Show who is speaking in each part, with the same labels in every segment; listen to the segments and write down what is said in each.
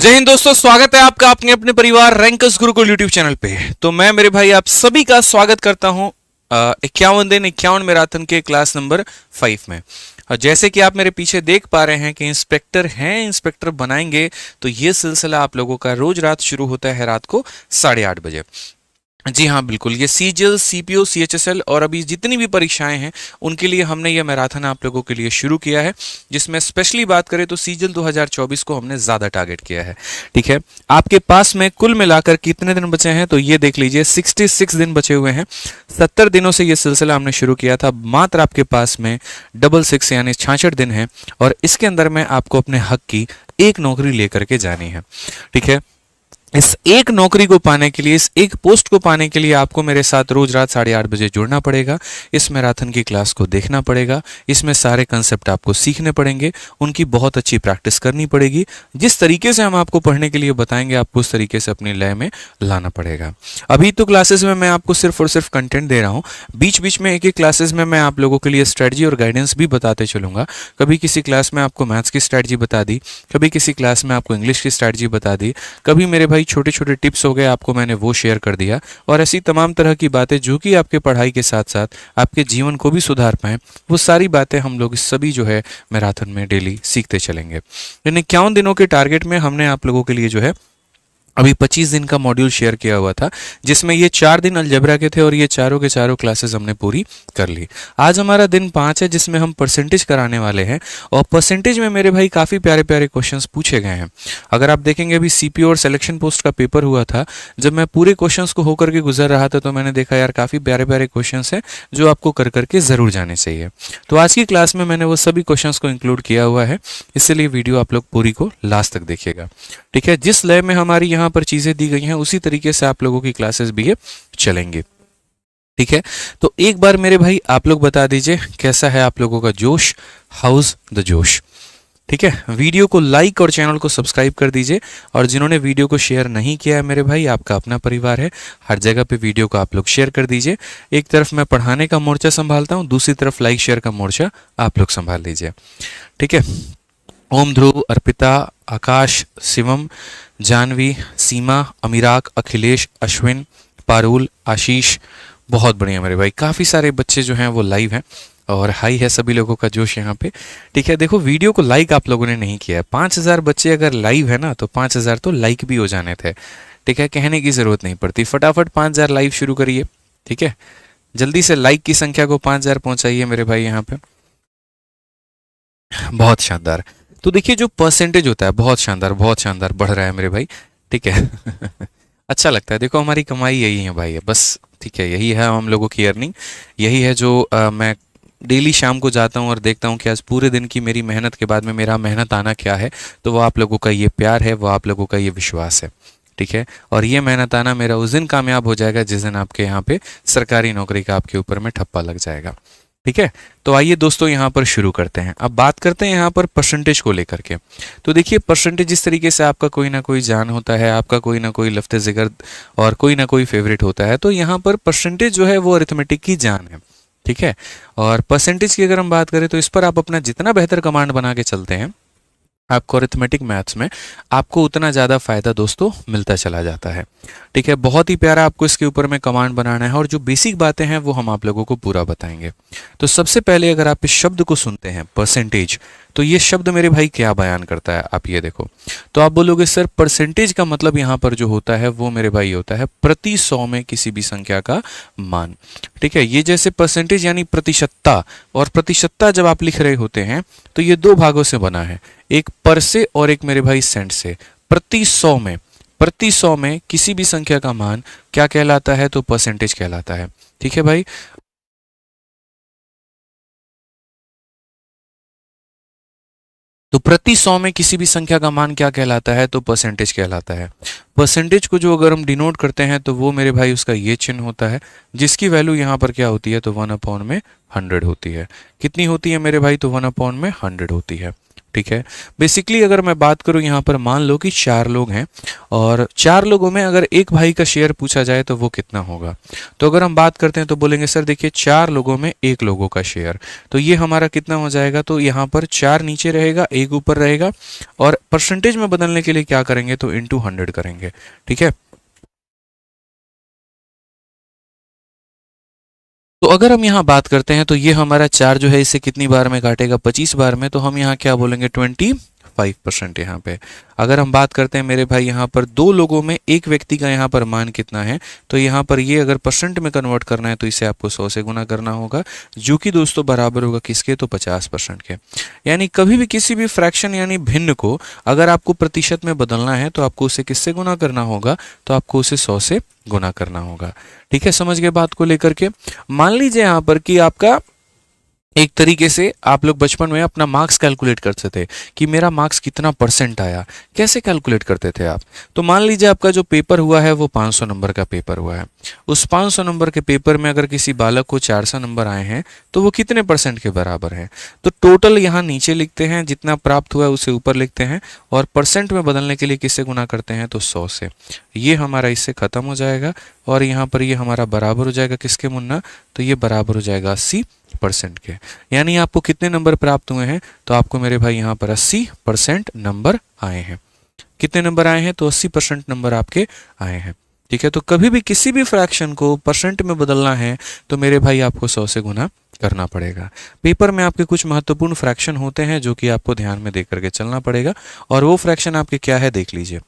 Speaker 1: जय हिंद दोस्तों, स्वागत है आपका अपने अपने परिवार रैंकर्स गुरुकुल यूट्यूब चैनल पे। तो मैं मेरे भाई आप सभी का स्वागत करता हूं 51 दिन 51 मैराथन के क्लास नंबर 5 में। और जैसे कि आप मेरे पीछे देख पा रहे हैं कि इंस्पेक्टर हैं, इंस्पेक्टर बनाएंगे, तो ये सिलसिला आप लोगों का रोज रात शुरू होता है रात को 8:30 बजे। जी हाँ, बिल्कुल। ये सीजीएल, सीपीओ, सीएचएसएल और अभी जितनी भी परीक्षाएं हैं उनके लिए हमने ये मैराथन आप लोगों के लिए शुरू किया है, जिसमें स्पेशली बात करें तो सीजीएल 2024 को हमने ज़्यादा टारगेट किया है। ठीक है, आपके पास में कुल मिलाकर कितने दिन बचे हैं तो ये देख लीजिए, 66 दिन बचे हुए हैं। 70 दिनों से ये सिलसिला हमने शुरू किया था। मात्र आपके पास में 66 यानी 66 दिन है और इसके अंदर में आपको अपने हक की एक नौकरी लेकर के जानी है। ठीक है, इस एक नौकरी को पाने के लिए, इस एक पोस्ट को पाने के लिए आपको मेरे साथ रोज रात 8:30 बजे जुड़ना पड़ेगा। इस मैराथन की क्लास को देखना पड़ेगा, इसमें सारे कंसेप्ट आपको सीखने पड़ेंगे, उनकी बहुत अच्छी प्रैक्टिस करनी पड़ेगी। जिस तरीके से हम आपको पढ़ने के लिए बताएंगे आपको उस तरीके से अपनी लय में लाना पड़ेगा। अभी तो क्लासेस में मैं आपको सिर्फ और सिर्फ कंटेंट दे रहा हूँ, बीच बीच में एक एक क्लासेस में मैं आप लोगों के लिए स्ट्रेटजी और गाइडेंस भी बताते चलूंगा। कभी किसी क्लास में आपको मैथ्स की स्ट्रेटजी बता दी, कभी किसी क्लास में आपको इंग्लिश की स्ट्रेटजी बता दी, कभी मेरे भाई छोटे छोटे टिप्स हो गए आपको मैंने वो शेयर कर दिया। और ऐसी तमाम तरह की बातें जो कि आपके पढ़ाई के साथ साथ आपके जीवन को भी सुधार पाएं, वो सारी बातें हम लोग सभी जो है मैराथन में डेली सीखते चलेंगे। इन 51 दिनों के टारगेट में हमने आप लोगों के लिए जो है अभी 25 दिन का मॉड्यूल शेयर किया हुआ था, जिसमें ये 4 दिन अलजेब्रा के थे और ये चारों के चारों क्लासेस हमने पूरी कर ली। आज हमारा दिन 5 है, जिसमें हम परसेंटेज कराने वाले हैं और परसेंटेज में मेरे भाई काफ़ी प्यारे प्यारे क्वेश्चंस पूछे गए हैं। अगर आप देखेंगे अभी सीपीओ और सिलेक्शन पोस्ट का पेपर हुआ था, जब मैं पूरे क्वेश्चंस को होकर के गुजर रहा था तो मैंने देखा यार काफ़ी प्यारे प्यारे क्वेश्चंस हैं जो आपको कर करके ज़रूर जाने चाहिए। तो आज की क्लास में मैंने वो सभी क्वेश्चंस को इंक्लूड किया हुआ है, इसलिए वीडियो आप लोग पूरी को लास्ट तक देखिएगा। ठीक है, जिस लय में हमारी यहाँ पर चीजें दी गई हैं उसी तरीके से आप लोगों की क्लासेस भी चलेंगे। ठीक है, तो एक बार मेरे भाई आप लोग बता दीजिए कैसा है आप लोगों का जोश, हाउस द जोश। ठीक है, वीडियो को लाइक और चैनल को सब्सक्राइब कर दीजिए। और जिन्होंने वीडियो को शेयर नहीं किया है मेरे भाई, आपका अपना परिवार है, हर जगह पे वीडियो को आप लोग शेयर कर दीजिए। एक तरफ मैं पढ़ाने का मोर्चा संभालता हूँ, दूसरी तरफ लाइक शेयर का मोर्चा आप लोग संभाल लीजिए। ठीक है, ओम, ध्रुव, अर्पिता, आकाश, शिवम, जानवी, सीमा, अमीराक, अखिलेश, अश्विन, पारुल, आशीष, बहुत बढ़िया मेरे भाई। काफ़ी सारे बच्चे जो हैं वो लाइव हैं और हाई है सभी लोगों का जोश यहाँ पे। ठीक है, देखो वीडियो को लाइक आप लोगों ने नहीं किया है। 5000 बच्चे अगर लाइव है ना तो 5000 तो लाइक भी हो जाने थे। ठीक है, कहने की ज़रूरत नहीं पड़ती, फटाफट 5000 लाइव शुरू करिए। ठीक है, जल्दी से लाइक की संख्या को 5000 पहुँचाइए मेरे भाई यहाँ पे। बहुत शानदार। तो देखिए जो परसेंटेज होता है बहुत शानदार बढ़ रहा है मेरे भाई। ठीक है अच्छा लगता है। देखो हमारी कमाई यही है भाई, बस। ठीक है, यही है हम लोगों की अर्निंग, यही है जो मैं डेली शाम को जाता हूँ और देखता हूँ कि आज पूरे दिन की मेरी मेहनत के बाद में मेरा मेहनत आना क्या है। तो वो आप लोगों का ये प्यार है, वो आप लोगों का ये विश्वास है। ठीक है, और ये मेहनत आना मेरा उस दिन कामयाब हो जाएगा जिस दिन आपके यहाँ पे सरकारी नौकरी का आपके ऊपर में ठप्पा लग जाएगा। ठीक है, तो आइए दोस्तों यहाँ पर शुरू करते हैं। अब बात करते हैं यहाँ पर परसेंटेज को लेकर के। तो देखिए परसेंटेज जिस तरीके से आपका कोई ना कोई जान होता है, आपका कोई ना कोई लफ्ते जिगर और कोई ना कोई फेवरेट होता है, तो यहाँ पर परसेंटेज जो है वो अरिथमेटिक की जान है। ठीक है, और परसेंटेज की अगर हम बात करें तो इस पर आप अपना जितना बेहतर कमांड बना के चलते हैं, आपको अरिथमेटिक मैथ्स में आपको उतना ज़्यादा फायदा दोस्तों मिलता चला जाता है। ठीक है, बहुत ही प्यारा आपको इसके ऊपर में कमांड बनाना है और जो बेसिक बातें हैं वो हम आप लोगों को पूरा बताएंगे। तो सबसे पहले अगर आप इस शब्द को सुनते हैं परसेंटेज, तो ये शब्द मेरे भाई क्या बयान करता है आप ये देखो। तो आप बोलोगे सर परसेंटेज का मतलब यहाँ पर जो होता है वो मेरे भाई होता है प्रति 100 में किसी भी संख्या का मान। ठीक है, ये जैसे परसेंटेज यानी प्रतिशतता, और प्रतिशतता जब आप लिख रहे होते हैं तो ये दो भागों से बना है, एक पर से और एक मेरे भाई सेंट से। प्रति 100 में किसी भी संख्या का मान क्या कहलाता है तो परसेंटेज कहलाता है। ठीक है भाई, तो प्रति 100 में किसी भी संख्या का मान क्या कहलाता है तो परसेंटेज कहलाता है। परसेंटेज को जो अगर हम डिनोट करते हैं तो वो मेरे भाई उसका ये चिन्ह होता है, जिसकी वैल्यू यहाँ पर क्या होती है तो 1/100 होती है। कितनी होती है मेरे भाई तो 1/100 होती है। ठीक है। बेसिकली अगर मैं बात करूं यहाँ पर, मान लो कि 4 लोग हैं और 4 लोगों में अगर एक भाई का शेयर पूछा जाए तो वो कितना होगा। तो अगर हम बात करते हैं तो बोलेंगे सर देखिए 4 लोगों में एक लोगों का शेयर, तो ये हमारा कितना हो जाएगा। तो यहाँ पर 4 नीचे रहेगा, एक ऊपर रहेगा, और परसेंटेज में बदलने के लिए क्या करेंगे तो इंटू 100 करेंगे, ठीक है। तो अगर हम यहाँ बात करते हैं तो ये हमारा 4 जो है इसे कितनी बार में काटेगा, 25 बार में, तो हम यहाँ क्या बोलेंगे 25% यहाँ पे। अगर हम बात करते हैं मेरे भाई यहाँ पर 2 लोगों में एक व्यक्ति का यहाँ पर मान कितना है, तो यहाँ पर ये अगर परसेंट में कन्वर्ट करना है तो इसे आपको 100 से गुना करना होगा, जो कि दोस्तों बराबर होगा किसके, तो 50% के। यानी कभी भी किसी भी फ्रैक्शन यानी भिन्न को अगर आपको प्रतिशत में बदलना है तो आपको उसे किससे गुना करना होगा, तो आपको उसे 100 से गुना करना होगा, ठीक है। समझ गए बात को लेकर के। मान लीजिए यहाँ पर कि आपका एक तरीके से आप लोग बचपन में अपना मार्क्स कैलकुलेट करते थे कि मेरा मार्क्स कितना परसेंट आया। कैसे कैलकुलेट करते थे आप, तो मान लीजिए आपका जो पेपर हुआ है वो 500 नंबर का पेपर हुआ है। उस 500 नंबर के पेपर में अगर किसी बालक को 400 नंबर आए हैं तो वो कितने परसेंट के बराबर है। तो टोटल यहाँ नीचे लिखते हैं, जितना प्राप्त हुआ है उसे ऊपर लिखते हैं, और परसेंट में बदलने के लिए किससे गुना करते हैं, तो 100 से। ये हमारा इससे खत्म हो जाएगा और यहाँ पर ये हमारा बराबर हो जाएगा किसके मुन्ना, तो ये बराबर हो जाएगा 80% के। यानी आपको कितने नंबर प्राप्त हुए हैं, तो आपको मेरे भाई यहाँ पर 80% नंबर आए हैं। कितने नंबर आए हैं, तो 80% नंबर आपके आए हैं, ठीक है। तो कभी भी किसी भी फ्रैक्शन को परसेंट में बदलना है तो मेरे भाई आपको 100 से गुना करना पड़ेगा। पेपर में आपके कुछ महत्वपूर्ण फ्रैक्शन होते हैं जो कि आपको ध्यान में देख करके चलना पड़ेगा, और वो फ्रैक्शन आपके क्या है देख लीजिए।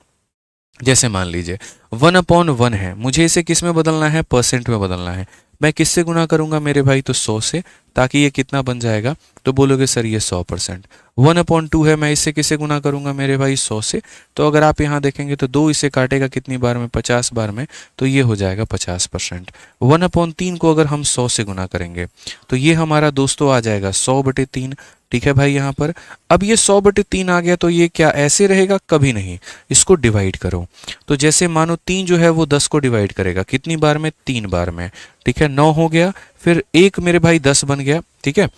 Speaker 1: जैसे मान लीजिए 1/1 है, मुझे इसे किस में बदलना है, परसेंट में बदलना है। मैं किससे गुना करूंगा मेरे भाई, तो 100 से, ताकि ये कितना बन जाएगा, तो बोलोगे सर ये 100%। 1/2 है, मैं इससे किसे गुना करूंगा मेरे भाई, 100 से। तो अगर आप यहाँ देखेंगे तो 2 इसे काटेगा कितनी बार में, 50 बार में, तो ये हो जाएगा 50%। 1/3 को अगर हम 100 से गुना करेंगे तो ये हमारा दोस्तों आ जाएगा 100/3, ठीक है भाई। यहाँ पर अब ये 100/3 आ गया, तो ये क्या ऐसे रहेगा, कभी नहीं, इसको डिवाइड करो। तो जैसे मानो 3 जो है वो 10 को डिवाइड करेगा कितनी बार में, 3 बार में, ठीक है। 9 हो गया, फिर 1 मेरे भाई 10 बन गया, ठीक है।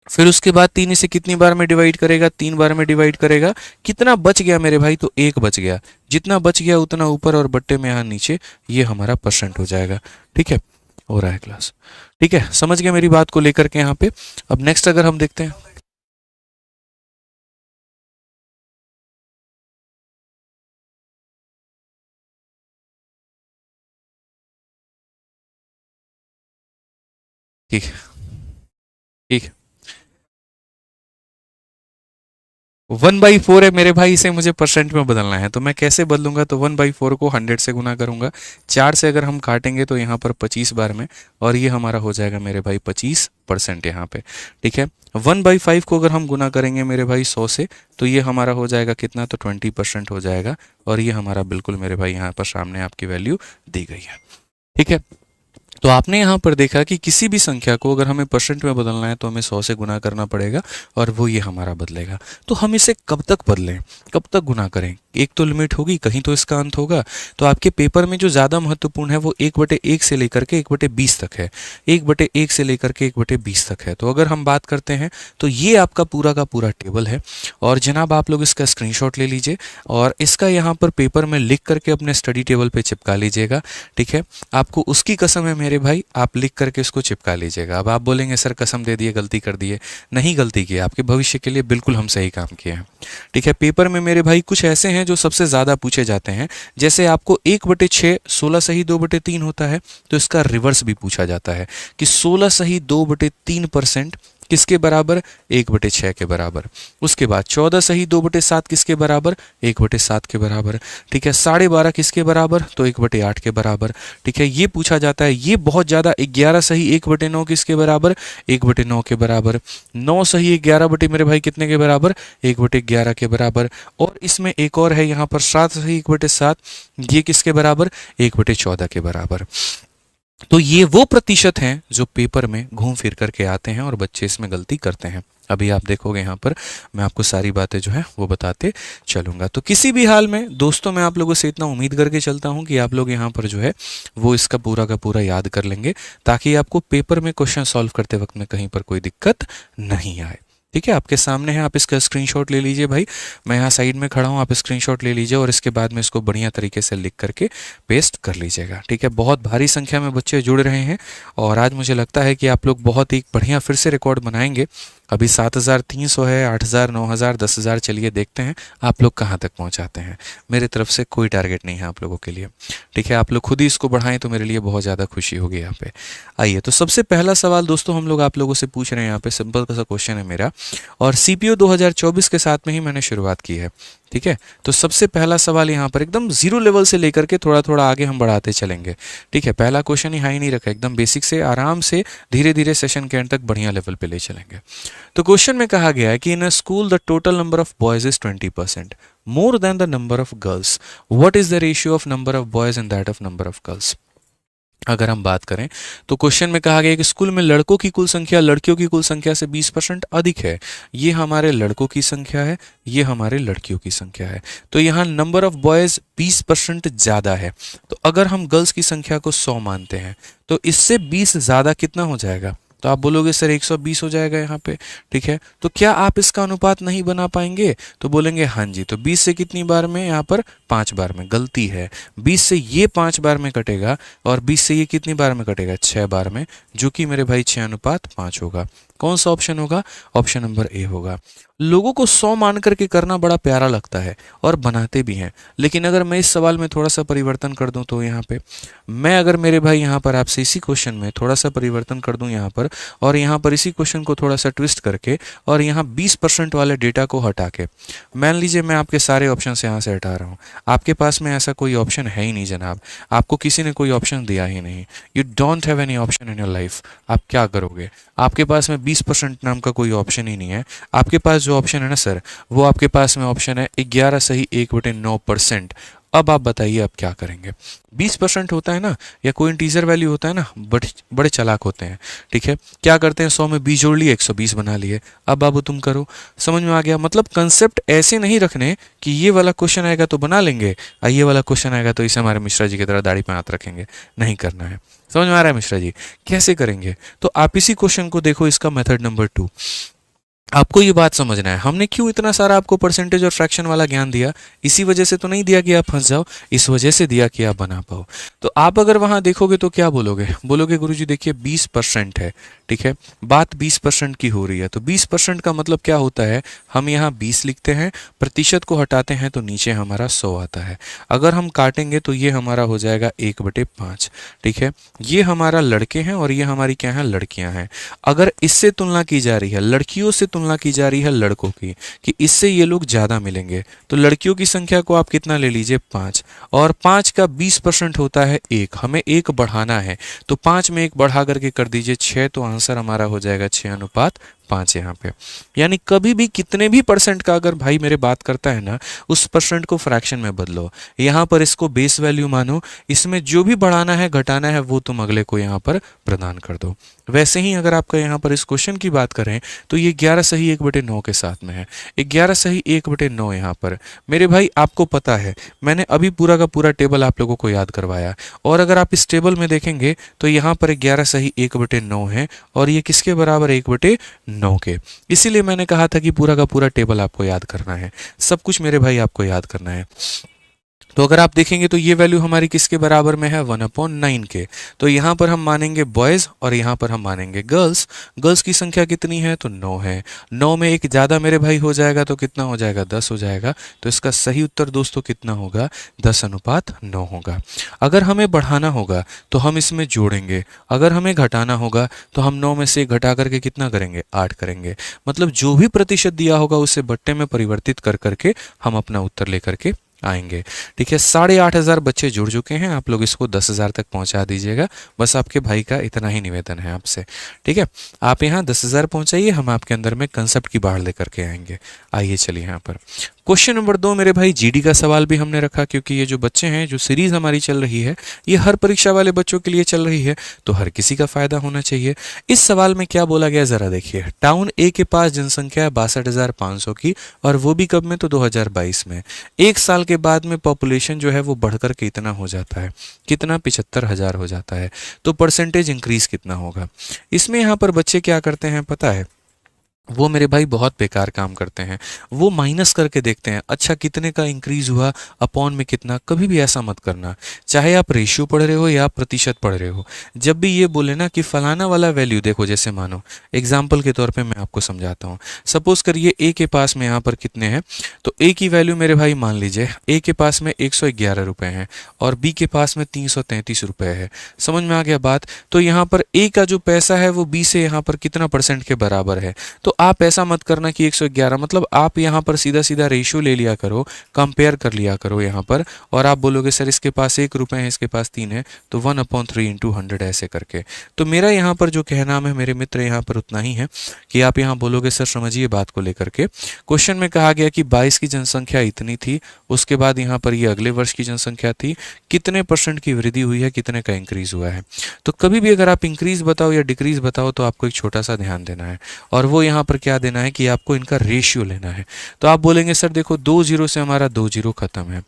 Speaker 1: फिर उसके बाद 3 इसे कितनी बार में डिवाइड करेगा, 3 बार में डिवाइड करेगा। कितना बच गया मेरे भाई, तो 1 बच गया। जितना बच गया उतना ऊपर और बट्टे में यहाँ नीचे, ये हमारा परसेंट हो जाएगा, ठीक है। हो रहा है क्लास, ठीक है, समझ गए मेरी बात को लेकर के यहाँ पे। अब नेक्स्ट अगर हम देखते हैं, ठीक है, ठीक है। 1/4 है मेरे भाई, इसे मुझे परसेंट में बदलना है, तो मैं कैसे बदलूंगा, तो 1/4 को 100 से गुना करूंगा। 4 से अगर हम काटेंगे तो यहाँ पर 25 बार में, और ये हमारा हो जाएगा मेरे भाई 25% यहाँ पे, ठीक है। 1/5 को अगर हम गुना करेंगे मेरे भाई 100 से, तो ये हमारा हो जाएगा कितना, तो 20% हो जाएगा, और ये हमारा बिल्कुल मेरे भाई यहाँ पर सामने आपकी वैल्यू दी गई है, ठीक है। तो आपने यहाँ पर देखा कि किसी भी संख्या को अगर हमें परसेंट में बदलना है तो हमें 100 से गुना करना पड़ेगा, और वो ये हमारा बदलेगा। तो हम इसे कब तक बदलें, कब तक गुना करें, एक तो लिमिट होगी, कहीं तो इसका अंत होगा। तो आपके पेपर में जो ज़्यादा महत्वपूर्ण है वो 1/1 से लेकर के 1/20 तक है, 1/1 से लेकर के 1/20 तक है। तो अगर हम बात करते हैं तो ये आपका पूरा का पूरा टेबल है, और जनाब आप लोग इसका स्क्रीनशॉट ले लीजिए और इसका यहाँ पर पेपर में लिख करके अपने स्टडी टेबल पे चिपका लीजिएगा, ठीक है। आपको उसकी कसम है मेरे भाई, आप लिख करके इसको चिपका लीजिएगा। अब आप बोलेंगे सर कसम दे दिए, गलती कर दिए। नहीं गलती की, आपके भविष्य के लिए बिल्कुल हम सही काम किए हैं, ठीक है। पेपर में मेरे भाई कुछ ऐसे हैं जो सबसे ज़्यादा पूछे जाते हैं, जैसे आपको 1/6 16 सही 2/3 होता है, तो इसका रिवर्स भी पूछा जाता है कि 16 सही 2/3% किसके बराबर, 1/6 के बराबर। उसके बाद 14 सही 2/7 किसके बराबर, 1/7 के बराबर, ठीक है। 12.5 किसके बराबर, तो 1/8 के बराबर, ठीक है। ये पूछा जाता है। ये बहुत ज़्यादा 11 सही 1/9 किसके बराबर, 1/9 के बराबर। 9 सही 11 बटे मेरे भाई कितने के बराबर, 1/11 के बराबर। और इसमें एक और है यहाँ पर 7 सही 1/7, ये किसके बराबर, 1/14 के बराबर। तो ये वो प्रतिशत हैं जो पेपर में घूम फिर करके आते हैं और बच्चे इसमें गलती करते हैं। अभी आप देखोगे यहाँ पर मैं आपको सारी बातें जो है वो बताते चलूँगा। तो किसी भी हाल में दोस्तों मैं आप लोगों से इतना उम्मीद करके चलता हूँ कि आप लोग यहाँ पर जो है वो इसका पूरा का पूरा याद कर लेंगे, ताकि आपको पेपर में क्वेश्चन सॉल्व करते वक्त में कहीं पर कोई दिक्कत नहीं आए, ठीक है, आपके सामने है, आप इसका स्क्रीनशॉट ले लीजिए भाई। मैं यहाँ साइड में खड़ा हूँ, आप स्क्रीनशॉट ले लीजिए और इसके बाद में इसको बढ़िया तरीके से लिख करके पेस्ट कर लीजिएगा। ठीक है, बहुत भारी संख्या में बच्चे जुड़ रहे हैं और आज मुझे लगता है कि आप लोग बहुत ही बढ़िया फिर से रिकॉर्ड बनाएंगे। अभी 7,300 है, 8,000, 9,000, 10,000, चलिए देखते हैं आप लोग कहाँ तक पहुँचाते हैं। मेरे तरफ से कोई टारगेट नहीं है आप लोगों के लिए। ठीक है, आप लोग खुद ही इसको बढ़ाएं तो मेरे लिए बहुत ज़्यादा खुशी होगी यहाँ पे। आइए, तो सबसे पहला सवाल दोस्तों हम लोग आप लोगों से पूछ रहे हैं, यहाँ पे सिंपल सा क्वेश्चन है मेरा और सीपीओ 2024 के साथ में ही मैंने शुरुआत की है। ठीक है, तो सबसे पहला सवाल यहाँ पर एकदम जीरो लेवल से लेकर के थोड़ा थोड़ा आगे हम बढ़ाते चलेंगे। ठीक है, पहला क्वेश्चन ही हाई नहीं रखा, एकदम बेसिक से आराम से धीरे धीरे सेशन के एंड तक बढ़िया लेवल पे ले चलेंगे। तो क्वेश्चन में कहा गया है कि in a school the total number of boys is 20% more than the number of girls, what is the ratio of number of boys and that of number of girls. अगर हम बात करें तो क्वेश्चन में कहा गया है कि स्कूल में लड़कों की कुल संख्या लड़कियों की कुल संख्या से 20% अधिक है। ये हमारे लड़कों की संख्या है, ये हमारे लड़कियों की संख्या है। तो यहाँ नंबर ऑफ बॉयज 20% ज़्यादा है। तो अगर हम गर्ल्स की संख्या को 100 मानते हैं तो इससे 20 ज़्यादा कितना हो जाएगा, तो आप बोलोगे सर 120 हो जाएगा यहाँ पे। ठीक है, तो क्या आप इसका अनुपात नहीं बना पाएंगे, तो बोलेंगे हाँ जी। तो 20 से कितनी बार में, यहाँ पर 5 बार में, गलती है। 20 से ये 5 बार में कटेगा और 20 से ये कितनी बार में कटेगा, 6 बार में, जो कि मेरे भाई 6:5 होगा। कौन सा ऑप्शन होगा, ऑप्शन नंबर ए होगा। लोगों को 100 मान करके करना बड़ा प्यारा लगता है और बनाते भी हैं, लेकिन अगर मैं इस सवाल में थोड़ा सा परिवर्तन कर दूं तो यहाँ पे मैं अगर मेरे भाई यहाँ पर आपसे इसी क्वेश्चन में थोड़ा सा परिवर्तन कर दूं यहाँ पर और यहाँ पर इसी क्वेश्चन को थोड़ा सा ट्विस्ट करके और यहाँ 20% वाले डेटा को हटा के, मान लीजिए मैं आपके सारे ऑप्शन यहाँ से हटा रहा हूँ, आपके पास में ऐसा कोई ऑप्शन है ही नहीं जनाब, आपको किसी ने कोई ऑप्शन दिया ही नहीं, you don't have any option in your life. आप क्या करोगे, आपके पास में 20% नाम का कोई ऑप्शन ही नहीं है। आपके पास जो ऑप्शन है ना सर, वो आपके पास में ऑप्शन है 11 सही 1/9%। अब आप बताइए आप क्या करेंगे। 20% होता है ना, या कोई इंटीजर वैल्यू होता है ना, बड़े चालाक होते हैं। ठीक है, क्या करते हैं, 100 में 20 जोड़ लिए 120 बना लिए। अब बाबू तुम करो, समझ में आ गया। मतलब कंसेप्ट ऐसे नहीं रखने कि ये वाला क्वेश्चन आएगा तो बना लेंगे और ये वाला क्वेश्चन आएगा तो इसे हमारे मिश्रा जी की तरह दाढ़ी पे हाथ रखेंगे, नहीं करना है। समझ में आ रहा है मिश्रा जी, कैसे करेंगे, तो आप इसी क्वेश्चन को देखो, इसका मेथड नंबर 2। आपको ये बात समझना है, हमने क्यों इतना सारा आपको परसेंटेज और फ्रैक्शन वाला ज्ञान दिया, इसी वजह से तो नहीं दिया कि आप फंस जाओ, इस वजह से दिया कि आप बना पाओ। तो आप अगर वहां देखोगे तो क्या बोलोगे, बोलोगे गुरुजी देखिए 20% है। ठीक है, बात 20% की हो रही है, तो 20% का मतलब क्या होता है, हम यहाँ 20 लिखते हैं, प्रतिशत को हटाते हैं तो नीचे हमारा 100 आता है। अगर हम काटेंगे तो ये हमारा हो जाएगा 1/5। ठीक है, ये हमारा लड़के हैं और ये हमारी क्या है, लड़कियां हैं। अगर इससे तुलना की जा रही है, लड़कियों से तुलना की जा रही है लड़कों की, कि इससे ये लोग ज्यादा मिलेंगे, तो लड़कियों की संख्या को आप कितना ले लीजिए, 5, और 5 का 20% होता है 1, हमें 1 बढ़ाना है, तो 5 में 1 बढ़ा करके कर दीजिए 6, तो आंसर हमारा हो जाएगा 6:5 यहाँ पे। यानी कभी भी कितने भी परसेंट का अगर भाई मेरे बात करता है ना, उस परसेंट को फ्रैक्शन में बदलो, यहाँ पर इसको बेस वैल्यू मानो, इसमें जो भी बढ़ाना है घटाना है वो तुम अगले को यहाँ पर प्रदान कर दो। वैसे ही अगर आपका यहाँ पर इस क्वेश्चन की बात करें तो ये 11 सही 1/9 के साथ में है, 11 सही 1/9 यहाँ पर मेरे भाई आपको पता है, मैंने अभी पूरा का पूरा टेबल आप लोगों को याद करवाया, और अगर आप इस टेबल में देखेंगे तो यहाँ पर 11 सही 1/9 है और ये किसके बराबर, 1/9 के। इसीलिए मैंने कहा था कि पूरा का पूरा टेबल आपको याद करना है, सब कुछ मेरे भाई आपको याद करना है। तो अगर आप देखेंगे तो ये वैल्यू हमारी किसके बराबर में है, 1/9 के। तो यहाँ पर हम मानेंगे बॉयज और यहाँ पर हम मानेंगे गर्ल्स। गर्ल्स की संख्या कितनी है, तो 9 है। 9 में 1 ज़्यादा मेरे भाई हो जाएगा तो कितना हो जाएगा, 10 हो जाएगा। तो इसका सही उत्तर दोस्तों कितना होगा, 10:9 होगा। अगर हमें बढ़ाना होगा तो हम इसमें जोड़ेंगे, अगर हमें घटाना होगा तो हम 9 में से 1 घटा करके कितना करेंगे, 8 करेंगे। मतलब जो भी प्रतिशत दिया होगा उसे बट्टे में परिवर्तित कर करके हम अपना उत्तर लेकर के आएंगे। ठीक है, 8,500 बच्चे जुड़ चुके हैं, आप लोग इसको 10,000 तक पहुंचा दीजिएगा, बस आपके भाई का इतना ही निवेदन है आपसे। ठीक है, आप यहाँ 10,000 पहुंचाइए, हम आपके अंदर में कंसेप्ट की बाढ़ लेकर के आएंगे। आइए चलिए यहाँ पर क्वेश्चन नंबर 2 मेरे भाई, जीडी का सवाल भी हमने रखा, क्योंकि ये जो बच्चे हैं, जो सीरीज हमारी चल रही है, ये हर परीक्षा वाले बच्चों के लिए चल रही है, तो हर किसी का फायदा होना चाहिए। इस सवाल में क्या बोला गया जरा देखिए, टाउन ए के पास जनसंख्या है 62,500 की, और वो भी कब में, तो 2022 में। एक साल के बाद में पॉपुलेशन जो है वो बढ़कर के इतना हो जाता है, कितना, 75,000 हो जाता है। तो परसेंटेज इंक्रीज कितना होगा। इसमें यहाँ पर बच्चे क्या करते हैं पता है, वो मेरे भाई बहुत बेकार काम करते हैं। वो माइनस करके देखते हैं, अच्छा कितने का इंक्रीज हुआ अपॉन में कितना। कभी भी ऐसा मत करना, चाहे आप रेशियो पढ़ रहे हो या आप प्रतिशत पढ़ रहे हो। जब भी ये बोले ना कि फलाना वाला वैल्यू, देखो जैसे मानो एग्जाम्पल के तौर पे मैं आपको समझाता हूँ। सपोज करिए ए के पास में यहाँ पर कितने हैं, तो ए की वैल्यू मेरे भाई मान लीजिए ए के पास में 111 रुपये हैं और बी के पास में 333 रुपये है। समझ में आ गया बात? तो यहाँ पर ए का जो पैसा है वो बी से यहाँ पर कितना परसेंट के बराबर है। तो आप ऐसा मत करना कि 111, मतलब आप यहाँ पर सीधा सीधा रेशियो ले लिया करो, कंपेयर कर लिया करो यहाँ पर, और आप बोलोगे सर इसके पास 1 रुपये है, इसके पास 3 है, तो 1/3 इंटू 100 ऐसे करके। तो मेरा यहाँ पर जो कहना है मेरे मित्र यहाँ पर उतना ही है कि आप यहाँ बोलोगे सर समझिए बात को लेकर के। क्वेश्चन में कहा गया कि 22 की जनसंख्या इतनी थी, उसके बाद यहाँ पर ये अगले वर्ष की जनसंख्या थी, कितने परसेंट की वृद्धि हुई है, कितने का इंक्रीज हुआ है। तो कभी भी अगर आप इंक्रीज बताओ या डिक्रीज बताओ तो आपको एक छोटा सा ध्यान देना है, और वो यहाँ पर क्या देना है कि आपको इनका रेशियो लेना है। तो आप बोलेंगे सर देखो 2 जीरो से हमारा 2 जीरो खत्म है,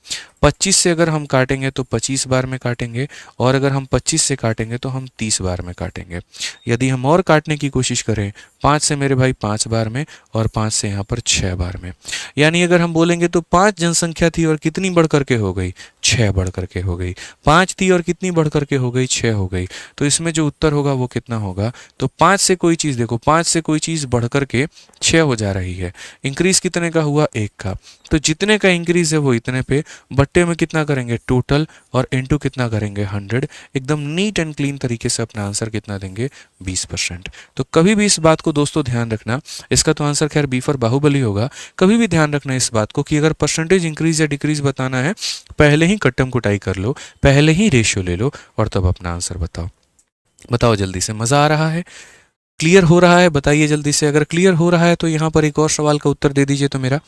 Speaker 1: 25 से अगर हम काटेंगे तो 25 बार में काटेंगे, और अगर हम 25 से काटेंगे तो हम 30 बार में काटेंगे। यदि हम और काटने की कोशिश करें 5 से मेरे भाई 5 बार में, और 5 से यहाँ पर 6 बार में। यानी अगर हम बोलेंगे तो 5 जनसंख्या थी और कितनी बढ़ करके हो गई, 6 बढ़ करके हो गई। 5 थी और कितनी बढ़ करके हो गई, 6 हो गई। तो इसमें जो उत्तर होगा वो कितना होगा, तो 5 से कोई चीज़, देखो 5 से कोई चीज़ बढ़ करके 6 हो जा रही है, इंक्रीज कितने का हुआ, 1 का। तो जितने का इंक्रीज है वो इतने पे, बट्टे में कितना करेंगे टोटल, और इनटू कितना करेंगे 100। एकदम नीट एंड क्लीन तरीके से अपना आंसर कितना देंगे, 20%। तो कभी भी इस बात को दोस्तों ध्यान रखना, इसका तो आंसर खैर बी फॉर बाहुबली होगा। कभी भी ध्यान रखना इस बात को कि अगर परसेंटेज इंक्रीज या डिक्रीज बताना है, पहले ही कट्टम कुटाई कर लो, पहले ही रेशियो ले लो, और तब अपना आंसर बताओ। बताओ जल्दी से, मजा आ रहा है, क्लियर हो रहा है? बताइए जल्दी से। अगर क्लियर हो रहा है तो यहाँ पर एक और सवाल का उत्तर दे दीजिए तो मेरा।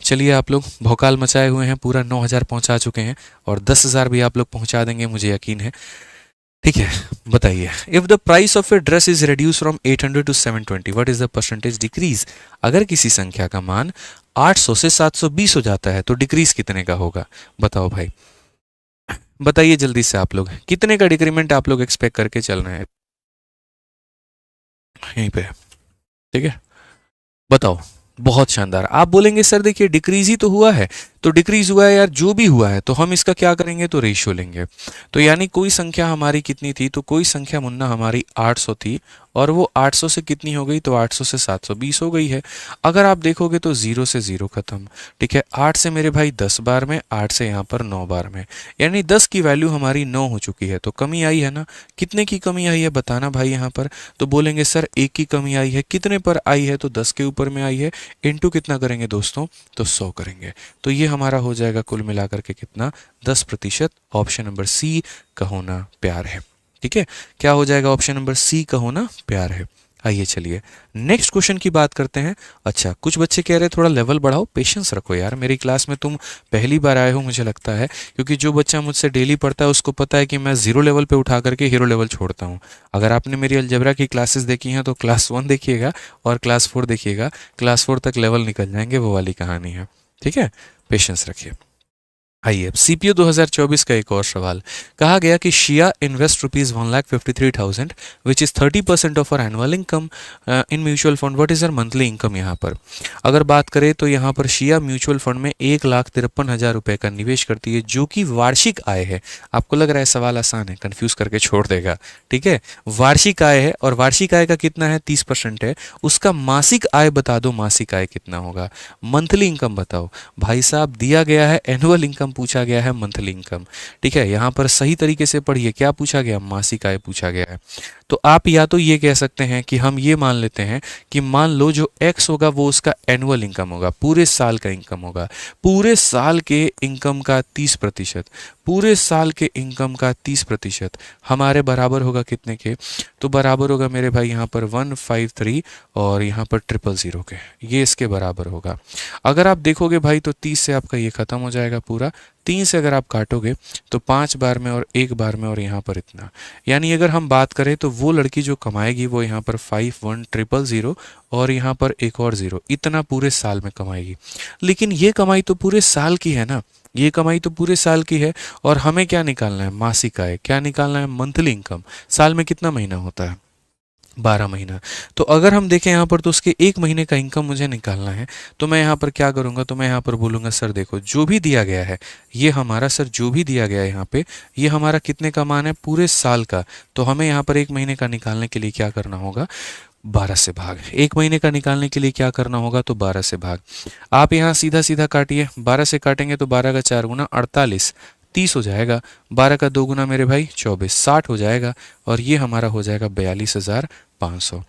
Speaker 1: चलिए, आप लोग भौकाल मचाए हुए हैं, पूरा 9,000 पहुंचा चुके हैं, और 10,000 भी आप लोग पहुंचा देंगे, मुझे यकीन है। ठीक है, बताइए। If the price of a dress is reduce from 800 to 720, what is the percentage decrease? अगर किसी संख्या का मान 800 से 720 हो जाता है तो डिक्रीज कितने का होगा? बताओ भाई, बताइए जल्दी से। आप लोग कितने का डिक्रीमेंट आप लोग एक्सपेक्ट करके चल रहे हैं यहीं पे? ठीक है, बताओ। बहुत शानदार। आप बोलेंगे सर देखिए डिक्रीज ही तो हुआ है, तो डिक्रीज हुआ है यार, जो भी हुआ है तो हम इसका क्या करेंगे, तो रेशियो लेंगे। तो यानी कोई संख्या हमारी कितनी थी, तो कोई संख्या मुन्ना हमारी 800 थी, और वो 800 से कितनी हो गई, तो 800 से 720 हो गई है। अगर आप देखोगे तो 0 से 0 खत्म। ठीक है, 8 से मेरे भाई 10 बार में, 8 से यहाँ पर 9 बार में, यानी 10 की वैल्यू हमारी 9 हो चुकी है। तो कमी आई है ना, कितने की कमी आई है बताना भाई यहाँ पर। तो बोलेंगे सर 1 की कमी आई है, कितने पर आई है, तो 10 के ऊपर में आई है, इनटू कितना करेंगे दोस्तों, तो 100 करेंगे। तो ये हमारा हो जाएगा कुल मिलाकर के कितना, 10%। ऑप्शन नंबर सी का होना प्यार है। ठीक है, क्या हो जाएगा, ऑप्शन नंबर सी का होना प्यार है। आइए चलिए नेक्स्ट क्वेश्चन की बात करते हैं। अच्छा, कुछ बच्चे कह रहे हैं थोड़ा लेवल बढ़ाओ, पेशेंस रखो यार। मेरी क्लास में तुम पहली बार आए हो मुझे लगता है, क्योंकि जो बच्चा मुझसे डेली पढ़ता है उसको पता है कि मैं 0 लेवल पे उठा करके हीरो लेवल छोड़ता हूँ। अगर आपने मेरी अलजेब्रा की क्लासेस देखी हैं तो क्लास 1 देखिएगा और क्लास 4 देखिएगा, क्लास 4 तक लेवल निकल जाएंगे, वो वाली कहानी है। ठीक है, पेशेंस रखिए। आइए, सीपीओ 2024 का एक और सवाल। कहा गया कि Shiya invest ₹1,53,000 which is 30% of our annual income in mutual fund, what is our monthly income? यहाँ पर अगर बात करें तो यहाँ पर शिया म्यूचुअल फंड में 1,53,000 रुपए का निवेश करती है, जो कि वार्षिक आय है। आपको लग रहा है सवाल आसान है, कंफ्यूज करके छोड़ देगा। ठीक है, वार्षिक आय है, और वार्षिक आय का कितना है, 30% है। उसका मासिक आय बता दो, मासिक आय कितना होगा। मंथली इनकम बताओ भाई साहब, दिया गया है एनुअल इनकम, पूछा गया है मंथली इनकम। ठीक है, यहां पर सही तरीके से पढ़िए, क्या पूछा गया, मासिक आय पूछा गया है। तो आप या तो ये कह सकते हैं कि हम ये मान लेते हैं कि मान लो जो एक्स होगा वो उसका एनुअल इनकम होगा, पूरे साल का इनकम होगा। पूरे साल के इनकम का 30%, पूरे साल के इनकम का 30% हमारे बराबर होगा कितने के, तो बराबर होगा मेरे भाई यहाँ पर 153 और यहाँ पर 000 के, ये इसके बराबर होगा। अगर आप देखोगे भाई तो 30 से आपका ये खत्म हो जाएगा पूरा, 3 से अगर आप काटोगे तो 5 बार में और 1 बार में, और यहाँ पर इतना। यानी अगर हम बात करें तो वो लड़की जो कमाएगी वो यहाँ पर 51,000 और यहाँ पर एक और 0, इतना पूरे साल में कमाएगी। लेकिन ये कमाई तो पूरे साल की है ना, ये कमाई तो पूरे साल की है, और हमें क्या निकालना है, मासिक आय। क्या निकालना है, मंथली इनकम। साल में कितना महीना होता है, 12 महीना। तो अगर हम देखें यहाँ पर तो उसके 1 महीने का इनकम मुझे निकालना है, तो मैं यहाँ पर क्या करूँगा, तो मैं यहाँ पर बोलूँगा सर देखो जो भी दिया गया है ये हमारा, सर जो भी दिया गया है यहाँ पे ये हमारा कितने का मान है, पूरे साल का। तो हमें यहाँ पर 1 महीने का निकालने के लिए क्या करना होगा, 12 से भाग। 1 महीने का निकालने के लिए क्या करना होगा, तो 12 से भाग। आप यहाँ सीधा सीधा काटिए, 12 से काटेंगे तो 12 का 4 गुना 48, 30 हो जाएगा। 12 का 2 गुना मेरे भाई 24, 60 हो जाएगा। और ये हमारा हो जाएगा 42,500।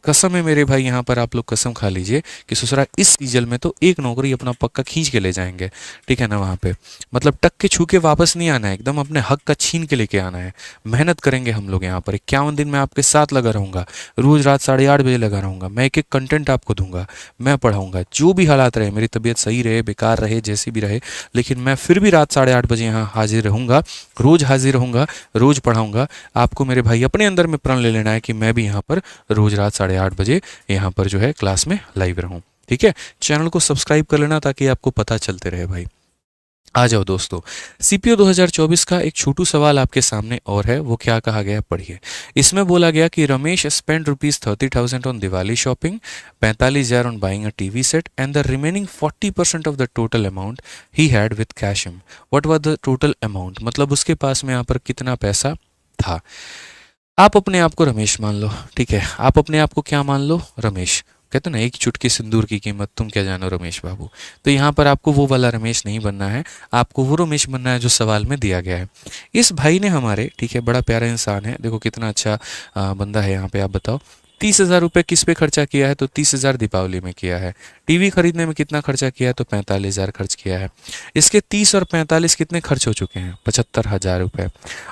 Speaker 1: कसम है मेरे भाई, यहाँ पर आप लोग कसम खा लीजिए कि ससुरा इस सीजन में तो एक नौकरी अपना पक्का खींच के ले जाएंगे, ठीक है ना। वहाँ पे मतलब टक के छू के वापस नहीं आना है, एकदम अपने हक का छीन के लेके आना है। मेहनत करेंगे हम लोग यहाँ पर, 51 दिन मैं आपके साथ लगा रहूँगा, रोज रात 8:30 बजे लगा रहूँगा। मैं एक एक कंटेंट आपको दूंगा, मैं पढ़ाऊँगा, जो भी हालात रहे, मेरी तबीयत सही रहे, बेकार रहे, जैसी भी रहे, लेकिन मैं फिर भी रात 8:30 बजे यहाँ हाजिर रहूँगा, रोज हाजिर रहूँगा, रोज पढ़ाऊँगा। आपको मेरे भाई अपने अंदर में प्रण ले लेना है कि मैं भी यहाँ पर रोज रात 8:30 बजे यहाँ पर जो है क्लास में लाइव रहूं, ठीक है। चैनल को सब्सक्राइब कर लेना ताकि आपको पता चलते रहे भाई। आ जाओ दोस्तों, सीपीओ 2024 का एक छोटू सवाल आपके सामने और है, वो क्या कहा गया पढ़िए। इसमें बोला गया कि Ramesh spend ₹30,000 on Diwali shopping, 45,000 on buying a TV set and the remaining 40% of the total amount he had with cash him. What was the total amount, मतलब उसके पास में यहाँ पर कितना पैसा था। आप अपने आप को रमेश मान लो, ठीक है। आप अपने आप को क्या मान लो, रमेश। कहते ना एक चुटकी सिंदूर की कीमत तुम क्या जानो रमेश बाबू। तो यहाँ पर आपको वो वाला रमेश नहीं बनना है, आपको वो रमेश बनना है जो सवाल में दिया गया है। इस भाई ने हमारे, ठीक है, बड़ा प्यारा इंसान है, देखो कितना अच्छा बंदा है। यहाँ पे आप बताओ 30,000 रुपये किस पे खर्चा किया है, तो 30,000 दीपावली में किया है। टीवी खरीदने में कितना खर्चा किया है, तो 45,000 खर्च किया है। इसके 30 और 45 कितने खर्च हो चुके हैं, 75,000 रुपये।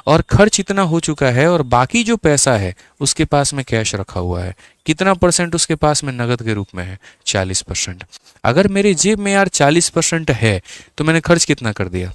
Speaker 1: और खर्च इतना हो चुका है और बाकी जो पैसा है उसके पास में कैश रखा हुआ है। कितना परसेंट उसके पास में नगद के रूप में है, 40%। अगर मेरे जेब में यार 40% है तो मैंने खर्च कितना कर दिया,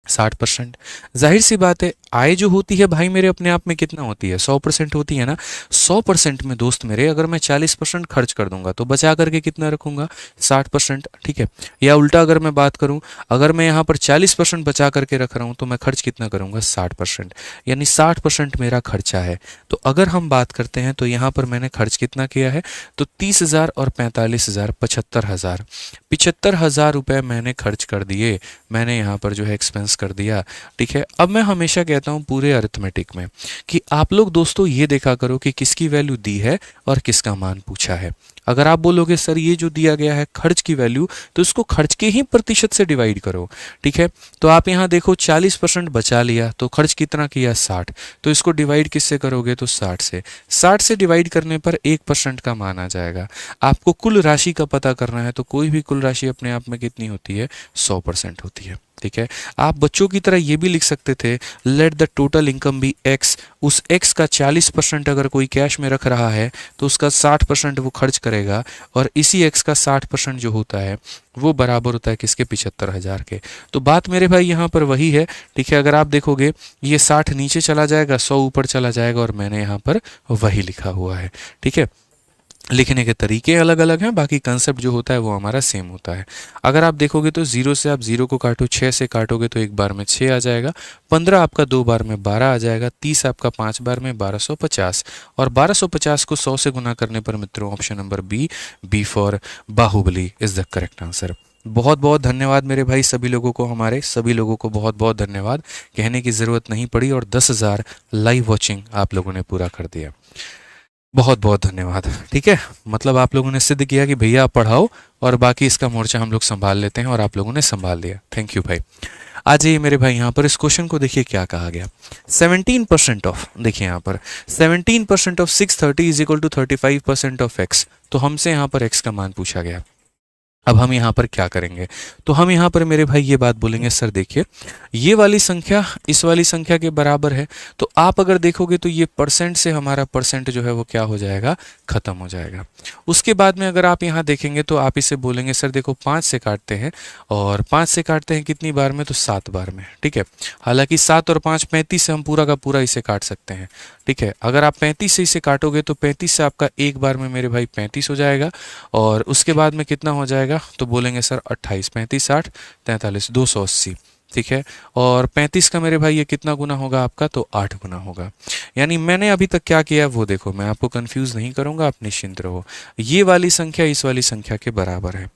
Speaker 1: 60%। जाहिर सी बात है आय जो होती है भाई मेरे अपने आप में कितना होती है, 100% होती है ना। 100% में दोस्त मेरे अगर मैं 40% खर्च कर दूंगा तो बचा करके कितना रखूंगा, 60%, ठीक है। या उल्टा अगर मैं बात करूं, अगर मैं यहाँ पर 40% बचा करके रख रहा हूं तो मैं खर्च कितना करूंगा, 60%। यानी 60% मेरा खर्चा है। तो अगर हम बात करते हैं तो यहाँ पर मैंने खर्च कितना किया है, तो 30,000 और 45,000, 75,000, 75,000 रुपये मैंने खर्च कर दिए, मैंने यहाँ पर जो है एक्सपेंस कर दिया, ठीक है। अब मैं हमेशा कहता हूँ पूरे अरिथमेटिक में कि आप लोग दोस्तों ये देखा करो कि किसकी वैल्यू दी है और किसका मान पूछा है। अगर आप बोलोगे सर ये जो दिया गया है खर्च की वैल्यू, तो इसको खर्च के ही प्रतिशत से डिवाइड करो, ठीक है। तो आप यहाँ देखो 40% बचा लिया तो खर्च कितना किया, 60। तो इसको डिवाइड किससे करोगे, तो 60 से। 60 से डिवाइड करने पर 1% का मान आ जाएगा। आपको कुल राशि का पता करना है तो कोई भी कुल राशि अपने आप में कितनी होती है, 100% होती है, ठीक है। आप बच्चों की तरह ये भी लिख सकते थे, let the total income be x. उस एक्स का 40% अगर कोई कैश में रख रहा है तो उसका 60% वो खर्च करेगा, और इसी एक्स का 60% जो होता है वो बराबर होता है किसके, 75,000 के। तो बात मेरे भाई यहाँ पर वही है, ठीक है। अगर आप देखोगे ये 60 नीचे चला जाएगा, 100 ऊपर चला जाएगा, और मैंने यहाँ पर वही लिखा हुआ है, ठीक है। लिखने के तरीके अलग अलग हैं, बाकी कंसेप्ट जो होता है वो हमारा सेम होता है। अगर आप देखोगे तो 0 से आप 0 को काटो, 6 से काटोगे तो एक बार में 6 आ जाएगा, 15 आपका 2 बार में 12 आ जाएगा, 30 आपका 5 बार में 1250, और 1250 को 100 से गुना करने पर मित्रों option number B for Baahubali is the correct answer. बहुत बहुत धन्यवाद मेरे भाई सभी लोगों को, हमारे सभी लोगों को बहुत बहुत धन्यवाद। कहने की ज़रूरत नहीं पड़ी, और 10,000 लाइव वॉचिंग आप लोगों ने पूरा कर दिया, बहुत बहुत धन्यवाद, ठीक है। मतलब आप लोगों ने सिद्ध किया कि भैया आप पढ़ाओ और बाकी इसका मोर्चा हम लोग संभाल लेते हैं, और आप लोगों ने संभाल लिया, थैंक यू भाई। आ जाइए मेरे भाई यहाँ पर इस क्वेश्चन को देखिए क्या कहा गया। 17% ऑफ, देखिए यहाँ पर 17% of 630 is equal to 35% of x. तो हमसे यहाँ पर एक्स का मान पूछा गया। अब हम यहाँ पर क्या करेंगे, तो हम यहाँ पर मेरे भाई ये बात बोलेंगे, सर देखिए ये वाली संख्या इस वाली संख्या के बराबर है। तो आप अगर देखोगे तो ये परसेंट से हमारा परसेंट जो है वो क्या हो जाएगा, खत्म हो जाएगा। उसके बाद में अगर आप यहाँ देखेंगे तो आप इसे बोलेंगे, सर देखो 5 से काटते हैं, और 5 से काटते हैं कितनी बार में, तो 7 बार में, ठीक है। हालांकि 7 और 5 35 से हम पूरा का पूरा इसे काट सकते हैं, ठीक है। अगर आप 35 से इसे काटोगे तो 35 से आपका एक बार में मेरे भाई 35 हो जाएगा, और उसके बाद में कितना हो जाएगा, तो बोलेंगे सर 28, 35, 60, 43, 280, ठीक है, और 35 का मेरे भाई ये कितना गुना होगा आपका, तो 8 गुना होगा। यानी मैंने अभी तक क्या किया वो देखो, मैं आपको कंफ्यूज नहीं करूंगा, आप निश्चिंत रहो। ये वाली संख्या इस वाली संख्या के बराबर है।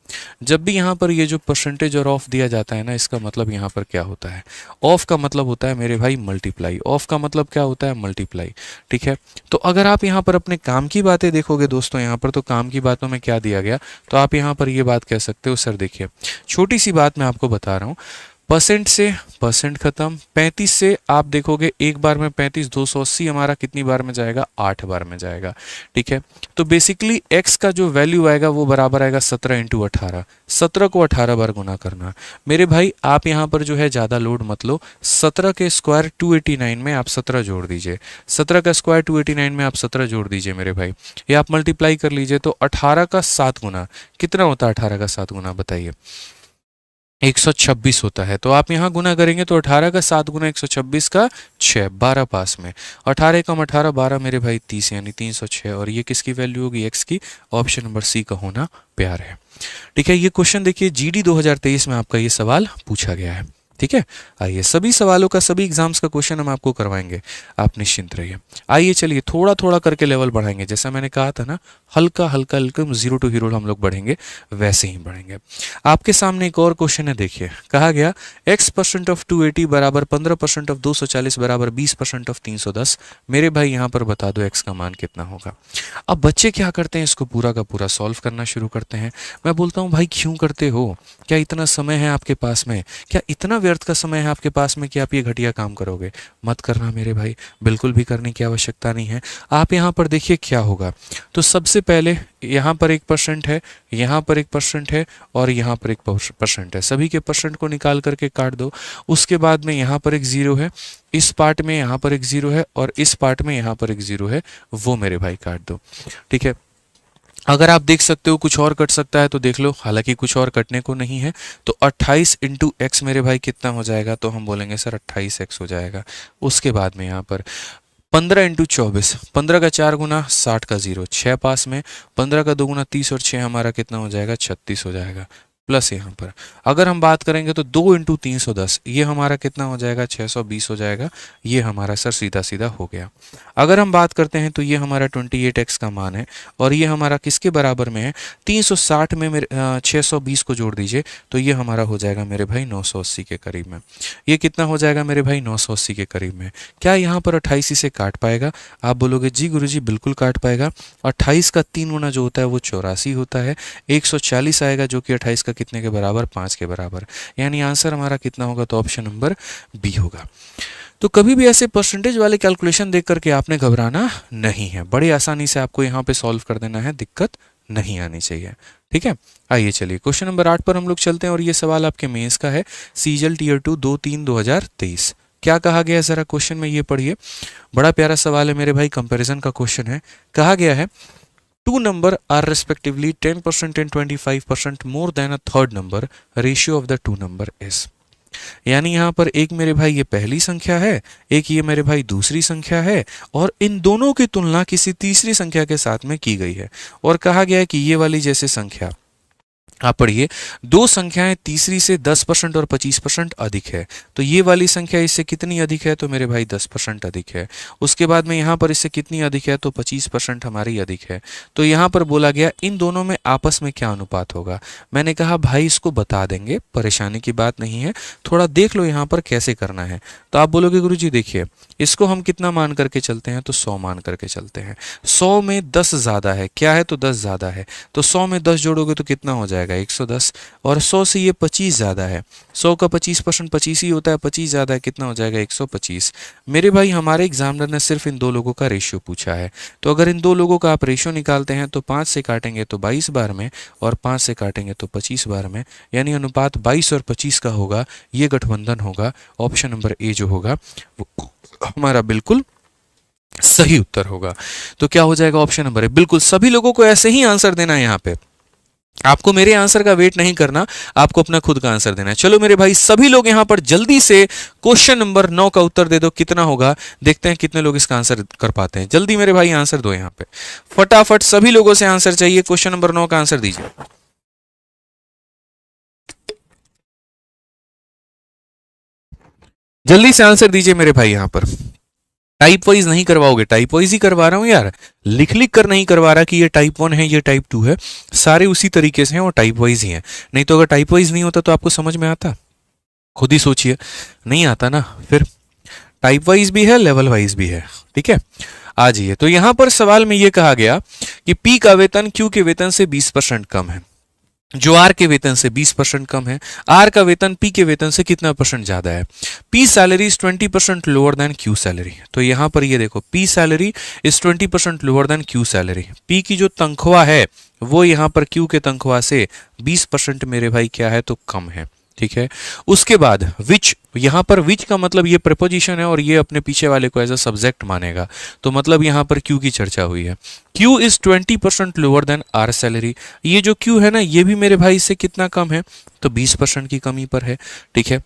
Speaker 1: जब भी यहाँ पर ये जो परसेंटेज और ऑफ दिया जाता है ना, इसका मतलब यहाँ पर क्या होता है, ऑफ का मतलब होता है मेरे भाई मल्टीप्लाई, ऑफ का मतलब क्या होता है, मल्टीप्लाई। ठीक है, तो अगर आप यहाँ पर अपने काम की बातें देखोगे दोस्तों, यहाँ पर तो काम की बातों में क्या दिया गया, तो आप यहाँ पर ये बात कह सकते हो, सर देखिए छोटी सी बात मैं आपको बता रहा हूँ, परसेंट से परसेंट खत्म, 35 से आप देखोगे एक बार में 35, 280 हमारा कितनी बार में जाएगा, 8 बार में जाएगा। ठीक है, तो बेसिकली x का जो वैल्यू आएगा वो बराबर आएगा 17 इंटू 18, 17 को 18 बार गुना करना। मेरे भाई आप यहाँ पर जो है ज़्यादा लोड मत लो, 17 के स्क्वायर 289 में आप 17 जोड़ दीजिए, 17 का स्क्वायर 289 में आप 17 जोड़ दीजिए मेरे भाई, ये आप मल्टीप्लाई कर लीजिए, तो 18 का 7 गुना कितना होता है, 18 का 7 गुना बताइए, 126 होता है। तो आप यहाँ गुना करेंगे तो 18 का 7 गुना 126 का 6, 12 पास में, 18 कम 18 12 मेरे भाई 30, यानी 306, और ये किसकी वैल्यू होगी, x की। ऑप्शन नंबर सी का होना प्यार है। ठीक है, ये क्वेश्चन देखिए जीडी 2023 में आपका ये सवाल पूछा गया है। ठीक है, आइए सभी सवालों का, सभी एग्जाम्स का क्वेश्चन हम आपको करवाएंगे, आप निश्चिंत रहिए। आइए चलिए थोड़ा थोड़ा करके लेवल बढ़ाएंगे, जैसा मैंने कहा था ना, हल्का हल्का हल्का जीरो टू हीरो हम लोग बढ़ेंगे, वैसे ही बढ़ेंगे। आपके सामने एक और क्वेश्चन है, देखिए कहा गया x% ऑफ 280 बराबर 15% ऑफ 240 बराबर 20% ऑफ 310। मेरे भाई यहाँ पर बता दो x का मान कितना होगा। अब बच्चे क्या करते हैं, इसको पूरा का पूरा सॉल्व करना शुरू करते हैं। मैं बोलता हूँ भाई क्यों करते हो, क्या इतना समय है आपके पास में, क्या इतना व्यर्थ का समय है आपके पास में कि आप ये घटिया काम करोगे, मत करना मेरे भाई, बिल्कुल भी करने की आवश्यकता नहीं है। आप यहाँ पर देखिए क्या होगा, तो सबसे पहले यहाँ पर 1% है, यहाँ पर 1% है, और यहाँ पर 1% है, सभी के परसेंट को निकाल करके काट दो। उसके बाद में यहाँ पर एक जीरो है, इस पार्ट में यहाँ पर एक जीरो है, और इस पार्ट में यहाँ पर एक जीरो है, वो मेरे भाई काट दो। ठीक है, अगर आप देख सकते हो कुछ और कट सकता है तो देख लो, हालांकि कुछ और कटने को नहीं है। तो 28 इंटू एक्स मेरे भाई कितना हो जाएगा, तो हम बोलेंगे सर 28x हो जाएगा। उसके बाद में यहाँ पर 15 इंटू 24, 15 का 4 गुना 60 का 0, 6 पास में, 15 का 2 गुना 30, और 6 हमारा कितना हो जाएगा, 36 हो जाएगा। प्लस यहाँ पर अगर हम बात करेंगे तो 2 इंटू 310, ये हमारा कितना हो जाएगा, 620 हो जाएगा। ये हमारा सर सीधा सीधा हो गया। अगर हम बात करते हैं तो ये हमारा 28x का मान है, और ये हमारा किसके बराबर में है, 360 में मेरे 620 को जोड़ दीजिए, तो ये हमारा हो जाएगा मेरे भाई 980 के करीब में। ये कितना हो जाएगा मेरे भाई, 980 के करीब में। क्या यहाँ पर 28 से काट पाएगा, आप बोलोगे जी गुरुजी बिल्कुल काट पाएगा। 28 का 3 गुना जो होता है वो 84 होता है, 140 आएगा, जो कि 28 का कितने के बराबर, 5 के बराबर। यानी आंसर हमारा कितना होगा, तो ऑप्शन नंबर बी होगा। तो कभी भी ऐसे परसेंटेज वाले कैलकुलेशन देख करके आपने घबराना नहीं है, बड़ी आसानी से आपको यहाँ पे सॉल्व कर देना है, दिक्कत नहीं आनी चाहिए। ठीक है, आइए चलिए क्वेश्चन नंबर 8 पर हम लोग चलते हैं, और ये सवाल आपके मेंस का है, सीजल टीयर 2 2/3/2023। क्या कहा गया है जरा क्वेश्चन में ये पढ़िए, बड़ा प्यारा सवाल है मेरे भाई, कंपैरिजन का क्वेश्चन है। कहा गया है two number are respectively 10% and 25% more than a third number, ratio of the two number is। यानी यहाँ पर एक मेरे भाई ये पहली संख्या है, एक ये मेरे भाई दूसरी संख्या है, और इन दोनों की तुलना किसी तीसरी संख्या के साथ में की गई है। और कहा गया है कि ये वाली जैसे संख्या, आप पढ़िए, दो संख्याएं तीसरी से 10% और 25% अधिक है, तो ये वाली संख्या इससे कितनी अधिक है, तो मेरे भाई 10% अधिक है। उसके बाद में यहाँ पर इससे कितनी अधिक है, तो 25% हमारी अधिक है। तो यहाँ पर बोला गया इन दोनों में आपस में क्या अनुपात होगा। मैंने कहा भाई इसको बता देंगे, परेशानी की बात नहीं है, थोड़ा देख लो यहाँ पर कैसे करना है। तो आप बोलोगे गुरुजी देखिए इसको हम कितना मान करके चलते हैं, तो 100 मान करके चलते हैं। 100 में 10 ज़्यादा है, क्या है, तो 10 ज़्यादा है, तो 100 में 10 जोड़ोगे तो कितना हो जाएगा, 110। और 100 से ये 25 ज़्यादा है, 100 का 25% 25 ही होता है, 25 ज़्यादा है, कितना हो जाएगा, 125। मेरे भाई हमारे एग्जामिनर ने सिर्फ इन दो लोगों का रेशियो पूछा है, तो अगर इन दो लोगों का आप रेशियो निकालते हैं तो 5 से काटेंगे तो 22 बार में, और 5 से काटेंगे तो 25 बार में, यानी अनुपात 22 और 25 का होगा। ये गठबंधन होगा। ऑप्शन नंबर ए जो होगा वो हमारा बिल्कुल सही उत्तर होगा। तो क्या हो जाएगा, ऑप्शन नंबर ए। बिल्कुल सभी लोगों को ऐसे ही आंसर देना है, यहाँ पे आपको मेरे आंसर का वेट नहीं करना, आपको अपना खुद का आंसर देना है। चलो मेरे भाई सभी लोग यहां पर जल्दी से क्वेश्चन नंबर 9 का उत्तर दे दो, कितना होगा देखते हैं कितने लोग इसका आंसर कर पाते हैं। जल्दी मेरे भाई आंसर दो, यहां पे फटाफट सभी लोगों से आंसर चाहिए। क्वेश्चन नंबर 9 का आंसर दीजिए। जल्दी से आंसर दीजिए मेरे भाई। यहां पर टाइप वाइज नहीं करवाओगे, टाइप वाइज ही करवा रहा हूं यार, लिख लिख कर नहीं करवा रहा कि ये टाइप 1 है ये टाइप 2 है, सारे उसी तरीके से हैं और टाइप वाइज ही हैं। नहीं तो अगर टाइप वाइज नहीं होता तो आपको समझ में आता? खुद ही सोचिए, नहीं आता ना। फिर टाइप वाइज भी है, लेवल वाइज भी है। ठीक है, आ जाइए। तो यहां पर सवाल में यह कहा गया कि पी का वेतन क्यू के वेतन से 20% कम है, जो आर के वेतन से 20% कम है। आर का वेतन पी के वेतन से कितना परसेंट ज्यादा है? P salary is 20% lower then Q salary. तो यहां पर ये देखो, P salary is 20% lower then Q salary. P की जो तनख्वाह है वो यहां पर क्यू के तनख्वाह से 20% मेरे भाई क्या है तो कम है। ठीक है, उसके बाद विच, यहां पर विच का मतलब ये प्रीपोजिशन है और ये अपने पीछे वाले को एज अ सब्जेक्ट मानेगा, तो मतलब यहां पर क्यू की चर्चा हुई है। Q is 20% lower than R salary. ये जो क्यू है ना ये भी मेरे भाई से कितना कम है? तो 20% की कमी पर है। ठीक है,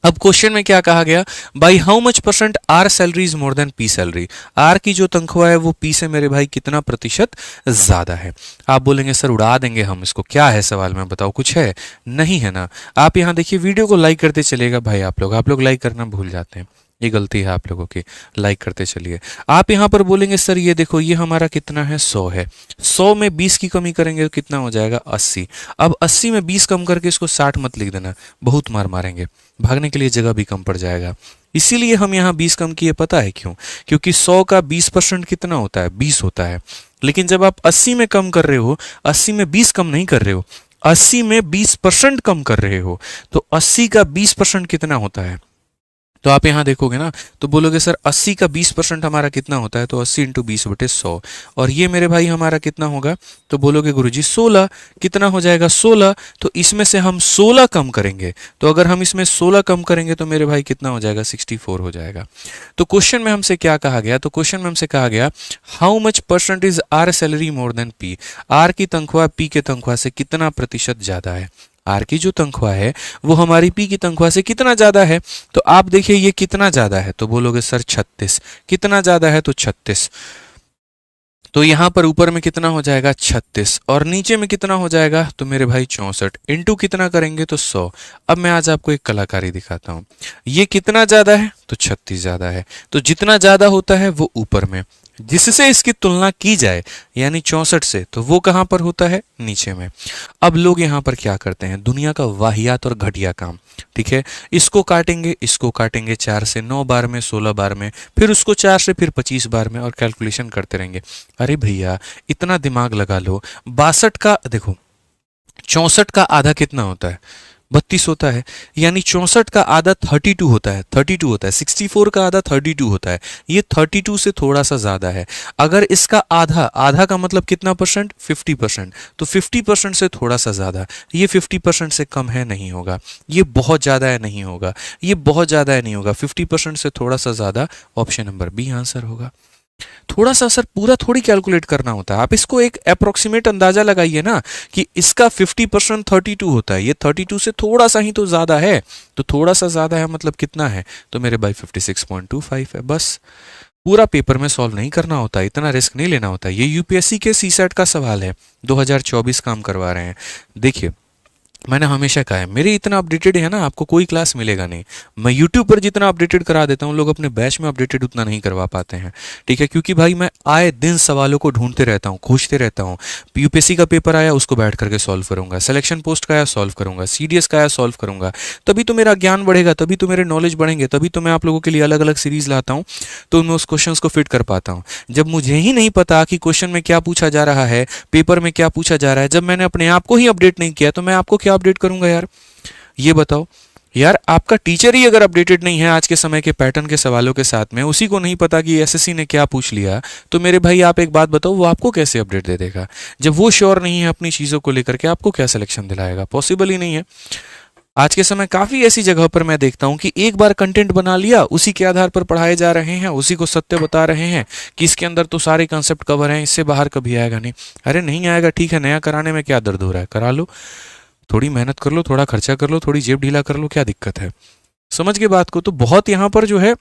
Speaker 1: अब क्वेश्चन में क्या कहा गया? By how much percent R salary is more than P salary. R की जो तनख्वाह है वो पी से मेरे भाई कितना प्रतिशत ज्यादा है? आप बोलेंगे सर उड़ा देंगे हम इसको, क्या है सवाल में बताओ, कुछ है? नहीं है ना। आप यहाँ देखिए, वीडियो को लाइक करते चलेगा भाई। आप लोग लाइक करना भूल जाते हैं, ये गलती है आप लोगों की। लाइक करते चलिए। आप यहां पर बोलेंगे सर ये देखो ये हमारा कितना है 100 है, 100 में 20 की कमी करेंगे तो कितना हो जाएगा 80। अब 80 में 20 कम करके इसको 60 मत लिख देना, बहुत मार मारेंगे, भागने के लिए जगह भी कम पड़ जाएगा। इसीलिए हम यहाँ 20 कम किए, पता है क्यों? क्योंकि 100 का 20% कितना होता है? 20 होता है। लेकिन जब आप 80 में कम कर रहे हो, 80 में 20 कम नहीं कर रहे हो, 80 में 20% कम कर रहे हो, तो 80 का 20% कितना होता है? तो आप यहां देखोगे ना तो बोलोगे सर 80 का 20% हमारा कितना होता है? तो 80 इंटू 20/100। और ये मेरे भाई हमारा कितना होगा? तो बोलोगे गुरुजी 16। कितना हो जाएगा? 16। तो इसमें से हम 16 कम करेंगे, तो अगर हम इसमें 16 कम करेंगे तो मेरे भाई कितना हो जाएगा? 64 हो जाएगा। तो क्वेश्चन में हमसे क्या कहा गया? तो क्वेश्चन में हमसे कहा गया how much percent is R salary more than P. R की तनख्वाह पी के तनख्वाह से कितना प्रतिशत ज्यादा है? आर की जो तनख्वाह है वो हमारी पी की तनख्वाह से कितना ज्यादा है? तो आप देखिए ये कितना ज्यादा है, तो बोलोगे सर 36। कितना ज्यादा है? तो 36। तो यहां पर ऊपर में कितना हो जाएगा? 36। और नीचे में कितना हो जाएगा? तो मेरे भाई 64। इंटू कितना करेंगे? तो 100। अब मैं आज आपको एक कलाकारी दिखाता हूं। ये कितना ज्यादा है? तो 36 ज्यादा है। तो जितना ज्यादा होता है वो ऊपर में, जिससे इसकी तुलना की जाए यानी 64 से, तो वो कहां पर होता है? नीचे में। अब लोग यहां पर क्या करते हैं? दुनिया का वाहियात और घटिया काम। ठीक है, इसको काटेंगे 4 से 9 बार में, 16 बार में, फिर उसको 4 से फिर 25 बार में, और कैलकुलेशन करते रहेंगे। अरे भैया इतना दिमाग लगा लो। 62 का देखो, 64 का आधा कितना होता है? 32 होता है। यानी 64 का आधा 32 होता है, 32 होता है। 64 का आधा 32 होता है। ये 32 से थोड़ा सा ज्यादा है। अगर इसका आधा, आधा का मतलब कितना परसेंट? 50%। तो 50% से थोड़ा सा ज्यादा, ये 50% से कम है, नहीं होगा। ये बहुत ज्यादा है, नहीं होगा। ये बहुत ज्यादा है, नहीं होगा। 50% से थोड़ा सा ज्यादा, ऑप्शन नंबर बी आंसर होगा। थोड़ा सा सर पूरा थोड़ी कैलकुलेट करना होता है, आप इसको एक अप्रोक्सीमेट अंदाजा लगाइए ना कि इसका 50% 32 होता है, ये 32 से थोड़ा सा ही तो ज्यादा है। तो थोड़ा सा ज्यादा है मतलब कितना है? तो मेरे भाई 56.25 है। बस पूरा पेपर में सॉल्व नहीं करना होता, इतना रिस्क नहीं लेना होता। ये यूपीएससी के सीसेट का सवाल है, 2024 काम करवा रहे हैं। देखिए मैंने हमेशा कहा है, मेरी इतना अपडेटेड है ना, आपको कोई क्लास मिलेगा नहीं। मैं यूट्यूब पर जितना अपडेटेड करा देता हूँ, लोग अपने बैच में अपडेटेड उतना नहीं करवा पाते हैं। ठीक है, क्योंकि भाई मैं आए दिन सवालों को ढूंढते रहता हूँ, खोजते रहता हूँ। यूपीएससी का पेपर आया उसको बैठ करके सॉल्व करूंगा, सिलेक्शन पोस्ट का आया सॉल्व करूंगा, सीडीएस का आया सॉल्व करूंगा। तभी तो मेरा ज्ञान बढ़ेगा, तभी तो मेरे नॉलेज बढ़ेंगे, तभी तो मैं आप लोगों के लिए अलग अलग सीरीज लाता हूँ, तो उनमें उस क्वेश्चन को फिट कर पाता हूँ। जब मुझे ही नहीं पता कि क्वेश्चन में क्या पूछा जा रहा है, पेपर में क्या पूछा जा रहा है, जब मैंने अपने आप को ही अपडेट नहीं किया, तो मैं आपको क्या अपडेट करूंगा यार? ये बताओ यार, आपका टीचर ही अगर अपडेटेड नहीं है आज के समय के पैटर्न के सवालों के साथ में, उसी को नहीं पता कि एसएससी ने क्या पूछ लिया, तो मेरे भाई आप एक बात बताओ, वो आपको कैसे अपडेट दे देगा? जब वो श्योर नहीं है अपनी चीजों को लेकर के, आपको क्या सिलेक्शन दिलाएगा? पॉसिबल ही नहीं है। आज के समय काफी ऐसी जगह पर मैं देखता हूं कि एक बार कंटेंट बना लिया, उसी के आधार पर पढ़ाए जा रहे हैं, उसी को सत्य बता रहे हैं कि इसके अंदर तो सारे कंसेप्ट कवर हैं, इससे बाहर कभी आएगा नहीं। अरे नहीं आएगा, ठीक है, नया कराने में क्या दर्द हो रहा है? करा लो, थोड़ी मेहनत कर लो, थोड़ा खर्चा कर लो, थोड़ी जेब ढीला कर लो, क्या दिक्कत है? समझ के बात को। तो बहुत यहाँ पर जो है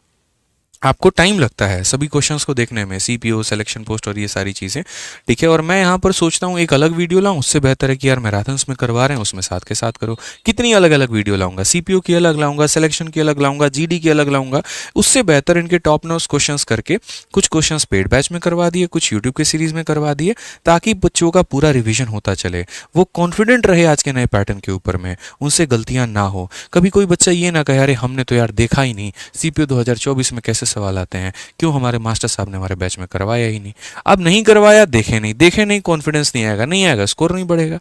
Speaker 1: आपको टाइम लगता है सभी क्वेश्चंस को देखने में, सीपीओ, सिलेक्शन पोस्ट और ये सारी चीज़ें, ठीक है। और मैं यहाँ पर सोचता हूँ एक अलग वीडियो लाऊं, उससे बेहतर है कि यार मैराथन्स में करवा रहे हैं उसमें साथ के साथ करो। कितनी अलग अलग वीडियो लाऊंगा, सीपीओ की अलग लाऊंगा, सिलेक्शन की अलग लाऊंगा, जीडी की अलग लाऊंगा। उससे बेहतर इनके टॉप नोट्स क्वेश्चंस करके कुछ क्वेश्चंस पेड बैच में करवा दिए, कुछ यूट्यूब के सीरीज में करवा दिए, ताकि बच्चों का पूरा रिविजन होता चले, वो कॉन्फिडेंट रहे आज के नए पैटर्न के ऊपर में, उनसे गलतियां ना हो। कभी कोई बच्चा ये ना कहे अरे हमने तो यार देखा ही नहीं सीपीओ 2024 में कैसे सवाल आते हैं, क्यों हमारे मास्टर साहब ने हमारे बैच में करवाया ही नहीं। अब नहीं करवाया, देखे नहीं, कॉन्फिडेंस नहीं आएगा, स्कोर नहीं बढ़ेगा।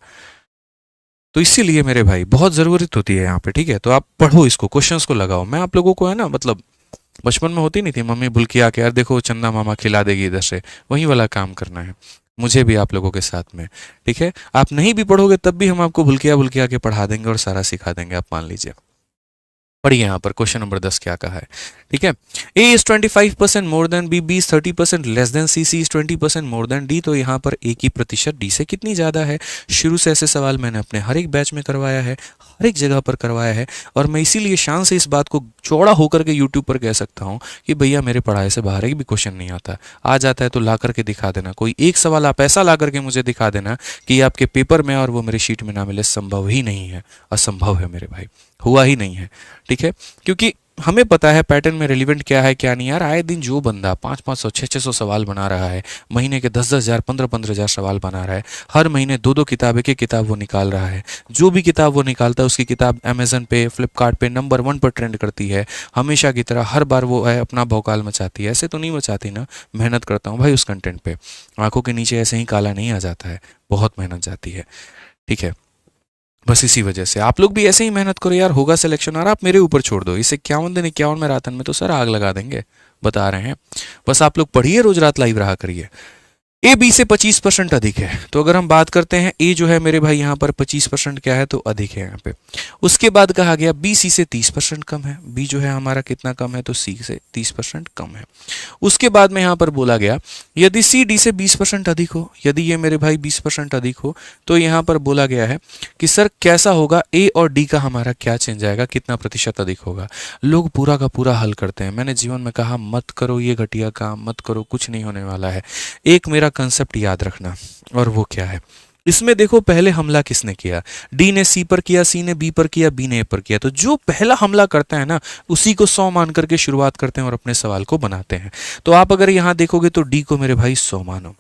Speaker 1: तो इसीलिए मेरे भाई बहुत जरूरत होती है यहाँ पे, ठीक है। तो आप पढ़ो इसको, क्वेश्चंस को लगाओ। मैं आप लोगों को है ना, मतलब बचपन में होती नहीं थी मम्मी बुल्की आके यार देखो चंदा मामा खिला देगी इधर से, वही वाला काम करना है मुझे भी आप लोगों के साथ में, ठीक है। आप नहीं भी पढ़ोगे तब भी हम आपको भुलकिया भुलकिया के पढ़ा देंगे और सारा सिखा देंगे, आप मान लीजिए। पढ़िए यहाँ पर क्वेश्चन नंबर 10 क्या कहा है, ठीक है। A is 25% more than B, B is 30% less than C, C is 20% more than D. तो यहाँ पर ए की प्रतिशत डी से कितनी ज़्यादा है। शुरू से ऐसे सवाल मैंने अपने हर एक बैच में करवाया है, हर एक जगह पर करवाया है, और मैं इसीलिए शान से इस बात को चौड़ा होकर के यूट्यूब पर कह सकता हूँ कि भैया मेरे पढ़ाई से बाहर एक भी क्वेश्चन नहीं आता, आ जाता है तो ला करके दिखा देना। कोई एक सवाल आप ऐसा ला करके मुझे दिखा देना कि आपके पेपर में और वो मेरी शीट में ना मिले, संभव ही नहीं है, असंभव है मेरे भाई, हुआ ही नहीं है, ठीक है। क्योंकि हमें पता है पैटर्न में रिलेवेंट क्या है क्या नहीं। यार आए दिन जो बंदा 500-500 600-600 सवाल बना रहा है, महीने के 10-10 हज़ार 15-15 हज़ार सवाल बना रहा है, हर महीने 2-2 किताब, एक किताब वो निकाल रहा है, जो भी किताब वो निकालता है उसकी किताब अमेजन पे, फ्लिपकार्ट पे नंबर 1 पर ट्रेंड करती है, हमेशा की तरह हर बार वो है अपना भौकाल मचाती है। ऐसे तो नहीं मचाती ना, मेहनत करता हूँ भाई उस कंटेंट पे, आंखों के नीचे ऐसे ही काला नहीं आ जाता है, बहुत मेहनत जाती है, ठीक है। बस इसी वजह से आप लोग भी ऐसे ही मेहनत करो यार, होगा सिलेक्शन। और आप मेरे ऊपर छोड़ दो, इस 51 दिन 51 मैराथन में तो सर आग लगा देंगे, बता रहे हैं। बस आप लोग पढ़िए, रोज रात लाइव रहा करिए। ए बी से 25% अधिक है, तो अगर हम बात करते हैं ए जो है मेरे भाई यहाँ पर 25% क्या है तो अधिक है यहाँ पे। उसके बाद कहा गया बी सी से 30% कम है, बी जो है हमारा कितना कम है तो सी से 30% कम है। उसके बाद में यहाँ पर बोला गया यदि सी डी से 20% अधिक हो, यदि ये मेरे भाई 20% अधिक हो, तो यहाँ पर बोला गया है कि सर कैसा होगा, ए और डी का हमारा क्या चेंज आएगा, कितना प्रतिशत अधिक होगा। लोग पूरा का पूरा हल करते हैं, मैंने जीवन में कहा मत करो ये घटिया काम, मत करो, कुछ नहीं होने वाला है। एक मेरा कंसेप्ट याद रखना, और वो क्या है, इसमें देखो पहले हमला किसने किया, डी ने सी पर किया, सी ने बी पर किया, बी ने ए पर किया। तो जो पहला हमला करता है ना उसी को 100 मान करके शुरुआत करते हैं और अपने सवाल को बनाते हैं। तो आप अगर यहां देखोगे तो डी को मेरे भाई 100 मानो,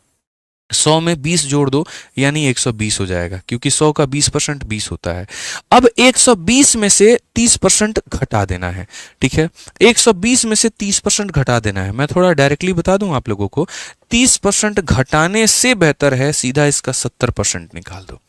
Speaker 1: 100 में 20 जोड़ दो यानी 120 हो जाएगा, क्योंकि 100 का 20% 20 होता है। अब 120 में से 30% घटा देना है, ठीक है। 120 में से 30% घटा देना है। मैं थोड़ा डायरेक्टली बता दूं आप लोगों को, 30% घटाने से बेहतर है सीधा इसका 70% निकाल दो।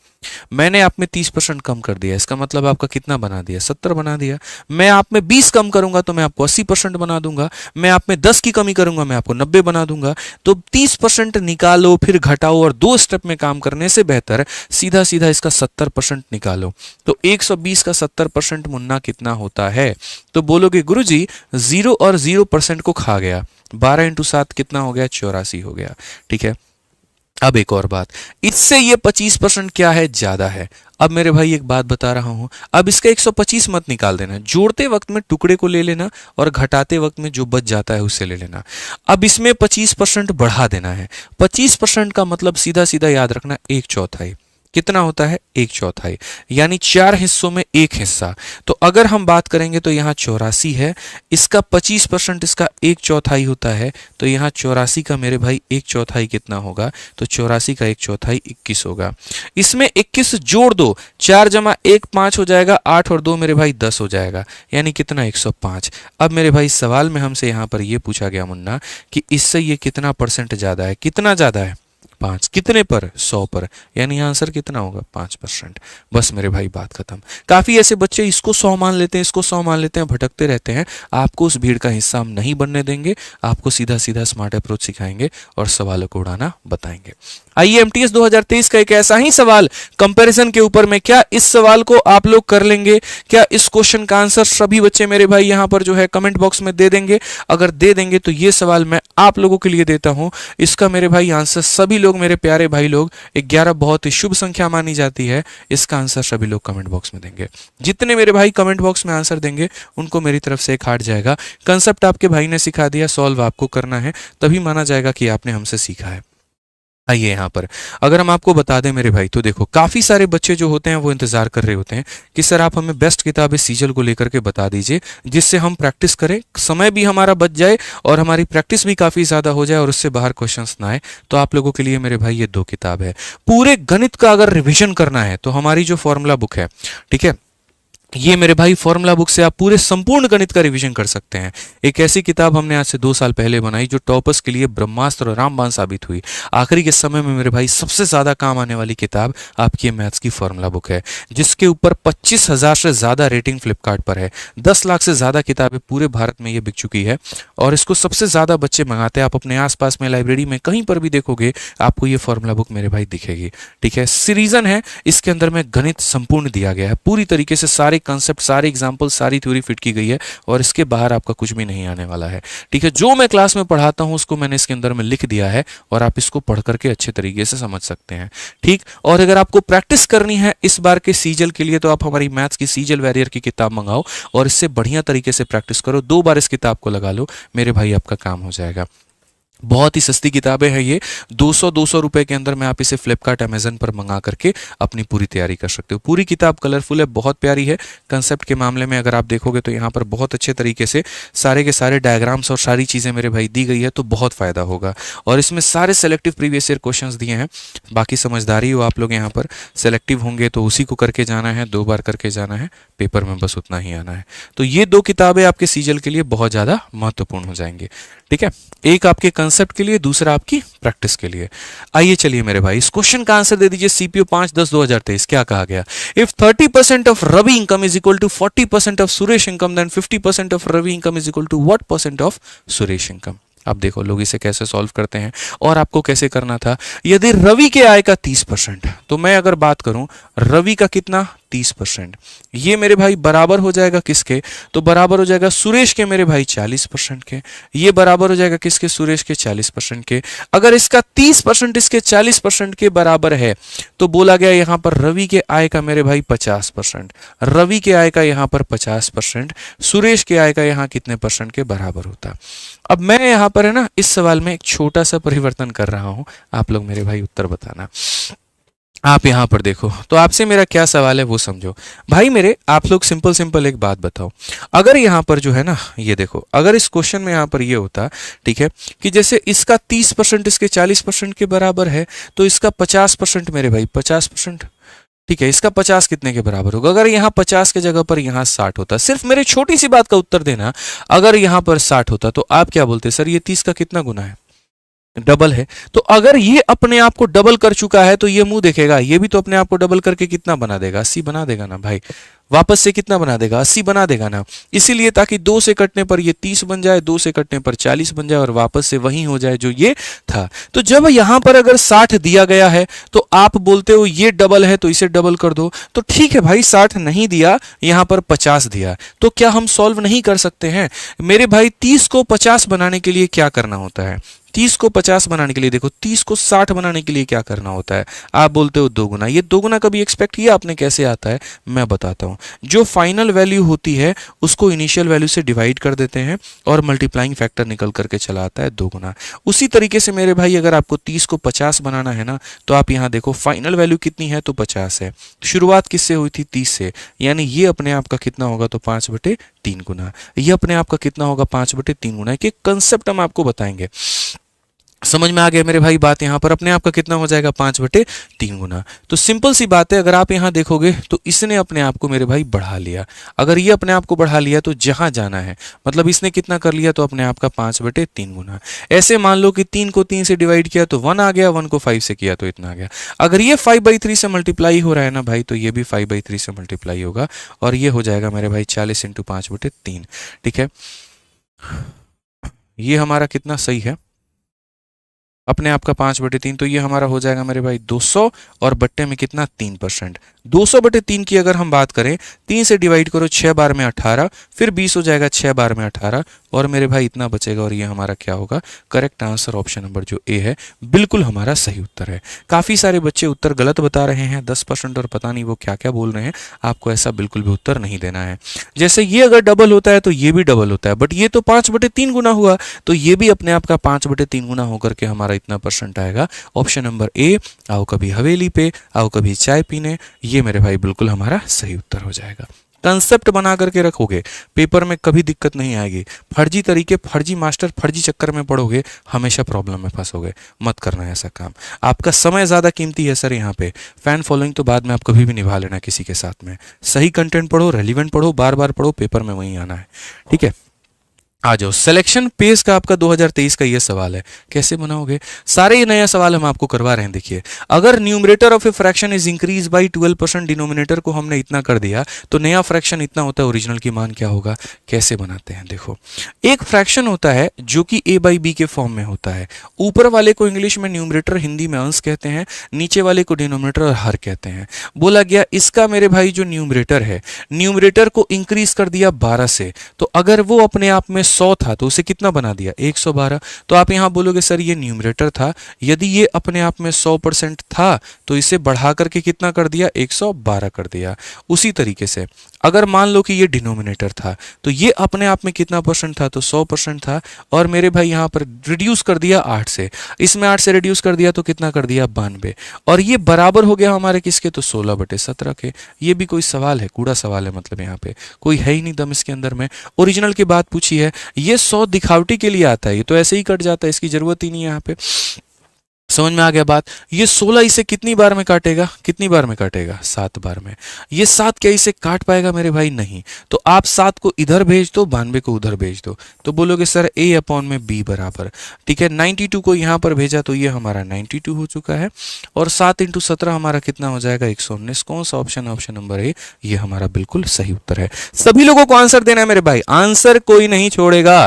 Speaker 1: मैंने आप में 30% कम कर दिया, इसका मतलब आपका कितना बना दिया, 70 बना दिया। मैं आप में 20 कम करूंगा तो मैं आपको 80% बना दूंगा, मैं आप में 10 की कमी करूंगा मैं आपको 90 बना दूंगा। तो 30% निकालो फिर घटाओ, और 2 स्टेप में काम करने से बेहतर सीधा सीधा इसका 70% निकालो। तो 120 का 70% मुन्ना कितना होता है, तो बोलोगे गुरुजी 0 और 0% को खा गया, 12 इंटू 7 कितना हो गया, 84 हो गया, ठीक है। अब एक और बात, इससे ये 25% क्या है, ज्यादा है। अब मेरे भाई एक बात बता रहा हूं, अब इसका 125 मत निकाल देना, जोड़ते वक्त में टुकड़े को ले लेना और घटाते वक्त में जो बच जाता है उससे ले लेना। अब इसमें 25% बढ़ा देना है। 25% का मतलब सीधा सीधा याद रखना 1/4 कितना होता है, 1/4, यानी 4 हिस्सों में 1 हिस्सा। तो अगर हम बात करेंगे तो यहाँ 84 है, इसका 25% इसका 1/4 होता है, तो यहाँ 84 का मेरे भाई 1/4 कितना होगा, तो 84 का 1/4 21 होगा। इसमें 21 जोड़ दो, 4 जमा 1 5 हो जाएगा, 8 और 2 मेरे भाई 10 हो जाएगा, यानी कितना 105। अब मेरे भाई सवाल में हमसे यहाँ पर यह पूछा गया मुन्ना कि इससे ये कितना परसेंट ज्यादा है, कितना ज्यादा है, 5, कितने पर, 100 पर, यानी आंसर कितना होगा, 5%। बस मेरे भाई बात खत्म। काफी ऐसे बच्चे इसको 100 मान लेते हैं, इसको 100 मान लेते हैं, भटकते रहते हैं। आपको उस भीड़ का हिस्सा हम नहीं बनने देंगे, आपको सीधा सीधा स्मार्ट अप्रोच सिखाएंगे और सवालों को उड़ाना बताएंगे। आईएमटीएस 2023 का एक ऐसा ही सवाल कंपैरिजन के ऊपर में, क्या इस सवाल को आप लोग कर लेंगे? क्या इस क्वेश्चन का आंसर सभी बच्चे मेरे भाई यहां पर जो है कमेंट बॉक्स में दे देंगे? अगर दे देंगे तो ये सवाल मैं आप लोगों के लिए देता हूं, इसका मेरे भाई आंसर सभी लोग, मेरे प्यारे भाई लोग, 11 बहुत ही शुभ संख्या मानी जाती है, इसका आंसर सभी लोग कमेंट बॉक्स में देंगे। जितने मेरे भाई कमेंट बॉक्स में आंसर देंगे उनको मेरी तरफ से एक हार्ट जाएगा। कंसेप्ट आपके भाई ने सिखा दिया, सॉल्व आपको करना है, तभी माना जाएगा कि आपने हमसे सीखा है। आइए यहाँ पर अगर हम आपको बता दें मेरे भाई, तो देखो काफ़ी सारे बच्चे जो होते हैं वो इंतज़ार कर रहे होते हैं कि सर आप हमें बेस्ट किताबें सीजल को लेकर के बता दीजिए, जिससे हम प्रैक्टिस करें, समय भी हमारा बच जाए और हमारी प्रैक्टिस भी काफ़ी ज़्यादा हो जाए और उससे बाहर क्वेश्चंस ना आए। तो आप लोगों के लिए मेरे भाई ये 2 किताब है। पूरे गणित का अगर रिविजन करना है तो हमारी जो फॉर्मूला बुक है, ठीक है, ये मेरे भाई फॉर्मूला बुक से आप पूरे संपूर्ण गणित का रिवीजन कर सकते हैं। एक ऐसी किताब हमने आज से 2 साल पहले बनाई जो टॉपर्स के लिए ब्रह्मास्त्र और रामबाण साबित हुई। आखिरी के समय में मेरे भाई सबसे ज्यादा काम आने वाली किताब आपकी मैथ्स की फॉर्मूला बुक है, जिसके ऊपर 25,000 से ज्यादा रेटिंग फ्लिपकार्ट पर है। 10 लाख से ज्यादा किताबें पूरे भारत में ये बिक चुकी है और इसको सबसे ज्यादा बच्चे मंगाते हैं। आप अपने आसपास में लाइब्रेरी में कहीं पर भी देखोगे आपको ये फॉर्मूला बुक मेरे भाई दिखेगी, ठीक है। रीजन है इसके अंदर में गणित संपूर्ण दिया गया है, पूरी तरीके से सारे कंसेप्ट, सारे एग्जांपल, सारी थ्योरी फिट की गई है और इसके बाहर आपका कुछ भी नहीं आने वाला है, ठीक है। जो मैं क्लास में पढ़ाता हूं उसको मैंने इसके अंदर में लिख दिया है और आप इसको पढ़ करके अच्छे तरीके से समझ सकते हैं, ठीक। और अगर आपको प्रैक्टिस करनी है इस बार के सीजल के लिए तो आप हमारी मैथ्स की सीजल वैरियर की किताब मंगाओ और इससे बढ़िया तरीके से प्रैक्टिस करो। 2 बार इस किताब को लगा लो, मेरे भाई आपका काम हो जाएगा। बहुत ही सस्ती किताबें हैं ये, 200 रुपए के अंदर में आप इसे फ्लिपकार्ट अमेजन पर मंगा करके अपनी पूरी तैयारी कर सकते हो। पूरी किताब कलरफुल है, बहुत प्यारी है। कंसेप्ट के मामले में अगर आप देखोगे तो यहाँ पर बहुत अच्छे तरीके से सारे के सारे डायग्राम्स और सारी चीज़ें मेरे भाई दी गई है, तो बहुत फायदा होगा। और इसमें सारे सेलेक्टिव प्रीवियस ईयर क्वेश्चंस दिए हैं। बाकी समझदारी हो आप लोग, यहाँ पर सेलेक्टिव होंगे तो उसी को करके जाना है, 2 बार करके जाना है, पेपर में बस उतना ही आना है। तो ये 2 किताबें आपके सीजल के लिए बहुत ज़्यादा महत्वपूर्ण हो जाएंगे, ठीक है। एक आपके कंसेप्ट के लिए, दूसरा आपकी प्रैक्टिस के लिए। आइए चलिए मेरे भाई इस क्वेश्चन का आंसर दे दीजिए। सीपीओ 5/10/2023 क्या कहा गया? If 30% of Ravi income is equal to 40% of Suresh income, then 50% of Ravi income is equal to what percent of Suresh income? अब देखो लोग इसे कैसे सॉल्व करते हैं और आपको कैसे करना था। यदि रवि के आय का 30%, तो मैं अगर बात करूं रवि का कितना 30%, ये मेरे भाई बराबर हो जाएगा किसके? तो बराबर हो जाएगा सुरेश के मेरे भाई 40% के। ये बराबर हो जाएगा किसके? सुरेश के 40% के। अगर इसका 30% इसके 40% के बराबर है तो बोला गया यहां पर रवि के आय का मेरे भाई 50%, रवि के आय का यहां पर 50%, सुरेश के आय का यहां कितने परसेंट के बराबर होता? अब मैं यहां पर है ना इस सवाल में एक छोटा सा परिवर्तन कर रहा हूं, आप लोग मेरे भाई उत्तर बताना। आप यहां पर देखो, तो आपसे मेरा क्या सवाल है वो समझो भाई मेरे। आप लोग सिंपल एक बात बताओ, अगर यहां पर जो है ना ये देखो, अगर इस क्वेश्चन में यहां पर ये होता, ठीक है, कि जैसे इसका 30% इसके 40% के बराबर है तो इसका 50% मेरे भाई 50%, ठीक है, इसका 50 कितने के बराबर होगा? अगर यहाँ 50 के जगह पर यहाँ 60 होता, सिर्फ मेरे छोटी सी बात का उत्तर देना, अगर यहाँ पर 60 होता तो आप क्या बोलते? सर ये 30 का कितना गुना है? डबल है। तो अगर ये अपने आप को डबल कर चुका है तो ये मुंह देखेगा, ये भी तो अपने आप को डबल करके कितना बना देगा? 80 बना देगा ना भाई। वापस से कितना बना देगा? 80 बना देगा ना। इसीलिए ताकि 2 से कटने पर ये 30 बन जाए, 2 से कटने पर 40 बन जाए और वापस से वही हो जाए जो ये था। तो जब यहां पर अगर 60 दिया गया है तो आप बोलते हो ये डबल है तो इसे डबल कर दो, तो ठीक है भाई 60 नहीं दिया, यहां पर 50 दिया, तो क्या हम सॉल्व नहीं कर सकते हैं? मेरे भाई 30 को 50 बनाने के लिए क्या करना होता है? 30 को 50 बनाने के लिए, देखो 30 को 60 बनाने के लिए क्या करना होता है? आप बोलते हो 2 गुना। ये 2 गुना कभी एक्सपेक्ट किया आपने कैसे आता है? मैं बताता हूं। जो फाइनल वैल्यू होती है उसको इनिशियल वैल्यू से डिवाइड कर देते हैं और मल्टीप्लाइंग फैक्टर निकल करके चला आता है 2 गुना। उसी तरीके से मेरे भाई अगर आपको 30 को 50 बनाना है ना, तो आप यहां देखो फाइनल वैल्यू कितनी है? तो 50 है। शुरुआत किससे हुई थी? 30 से, यानी ये अपने आप का कितना होगा? तो 5/3 गुना। ये अपने आप का कितना होगा? 5/3 गुना। कि कंसेप्ट हम आपको बताएंगे, समझ में आ गया मेरे भाई बात? यहां पर अपने आप का कितना हो जाएगा? 5/3 गुना। तो सिंपल सी बात है, अगर आप यहां देखोगे तो इसने अपने आप को मेरे भाई बढ़ा लिया। अगर ये अपने आप को बढ़ा लिया तो जहां जाना है, मतलब इसने कितना कर लिया? तो अपने आप का 5/3 गुना। ऐसे मान लो कि 3 को 3 से डिवाइड किया तो 1 आ गया, 1 को 5 से किया तो इतना आ गया। अगर ये 5/3 से मल्टीप्लाई हो रहा है ना भाई, तो ये भी 5/3 से मल्टीप्लाई होगा और ये हो जाएगा मेरे भाई 40 × 5/3, ठीक है। ये हमारा कितना सही है? अपने आप का 5/3, तो ये हमारा हो जाएगा मेरे भाई 200, और बट्टे में कितना 3%। 200/3 की अगर हम बात करें, 3 से डिवाइड करो 6 बार में 18, फिर 20 हो जाएगा 6 बार में 18, और मेरे भाई इतना बचेगा, और ये हमारा क्या होगा, करेक्ट आंसर ऑप्शन नंबर जो ए है बिल्कुल हमारा सही उत्तर है। काफी सारे बच्चे उत्तर गलत बता रहे हैं 10%, और पता नहीं वो क्या क्या बोल रहे हैं। आपको ऐसा बिल्कुल भी उत्तर नहीं देना है। जैसे ये अगर डबल होता है तो ये भी डबल होता है, बट ये तो 5/3 गुना हुआ, तो ये भी अपने आप का 5/3 गुना होकर के हमारा इतना परसेंट आएगा। ऑप्शन नंबर ए, आओ कभी हवेली पे, आओ कभी चाय पीने, ये मेरे भाई बिल्कुल हमारा सही उत्तर हो जाएगा। कंसेप्ट बना करके रखोगे, पेपर में कभी दिक्कत नहीं आएगी। फर्जी तरीके, फर्जी मास्टर, फर्जी चक्कर में पढ़ोगे, हमेशा प्रॉब्लम में फंसोगे। मत करना है ऐसा काम। आपका समय ज़्यादा कीमती है सर यहाँ पे। फैन फॉलोइंग तो बाद में आप कभी भी निभा लेना किसी के साथ में। सही कंटेंट पढ़ो, रेलिवेंट पढ़ो, बार बार पढ़ो, पेपर में वहीं आना है। ठीक है, आ जाओ। सिलेक्शन पेज का आपका 2023 का ये सवाल है, कैसे बनाओगे? सारे ये नया सवाल हम आपको करवा रहे हैं। देखिए, अगर numerator of a fraction is increase by 12%, denominator को हमने इतना कर दिया, तो नया फ्रैक्शन इतना होता है, ओरिजिनल की मान क्या होगा? कैसे बनाते हैं? देखो, एक फ्रैक्शन होता है जो कि a बाई बी के फॉर्म में होता है। ऊपर वाले को इंग्लिश में न्यूमरेटर, हिंदी में अंश कहते हैं, नीचे वाले को डिनोमिनेटर और हर कहते हैं। बोला गया इसका मेरे भाई जो न्यूमरेटर है, न्यूमरेटर को इंक्रीज कर दिया 12 से, तो अगर वो अपने आप में 100 था तो उसे कितना बना दिया? 112। तो आप यहां बोलोगे सर ये न्यूमरेटर था, यदि ये अपने आप में 100% था तो इसे बढ़ा करके कितना कर दिया? 112 कर दिया। उसी तरीके से अगर मान लो कि ये डिनोमिनेटर था, तो ये अपने आप में कितना परसेंट था? तो 100% था, और मेरे भाई यहां पर रिड्यूस कर दिया 8 से, इसमें 8 से रिड्यूस कर दिया तो कितना कर दिया? 92, और ये बराबर हो गया हमारे किसके? तो 16/17 के। ये भी कोई सवाल है? कूड़ा सवाल है, मतलब यहाँ पे कोई है ही नहीं दम इसके अंदर में। ओरिजिनल की बात पूछी है, ये 100 दिखावटी के लिए आता है, ये तो ऐसे ही कट जाता है, इसकी जरूरत ही नहीं है यहाँ पे। समझ में आ गया बात? ये 16 इसे कितनी बार में काटेगा? कितनी बार में काटेगा? 7 बार में। ये 7 क्या इसे काट पाएगा मेरे भाई? नहीं। तो आप 7 को इधर भेज दो, 92 को उधर भेज दो, तो बोलोगे सर a अपॉन में b बराबर। ठीक है, 92 को यहां पर भेजा तो ये हमारा 92 हो चुका है, और 7 × 17 हमारा कितना हो जाएगा? 119। कौन सा ऑप्शन? ऑप्शन नंबर ए, ये हमारा बिल्कुल सही उत्तर है। सभी लोगों को आंसर देना है मेरे भाई, आंसर कोई नहीं छोड़ेगा,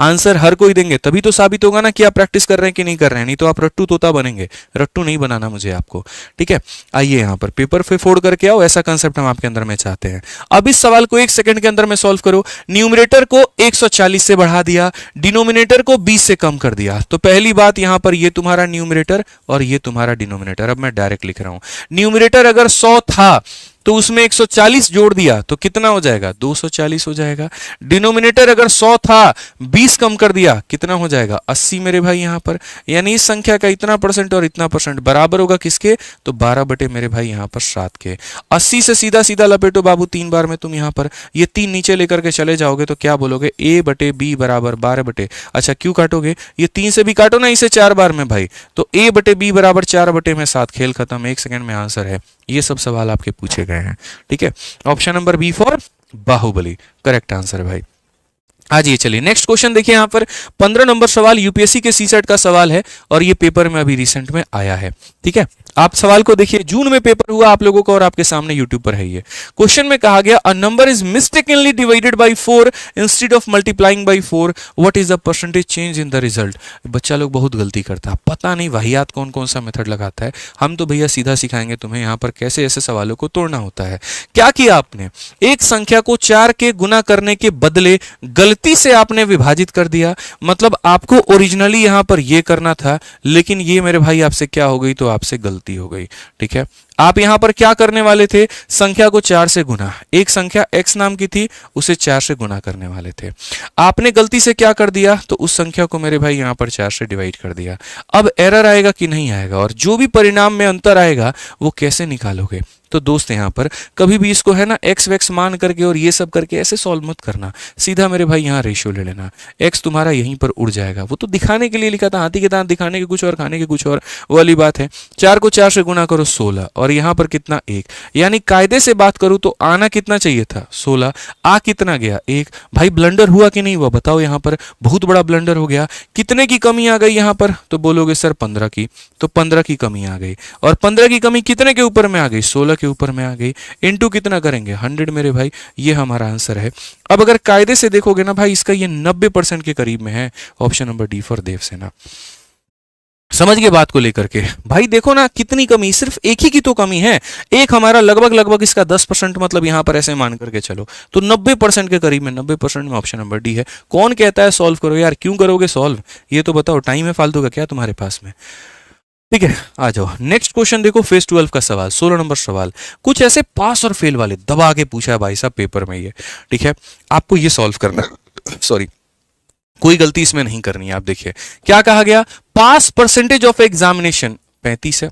Speaker 1: आंसर हर कोई देंगे, तभी तो साबित होगा ना कि आप प्रैक्टिस कर रहे हैं कि नहीं कर रहे हैं। नहीं तो आप रट्टू तोता बनेंगे। रट्टू नहीं बनाना मुझे आपको। ठीक है, आइए यहां पर पेपर पे फोड़ करके आओ, ऐसा कंसेप्ट हम आपके अंदर में चाहते हैं। अब इस सवाल को 1 सेकंड के अंदर में सॉल्व करो। न्यूमरेटर को 140 से बढ़ा दिया, डिनोमिनेटर को 20 से कम कर दिया। तो पहली बात यहां पर ये तुम्हारा न्यूमरेटर और ये तुम्हारा डिनोमिनेटर। अब मैं डायरेक्ट लिख रहा हूं, न्यूमरेटर अगर 100 था तो उसमें 140 जोड़ दिया तो कितना हो जाएगा? 240 हो जाएगा। डिनोमिनेटर अगर 100 था, 20 कम कर दिया, कितना हो जाएगा? 80 मेरे भाई यहां पर। यानी इस संख्या का इतना परसेंट और इतना परसेंट बराबर होगा किसके? तो 12 बटे मेरे भाई यहां पर 7 के। 80 से सीधा सीधा लपेटो बाबू 3 बार में तुम यहां पर ये 3 नीचे लेकर के चले जाओगे तो क्या बोलोगे? a बटे b बराबर 12 बटे, अच्छा क्यों काटोगे? ये 3 से भी काटो ना इसे 4 बार में भाई, तो a बटे b बराबर 4 बटे में 7। खेल खत्म, 1 सेकंड में आंसर है। ये सब सवाल आपके पूछे गए हैं। ठीक है, option number B for Baahubali correct answer है भाई। आज ये चलिए नेक्स्ट क्वेश्चन देखिए। यहां पर 15 नंबर सवाल यूपीएससी के सीसेट का सवाल है, और ये पेपर में अभी रिसेंट में आया है। ठीक है, आप सवाल को देखिए, जून में पेपर हुआ आप लोगों का और आपके सामने यूट्यूब पर है। ये क्वेश्चन में कहा गया a number is mistakenly divided by 4 instead of multiplying by 4, what is the percentage change in the result? बच्चा लोग बहुत गलती करता है, पता नहीं वाहियात कौन कौन सा मेथड लगाता है। हम तो भैया सीधा सिखाएंगे तुम्हें यहाँ पर कैसे ऐसे सवालों को तोड़ना होता है। क्या किया आपने? एक संख्या को 4 के गुना करने के बदले गलती से आपने विभाजित कर दिया। मतलब आपको ओरिजिनली यहां पर यह करना था, लेकिन ये मेरे भाई आपसे क्या हो गई? तो आपसे गलती हो गई। ठीक है, आप यहां पर क्या करने वाले थे? संख्या को 4 से गुना, एक संख्या x नाम की थी उसे 4 से गुना करने वाले थे। आपने गलती से क्या कर दिया? तो उस संख्या को मेरे भाई यहां पर 4 से डिवाइड कर दिया। अब एरर आएगा कि नहीं आएगा? और जो भी परिणाम में अंतर आएगा वो कैसे निकालोगे? तो दोस्त यहां पर कभी भी इसको है ना एक्स वैक्स मान करके और ये सब करके ऐसे सॉल्व मत करना। सीधा मेरे भाई यहां रेशियो ले लेना, एक्स तुम्हारा यहीं पर उड़ जाएगा। वो तो दिखाने के लिए लिखा था, हाथी के दांत दिखाने के कुछ और खाने के कुछ और, वो वाली बात है। 4 को 4 से गुना करो 16, और यहां पर कितना? 1। यानी कायदे से बात करूं तो आना कितना चाहिए था? 16। आ कितना गया? 1। भाई ब्लंडर हुआ कि नहीं हुआ बताओ? यहां पर बहुत बड़ा ब्लंडर हो गया। कितने की कमी आ गई यहां पर? तो बोलोगे सर 15 की। तो 15 की कमी आ गई, और 15 की कमी कितने के ऊपर में आ गई? 16 के ऊपर में आ गई। इनटू कितना करेंगे? 100 मेरे भाई, ये हमारा आंसर है। अब अगर कायदे से देखोगे ना भाई, इसका ये 90% के करीब में है। Option number D for Devasena. समझ गए बात को लेकर के? भाई देखो ना कितनी कमी, सिर्फ एक ही की तो कमी है। एक हमारा लगभग लगभग इसका 10% मतलब यहां पर ऐसे मान करके चलो तो 90% के करीब में, 90% में ऑप्शन नंबर डी है। कौन कहता है सॉल्व करो यार, क्यों करोगे सॉल्व, ये तो बताओ, टाइम है फालतू का क्या तुम्हारे पास में? ठीक है, आ जाओ नेक्स्ट क्वेश्चन देखो, फेज 12 का सवाल, 16 नंबर सवाल। कुछ ऐसे पास और फेल वाले दबा के पूछा है भाई साहब पेपर में ये। ठीक है, आपको ये सॉल्व करना है, सॉरी कोई गलती इसमें नहीं करनी है। आप देखिए क्या कहा गया, पास परसेंटेज ऑफ एग्जामिनेशन 35 है।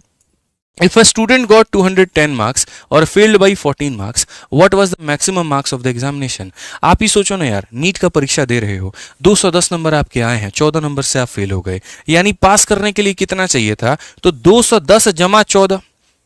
Speaker 1: If a student got 210 marks or failed by 14 marks, what was the maximum marks of the examination? आप ही सोचो ना यार, नीट का परीक्षा दे रहे हो, 210 नंबर आपके आए हैं, 14 नंबर से आप फेल हो गए, यानी पास करने के लिए कितना चाहिए था? तो 210 जमा 14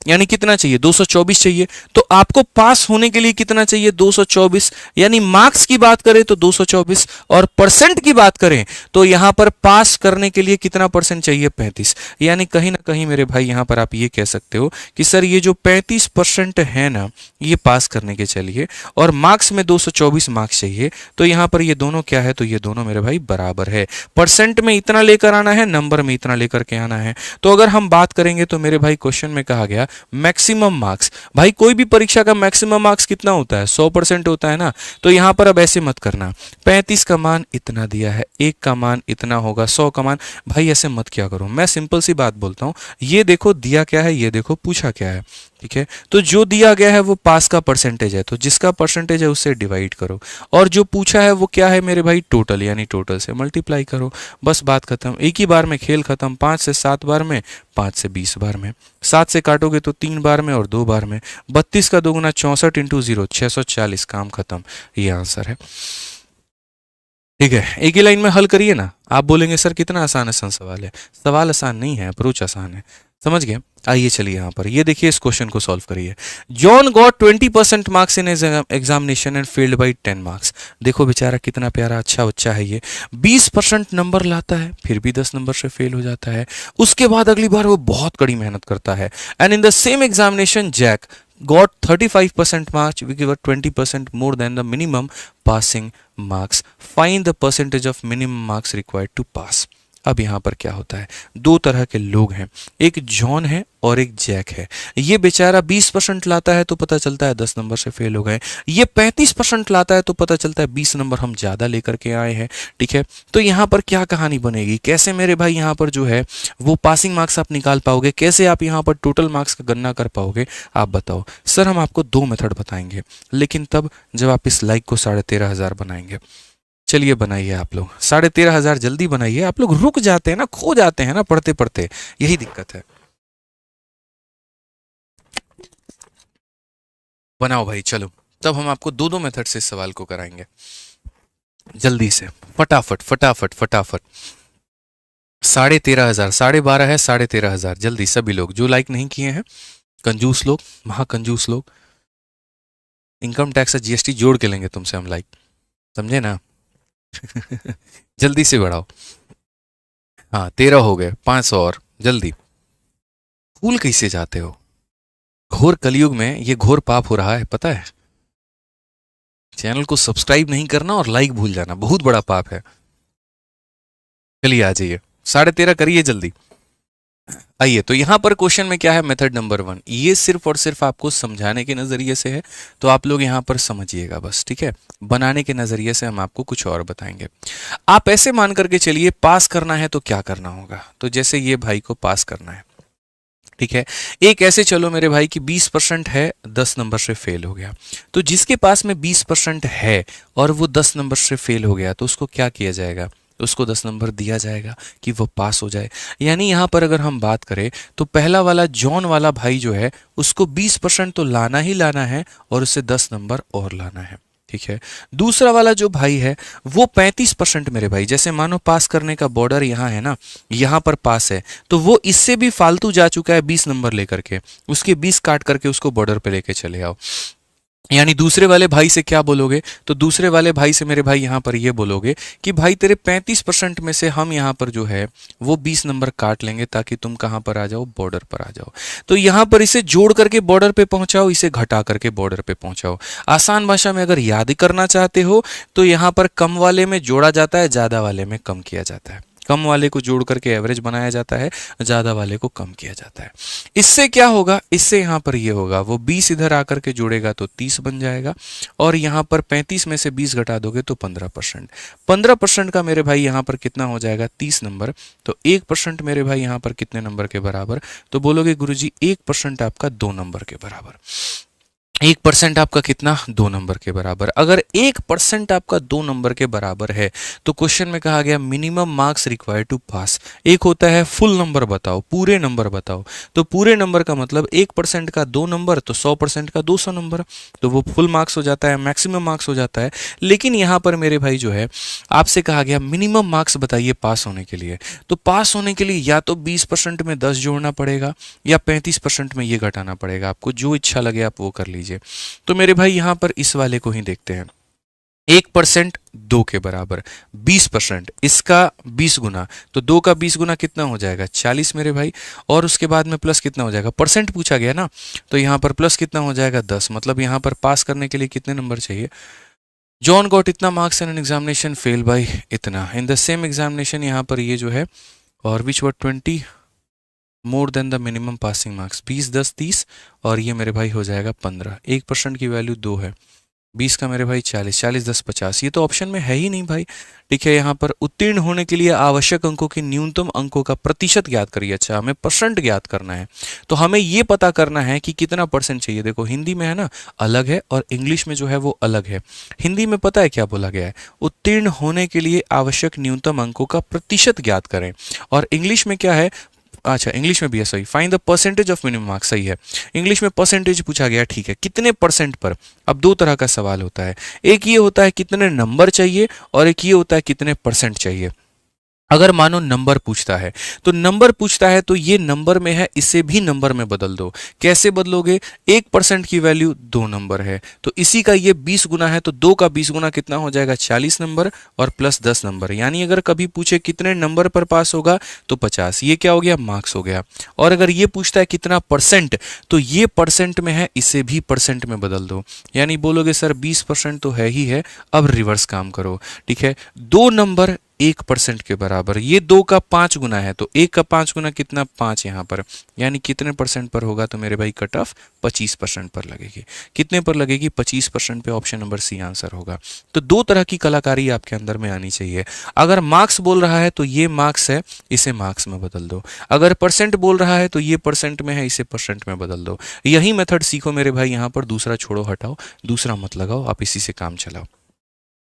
Speaker 1: यानी कितना चाहिए? 224 चाहिए। तो आपको पास होने के लिए कितना चाहिए? 224। यानी मार्क्स की बात करें तो 224 और परसेंट की बात करें तो यहां पर पास करने के लिए कितना परसेंट चाहिए? 35। यानी कहीं ना कहीं मेरे भाई यहां पर आप ये कह सकते हो कि सर ये जो 35% है ना, ये पास करने के चलिए और मार्क्स में 224 मार्क्स चाहिए, तो यहां पर ये दोनों क्या है? तो ये दोनों मेरे भाई बराबर है। परसेंट में इतना लेकर आना है, नंबर में इतना लेकर के आना है। तो अगर हम बात करेंगे तो मेरे भाई क्वेश्चन में कहा गया मैक्सिमम मार्क्स। भाई कोई भी परीक्षा का मैक्सिमम मार्क्स कितना होता है? 100% होता है ना। तो यहां पर अब ऐसे मत करना, 35 का मान इतना दिया है, 1 का मान इतना होगा, 100 का मान, भाई ऐसे मत क्या करो। मैं सिंपल सी बात बोलता हूं, ये देखो दिया क्या है, ये देखो पूछा क्या है। ठीक है, तो जो दिया गया है वो पास का परसेंटेज है, तो जिसका परसेंटेज है उससे डिवाइड करो, और जो पूछा है वो क्या है मेरे भाई? टोटल, यानी टोटल से मल्टीप्लाई करो, बस बात खत्म। एक ही बार में खेल खत्म, 5 से 7 बार में, 5 से 20 बार में, 7 से काटोगे तो 3 बार में और 2 बार में, 32 का 2 गुना 64 इंटू 0 640, काम खत्म। ये आंसर है। ठीक है, एक ही लाइन में हल करिए ना। आप बोलेंगे सर कितना आसान आसान सवाल है, सवाल आसान नहीं है, अप्रोच आसान है, समझ गए? आइए चलिए यहां पर ये देखिए, इस क्वेश्चन को सॉल्व करिए। John got 20% marks in examination and failed by 10 marks. देखो बेचारा कितना प्यारा अच्छा बच्चा है ये, 20% नंबर लाता है, फिर भी 10 नंबर से फेल हो जाता है। उसके बाद अगली बार वो बहुत कड़ी मेहनत करता है। And in the same examination Jack got 35% marks, which were 20% more than the minimum passing marks. Find the percentage of minimum marks required to pass. अब यहां पर क्या होता है, दो तरह के लोग हैं, एक जॉन है और एक जैक है। ये बेचारा 20% लाता है तो पता चलता है 10 नंबर से फेल हो गए, ये 35% लाता है तो पता चलता है 20 नंबर हम ज्यादा लेकर के आए हैं। ठीक है, तो यहां पर क्या कहानी बनेगी, कैसे मेरे भाई यहां पर जो है वो पासिंग मार्क्स आप निकाल पाओगे, कैसे आप यहां पर टोटल मार्क्स का गणना कर पाओगे, आप बताओ। सर हम आपको 2 मेथड बताएंगे, लेकिन तब जब आप इस लाइक को 13,500 बनाएंगे। चलिए बनाइए आप लोग 13,500 जल्दी बनाइए। आप लोग रुक जाते हैं ना, खो जाते हैं ना पढ़ते पढ़ते, यही दिक्कत है। बनाओ भाई, चलो तब हम आपको 2 मेथड से इस सवाल को कराएंगे, जल्दी से, फटाफट फटाफट फटाफट। 13,500, 12.5 है, 13,500, जल्दी सभी लोग जो लाइक नहीं किए हैं, कंजूस लोग, महाकंजूस लोग, इनकम टैक्स और जीएसटी जोड़ के लेंगे तुमसे हम लाइक, समझे ना? जल्दी से बढ़ाओ। हाँ 13 हो गए, 500 और, जल्दी। भूल कैसे जाते हो, घोर कलयुग में ये घोर पाप हो रहा है, पता है? चैनल को सब्सक्राइब नहीं करना और लाइक भूल जाना बहुत बड़ा पाप है। चलिए आ जाइए, 13.5 करिए जल्दी। आइए, तो यहां पर क्वेश्चन में क्या है, मेथड नंबर 1, ये सिर्फ और सिर्फ आपको समझाने के नजरिए से है, तो आप लोग यहां पर समझिएगा बस। ठीक है, बनाने के नजरिए से हम आपको कुछ और बताएंगे। आप ऐसे मान करके चलिए, पास करना है तो क्या करना होगा, तो जैसे ये भाई को पास करना है, ठीक है, एक ऐसे चलो मेरे भाई कि 20% है, 10 नंबर से फेल हो गया, तो जिसके पास में 20% है और वो 10 नंबर से फेल हो गया, तो उसको क्या किया जाएगा, उसको 10 नंबर दिया जाएगा कि वो पास हो जाए। यानी यहां पर अगर हम बात करें तो पहला वाला जॉन वाला भाई जो है उसको 20% तो लाना ही लाना है और उससे 10 नंबर और लाना है। ठीक है, दूसरा वाला जो भाई है वो 35% मेरे भाई, जैसे मानो पास करने का बॉर्डर यहाँ है ना, यहाँ पर पास है, तो वो इससे भी फालतू जा चुका है 20 नंबर लेकर के, उसके 20 काट करके उसको बॉर्डर पे लेके चले आओ। यानी दूसरे वाले भाई से क्या बोलोगे, तो दूसरे वाले भाई से मेरे भाई यहां पर ये बोलोगे कि भाई तेरे 35% में से हम यहां पर जो है वो 20 नंबर काट लेंगे ताकि तुम कहां पर आ जाओ, बॉर्डर पर आ जाओ। तो यहां पर इसे जोड़ करके बॉर्डर पे पहुंचाओ, इसे घटा करके बॉर्डर पे पहुंचाओ। आसान भाषा में अगर याद करना चाहते हो तो यहां पर कम वाले में जोड़ा जाता है, ज्यादा वाले में कम किया जाता है। कम वाले को जोड़ करके एवरेज बनाया जाता है, ज्यादा वाले को कम किया जाता है। इससे क्या होगा, इससे यहाँ पर ये होगा, वो 20 इधर आकर के जोड़ेगा तो 30 बन जाएगा, और यहाँ पर 35 में से 20 घटा दोगे तो 15%। 15% का मेरे भाई यहाँ पर कितना हो जाएगा, 30 नंबर। तो 1% मेरे भाई यहाँ पर कितने नंबर के बराबर, तो बोलोगे गुरुजी 1% आपका 2 नंबर के बराबर। 1% आपका कितना, 2 नंबर के बराबर। अगर 1% आपका 2 नंबर के बराबर है तो क्वेश्चन में कहा गया मिनिमम मार्क्स रिक्वायर्ड टू पास। एक होता है फुल नंबर बताओ, पूरे नंबर बताओ, तो पूरे नंबर का मतलब 1% का 2 नंबर तो 100% का 200 नंबर, तो वो फुल मार्क्स हो जाता है, मैक्सिमम मार्क्स हो जाता है। लेकिन यहाँ पर मेरे भाई जो है आपसे कहा गया मिनिमम मार्क्स बताइए पास होने के लिए, तो पास होने के लिए या तो 20% में 10 जोड़ना पड़ेगा या 35% में ये घटाना पड़ेगा, आपको जो इच्छा लगे आप वो कर लीजिए। तो मेरे भाई यहां पर इस वाले को ही देखते हैं। 1% 2 के बराबर, 20% इसका 20 गुना, तो 2 का 20 गुना कितना हो जाएगा, 40 मेरे भाई। और उसके बाद में प्लस कितना हो जाएगा, परसेंट पूछा गया ना, तो यहां पर प्लस कितना हो जाएगा 10। मतलब यहां पर पास करने के लिए कितने नंबर चाहिए, जॉन गॉट इतना marks in an examination, fail by इतना इन द सेम एग्जामिनेशन। यहां पर ये जो है और विच वर 20 more than the minimum passing marks, 20 10 30, और ये मेरे भाई हो जाएगा 15। 1% की वैल्यू 2 है, 20 का मेरे भाई 40, 40 10 50, ये तो ऑप्शन में है ही नहीं भाई। ठीक है, यहाँ पर उत्तीर्ण होने के लिए आवश्यक अंकों के न्यूनतम अंकों का प्रतिशत ज्ञात करिए। अच्छा, हमें परसेंट ज्ञात करना है, तो हमें ये पता करना है कि कितना परसेंट चाहिए। देखो हिंदी में है ना अलग है और इंग्लिश में जो है वो अलग है। हिंदी में पता है क्या बोला गया है, उत्तीर्ण होने के लिए आवश्यक न्यूनतम अंकों का प्रतिशत ज्ञात करें, और इंग्लिश में क्या है, अच्छा इंग्लिश में भी है, सही, find the percentage of minimum marks, सही है। इंग्लिश में परसेंटेज पूछा गया, ठीक है, कितने परसेंट पर। अब दो तरह का सवाल होता है, एक ये होता है कितने नंबर चाहिए, और एक ये होता है कितने परसेंट चाहिए। अगर मानो नंबर पूछता है, तो नंबर पूछता है तो ये नंबर में है, इसे भी नंबर में बदल दो। कैसे बदलोगे, 1% की वैल्यू 2 नंबर है, तो इसी का ये 20 गुना है, तो 2 का 20 गुना कितना हो जाएगा, 40 नंबर, और प्लस 10 नंबर। यानी अगर कभी पूछे कितने नंबर पर पास होगा तो 50, ये क्या हो गया, मार्क्स हो गया। और अगर ये पूछता है कितना परसेंट, तो ये परसेंट में है, इसे भी परसेंट में बदल दो। यानी बोलोगे सर 20% तो है ही है, अब रिवर्स काम करो। ठीक है, 2 नंबर 1% के बराबर, ये 2 का 5 गुना है, तो 1 का 5 गुना कितना, 5 यहाँ पर, यानी कितने परसेंट पर होगा, तो मेरे भाई कट ऑफ 25% पर लगेगी। कितने पर लगेगी, 25% पे। ऑप्शन नंबर सी आंसर होगा। तो दो तरह की कलाकारी आपके अंदर में आनी चाहिए। अगर मार्क्स बोल रहा है तो ये मार्क्स है, इसे मार्क्स में बदल दो। अगर परसेंट बोल रहा है तो ये परसेंट में है, इसे परसेंट में बदल दो। यही मेथड सीखो मेरे भाई, यहाँ पर दूसरा छोड़ो हटाओ, दूसरा मत लगाओ, आप इसी से काम चलाओ।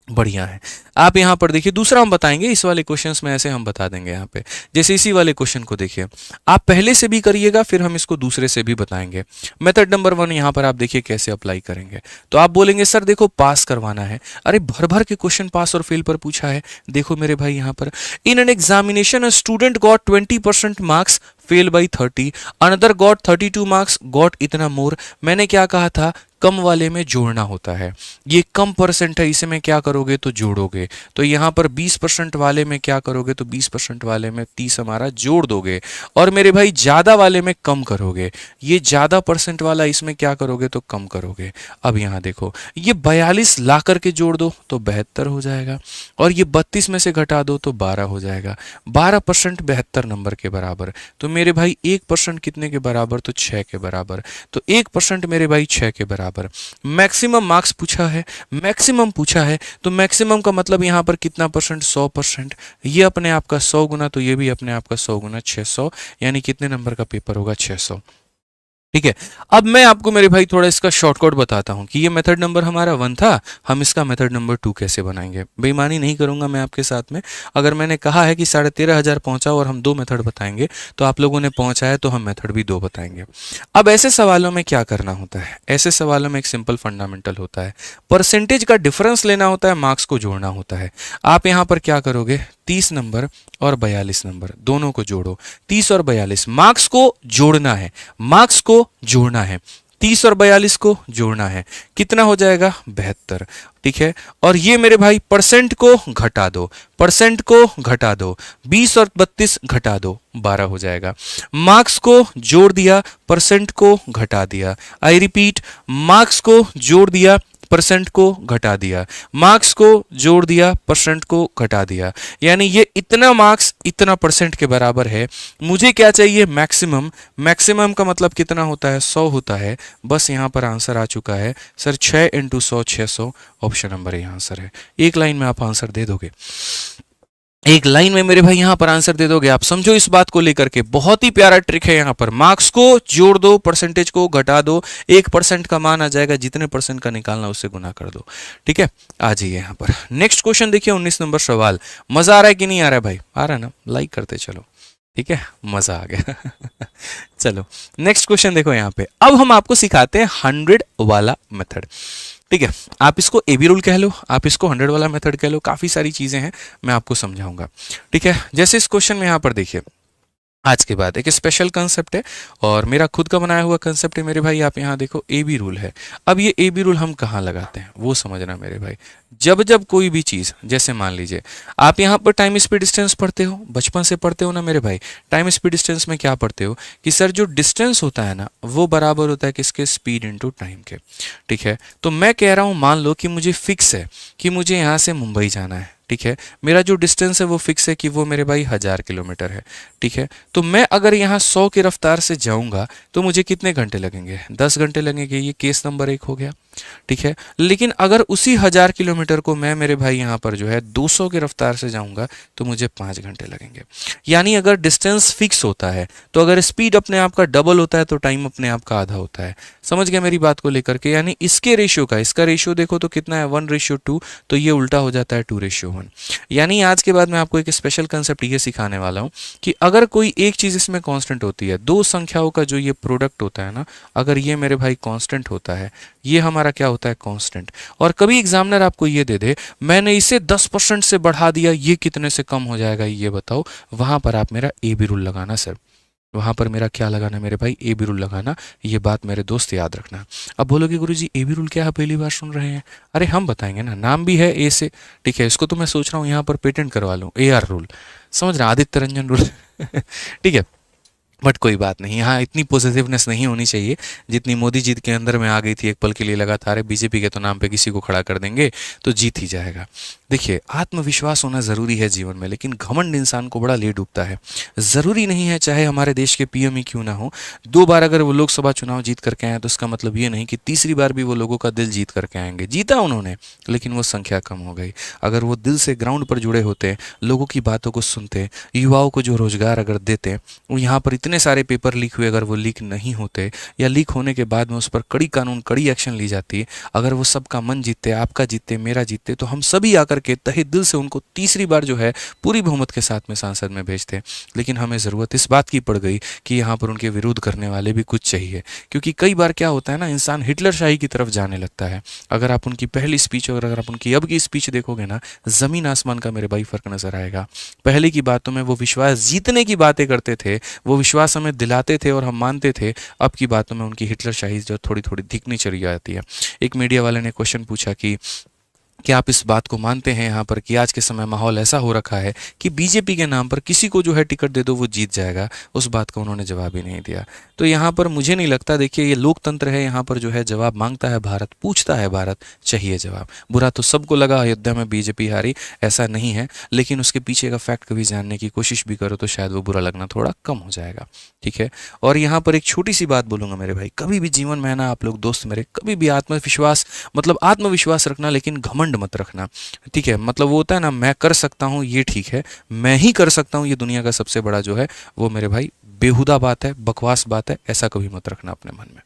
Speaker 1: बढ़िया है। आप यहाँ पर देखिए, दूसरा हम बताएंगे, इस वाले क्वेश्चंस में ऐसे हम बता देंगे यहाँ पे। जैसे इसी वाले क्वेश्चन को देखिए, आप पहले से भी करिएगा, फिर हम इसको दूसरे से भी बताएंगे। मेथड नंबर 1 यहाँ पर आप देखिए कैसे अप्लाई करेंगे। तो आप बोलेंगे सर देखो पास करवाना है, अरे भर भर के क्वेश्चन पास और फेल पर पूछा है। देखो मेरे भाई यहाँ पर, in an examination a student got 20% marks, fail by 30, another got 32 marks, got इतना मोर। मैंने क्या कहा था, कम वाले में जोड़ना होता है, ये कम परसेंट है, इसे में क्या करोगे तो जोड़ोगे। तो यहाँ पर 20% वाले में क्या करोगे, तो 20% वाले में 30 हमारा जोड़ दोगे, और मेरे भाई ज्यादा वाले में कम करोगे। ये ज्यादा परसेंट वाला, इसमें क्या करोगे तो कम करोगे। अब यहाँ देखो, ये 42 ला करके जोड़ दो तो 72 हो जाएगा, और ये 32 में से घटा दो तो 12 हो जाएगा। 12% 72 नंबर के बराबर। तो मेरे भाई 1% कितने के बराबर, तो 6 के बराबर। तो 1% मेरे भाई 6 के बराबर। मैक्सिमम मार्क्स पूछा है, मैक्सिमम पूछा है, तो मैक्सिमम का मतलब यहां पर कितना परसेंट, 100%। ये अपने आप का 100 गुना, तो ये भी अपने आप का 100 गुना, 600। यानी कितने नंबर का पेपर होगा, 600। ठीक है, अब मैं आपको मेरे भाई थोड़ा इसका शॉर्टकट बताता हूं कि ये मेथड नंबर हमारा 1 था, हम इसका मेथड नंबर 2 कैसे बनाएंगे। बेईमानी नहीं करूंगा मैं आपके साथ में। अगर मैंने कहा है कि 13,500 पहुंचाओ और हम 2 मेथड बताएंगे, तो आप लोगों ने पहुंचाया तो हम मेथड भी 2 बताएंगे। अब ऐसे सवालों में क्या करना होता है, ऐसे सवालों में एक सिंपल फंडामेंटल होता है, परसेंटेज का डिफरेंस लेना होता है, मार्क्स को जोड़ना होता है। आप यहां पर क्या करोगे, 30 नंबर और 42 नंबर दोनों को जोड़ो। 30 और 42, मार्क्स को जोड़ना है, मार्क्स को जोड़ना है, 30 और 42 को जोड़ना है, कितना हो जाएगा, 72। ठीक है, और ये मेरे भाई परसेंट को घटा दो, परसेंट को घटा दो, 20 और 32 घटा दो, 12 हो जाएगा। मार्क्स को जोड़ दिया, परसेंट को घटा दिया। आई रिपीट, मार्क्स को जोड़ दिया, परसेंट को घटा दिया, मार्क्स को जोड़ दिया, परसेंट को घटा दिया, यानी ये इतना मार्क्स इतना परसेंट के बराबर है। मुझे क्या चाहिए? मैक्सिमम। मैक्सिमम का मतलब कितना होता है? 100 होता है। बस यहां पर आंसर आ चुका है sir, 6 × 100 600। Option number A answer है। एक लाइन में आप आंसर दे दोगे, एक लाइन में मेरे भाई यहां पर आंसर दे दोगे। आप समझो इस बात को लेकर के, बहुत ही प्यारा ट्रिक है। यहां पर मार्क्स को जोड़ दो, परसेंटेज को घटा दो, 1% का मान आ जाएगा, जितने परसेंट का निकालना उससे गुना कर दो। ठीक है, आ जाइए यहां पर नेक्स्ट क्वेश्चन देखिए, 19 नंबर सवाल। मजा आ रहा है कि नहीं आ रहा है भाई? आ रहा है ना? लाइक करते चलो। ठीक है, मजा आ गया। चलो नेक्स्ट क्वेश्चन देखो यहां पे। अब हम आपको सिखाते हैं 100 वाला मेथड। ठीक है, आप इसको ए बी रूल कह लो, आप इसको 100 वाला मेथड कह लो, काफी सारी चीजें हैं, मैं आपको समझाऊंगा। ठीक है, जैसे इस क्वेश्चन में यहां पर देखिए, आज के बाद एक स्पेशल कंसेप्ट है और मेरा खुद का बनाया हुआ कंसेप्ट है मेरे भाई। आप यहाँ देखो ए बी रूल है। अब ये ए बी रूल हम कहाँ लगाते हैं वो समझना मेरे भाई। जब जब कोई भी चीज़, जैसे मान लीजिए आप यहाँ पर टाइम स्पीड डिस्टेंस पढ़ते हो, बचपन से पढ़ते हो ना मेरे भाई। टाइम स्पीड डिस्टेंस में क्या पढ़ते हो कि सर जो डिस्टेंस होता है ना वो बराबर होता है किसके? स्पीड इंटू टाइम के। ठीक है, तो मैं कह रहा हूँ, मान लो कि मुझे फिक्स है कि मुझे यहाँ से मुंबई जाना है। ठीक है, मेरा जो डिस्टेंस है वो फिक्स है कि वो मेरे भाई 1000 किलोमीटर है। ठीक है, तो मैं अगर यहाँ 100 की रफ्तार से जाऊंगा तो मुझे कितने घंटे लगेंगे? 10 घंटे लगेंगे। ये केस नंबर 1 हो गया। ठीक है, लेकिन अगर उसी 1000 किलोमीटर को मैं मेरे भाई यहाँ पर जो है 200 की रफ्तार से जाऊंगा तो मुझे 5 घंटे लगेंगे। यानी अगर डिस्टेंस फिक्स होता है तो अगर स्पीड अपने आप का डबल होता है तो टाइम अपने आप का आधा होता है। समझ गया मेरी बात को लेकर के? यानी इसके रेशियो का, इसका रेशियो देखो तो कितना है? 1:2, तो ये उल्टा हो जाता है 2:1। यानी आज के बाद मैं आपको एक स्पेशल कंसेप्ट ये सिखाने वाला हूं कि अगर कोई एक चीज इसमें कांस्टेंट होती है, दो संख्याओं का जो ये प्रोडक्ट होता है ना, अगर ये मेरे भाई कांस्टेंट होता है, ये हमारा क्या होता है? कांस्टेंट। और कभी एग्जामिनर आपको ये दे दे, मैंने इसे 10% से बढ़ा दिया, ये कितने से कम हो जाएगा ये बताओ, वहां पर आप मेरा ए बी रूल लगाना सर। वहां पर मेरा क्या लगाना मेरे भाई? ए बी रूल लगाना। ये बात मेरे दोस्त याद रखना। अब बोलोगे गुरुजी ए बी रूल क्या है? पहली बार सुन रहे हैं। अरे हम बताएंगे ना, नाम भी है ए से। ठीक है, इसको तो मैं सोच रहा हूँ यहाँ पर पेटेंट करवा लूँ, AR रूल। समझ रहे? आदित्य रंजन रूल। ठीक है, बट कोई बात नहीं, यहाँ इतनी पॉजिटिवनेस नहीं होनी चाहिए जितनी मोदी जी के अंदर में आ गई थी एक पल के लिए लगातार। बीजेपी के तो नाम पे किसी को खड़ा कर देंगे तो जीत ही जाएगा। देखिए, आत्मविश्वास होना जरूरी है जीवन में, लेकिन घमंड इंसान को बड़ा ले डूबता है। जरूरी नहीं है चाहे हमारे देश के PM ही क्यों ना हो, 2 बार अगर वो लोकसभा चुनाव जीत करके आए तो उसका मतलब ये नहीं कि तीसरी बार भी वो लोगों का दिल जीत करके आएंगे। जीता उन्होंने, लेकिन वो संख्या कम हो गई। अगर वो दिल से ग्राउंड पर जुड़े होते, लोगों की बातों को सुनते, युवाओं को जो रोजगार अगर देते, वो यहाँ पर इतने सारे पेपर लीक हुए, अगर वो लीक नहीं होते या लीक होने के बाद में उस पर कड़ी कानून, कड़ी एक्शन ली जाती, अगर वो सबका मन जीतते, आपका जीतते, मेरा जीतते, तो हम सभी आकर के तहे दिल से उनको तीसरी बार जो है पूरी बहुमत के साथ में संसद में भेजते। लेकिन हमें ज़रूरत इस बात की पड़ गई कि यहाँ पर उनके विरोध करने वाले भी कुछ चाहिए, क्योंकि कई बार क्या होता है ना, इंसान हिटलर शाही की तरफ जाने लगता है। अगर आप उनकी पहली स्पीच और अगर आप उनकी अब की स्पीच देखोगे ना, ज़मीन आसमान का मेरे भाई फ़र्क नज़र आएगा। पहले की बातों में वो विश्वास जीतने की बातें करते थे, वो विश्वास हमें दिलाते थे और हम मानते थे। अब की बातों में उनकी हिटलर शाही जो थोड़ी थोड़ी दिखनी चली जाती है। एक मीडिया वाले ने क्वेश्चन पूछा कि क्या आप इस बात को मानते हैं यहाँ पर कि आज के समय माहौल ऐसा हो रखा है कि बीजेपी के नाम पर किसी को जो है टिकट दे दो वो जीत जाएगा? उस बात का उन्होंने जवाब ही नहीं दिया। तो यहाँ पर मुझे नहीं लगता, देखिए ये लोकतंत्र है, यहाँ पर जो है जवाब मांगता है भारत, पूछता है भारत, चाहिए जवाब। बुरा तो सबको लगा अयोध्या में बीजेपी हारी, ऐसा नहीं है, लेकिन उसके पीछे का फैक्ट कभी जानने की कोशिश भी करो तो शायद वो बुरा लगना थोड़ा कम हो जाएगा। ठीक है, और यहाँ पर एक छोटी सी बात बोलूंगा मेरे भाई, कभी भी जीवन में ना आप लोग दोस्त मेरे, कभी भी आत्मविश्वास, मतलब आत्मविश्वास रखना, लेकिन घमंड मत रखना। ठीक है, मतलब वो होता है ना, मैं कर सकता हूँ ये ठीक है, मैं ही कर सकता हूँ ये दुनिया का सबसे बड़ा जो है वो मेरे भाई बेहुदा बात है, बकवास बात है, ऐसा कभी मत रखना अपने मन में।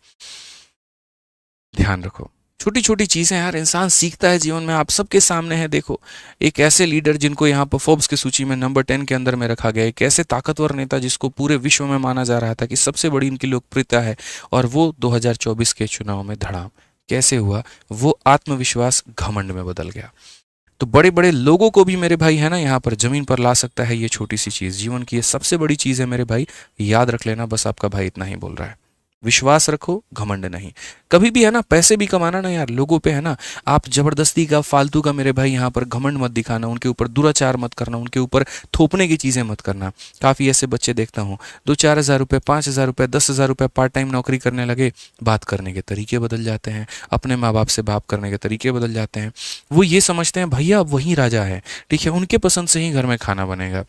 Speaker 1: ध्यान रखो, छोटी छोटी चीजें यार इंसान सीखता है जीवन में। आप सबके सामने है, देखो एक ऐसे लीडर जिनको यहाँ पर फोर्ब्स की सूची में नंबर 10 के अंदर में रखा गया, एक ऐसे ताकतवर नेता जिसको पूरे विश्व में माना जा रहा था कि सबसे बड़ी इनकी लोकप्रियता है, और वो 2024 के चुनाव में धड़ाम कैसे हुआ? वो आत्मविश्वास घमंड में बदल गया। तो बड़े बड़े लोगों को भी मेरे भाई है ना यहाँ पर जमीन पर ला सकता है ये छोटी सी चीज। जीवन की ये सबसे बड़ी चीज है मेरे भाई, याद रख लेना। बस आपका भाई इतना ही बोल रहा है। विश्वास रखो, घमंड नहीं। कभी भी है ना, पैसे भी कमाना ना यार, लोगों पे है ना, आप जबरदस्ती का, फालतू का मेरे भाई यहाँ पर घमंड मत दिखाना, उनके ऊपर दुराचार मत करना, उनके ऊपर थोपने की चीज़ें मत करना। काफ़ी ऐसे बच्चे देखता हूँ, 2-4 हज़ार रुपये, 5 हज़ार रुपये, 10 हज़ार रुपये पार्ट टाइम नौकरी करने लगे, बात करने के तरीके बदल जाते हैं, अपने माँ बाप से बात करने के तरीके बदल जाते हैं। वो ये समझते हैं भैया अब वही राजा है, ठीक है, उनके पसंद से ही घर में खाना बनेगा,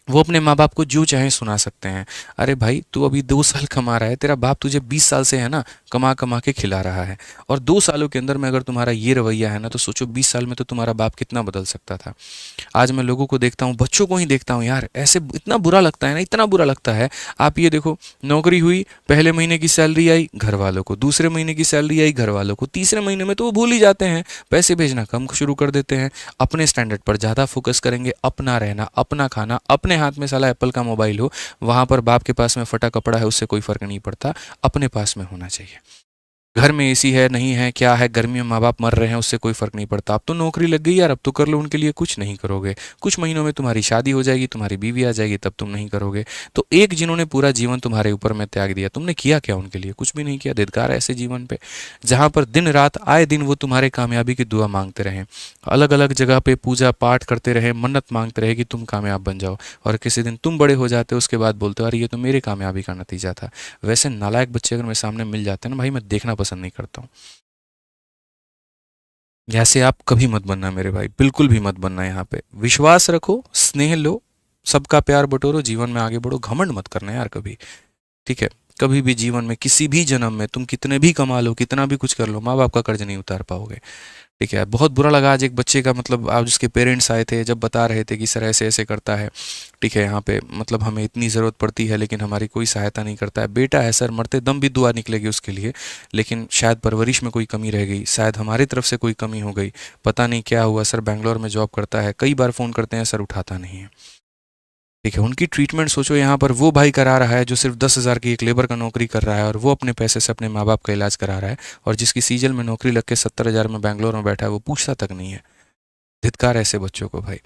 Speaker 1: वो अपने माँ बाप को जो चाहे सुना सकते हैं। अरे भाई तू अभी 2 साल कमा रहा है, तेरा बाप तुझे 20 साल से है ना कमा कमा के खिला रहा है, और 2 सालों के अंदर में अगर तुम्हारा ये रवैया है ना, तो सोचो 20 साल में तो तुम्हारा बाप कितना बदल सकता था। आज मैं लोगों को देखता हूँ, बच्चों को ही देखता हूँ यार, ऐसे इतना बुरा लगता है ना, इतना बुरा लगता है। आप ये देखो, नौकरी हुई, पहले महीने की सैलरी आई घर वालों को, दूसरे महीने की सैलरी आई घर वालों को, तीसरे महीने में तो वो भूल ही जाते हैं, पैसे भेजना कम शुरू कर देते हैं, अपने स्टैंडर्ड पर ज़्यादा फोकस करेंगे, अपना रहना, अपना खाना, अपने हाथ में साला एप्पल का मोबाइल हो, वहाँ पर बाप के पास में फटा कपड़ा है उससे कोई फ़र्क नहीं पड़ता, अपने पास में होना चाहिए। घर में एसी है नहीं है क्या है, गर्मी में माँ बाप मर रहे हैं, उससे कोई फर्क नहीं पड़ता। अब तो नौकरी लग गई यार, अब तो कर लो, उनके लिए कुछ नहीं करोगे, कुछ महीनों में तुम्हारी शादी हो जाएगी, तुम्हारी बीवी आ जाएगी, तब तुम नहीं करोगे। तो एक जिन्होंने पूरा जीवन तुम्हारे ऊपर में त्याग दिया, तुमने किया क्या उनके लिए? कुछ भी नहीं किया। धिक्कार है ऐसे जीवन पे, जहाँ पर दिन रात आए दिन वो तुम्हारे कामयाबी की दुआ मांगते रहें, अलग अलग जगह पे पूजा पाठ करते रहे, मन्नत मांगते रहे कि तुम कामयाब बन जाओ, और किसी दिन तुम बड़े हो जाते हो, उसके बाद बोलते हो अरे ये तो मेरे कामयाबी का नतीजा था। वैसे नालायक बच्चे अगर मेरे सामने मिल जाते हैं ना भाई, मैं देखना पसंद नहीं करता हूँ। ऐसे आप कभी मत बनना मेरे भाई, बिल्कुल भी मत बनना। यहाँ पे विश्वास रखो, स्नेह लो, सबका प्यार बटोरो, जीवन में आगे बढ़ो, घमंड मत करना यार कभी, ठीक है। कभी भी जीवन में किसी भी जन्म में तुम कितने भी कमा लो, कितना भी कुछ कर लो, माँ बाप का कर्ज नहीं उतार पाओगे, ठीक है। बहुत बुरा लगा आज एक बच्चे का, मतलब आज उसके पेरेंट्स आए थे, जब बता रहे थे कि सर ऐसे ऐसे करता है, ठीक है, यहाँ पे मतलब हमें इतनी ज़रूरत पड़ती है लेकिन हमारी कोई सहायता नहीं करता है। बेटा है सर, मरते दम भी दुआ निकलेगी उसके लिए, लेकिन शायद परवरिश में कोई कमी रह गई, शायद हमारी तरफ से कोई कमी हो गई, पता नहीं क्या हुआ। सर बैंगलोर में जॉब करता है, कई बार फ़ोन करते हैं, सर उठाता नहीं है, ठीक है। उनकी ट्रीटमेंट सोचो, यहाँ पर वो भाई करा रहा है जो सिर्फ 10 हज़ार की एक लेबर का नौकरी कर रहा है, और वो अपने पैसे से अपने माँ बाप का इलाज करा रहा है, और जिसकी सीजल में नौकरी लग के 70 हज़ार में बैंगलोर में बैठा है, वो पूछता तक नहीं है। धिक्कार ऐसे बच्चों को भाई।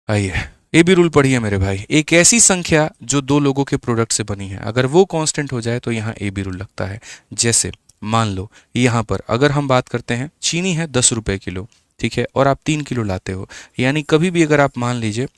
Speaker 1: आइए, ए बी रूल पढ़िए मेरे भाई। एक ऐसी संख्या जो दो लोगों के प्रोडक्ट से बनी है, अगर वो कांस्टेंट हो जाए तो यहाँ ए बी रूल लगता है। जैसे मान लो यहाँ पर अगर हम बात करते हैं, चीनी है 10 रुपए किलो, ठीक है, और आप 3 किलो लाते हो, यानी कभी भी अगर आप मान लीजिए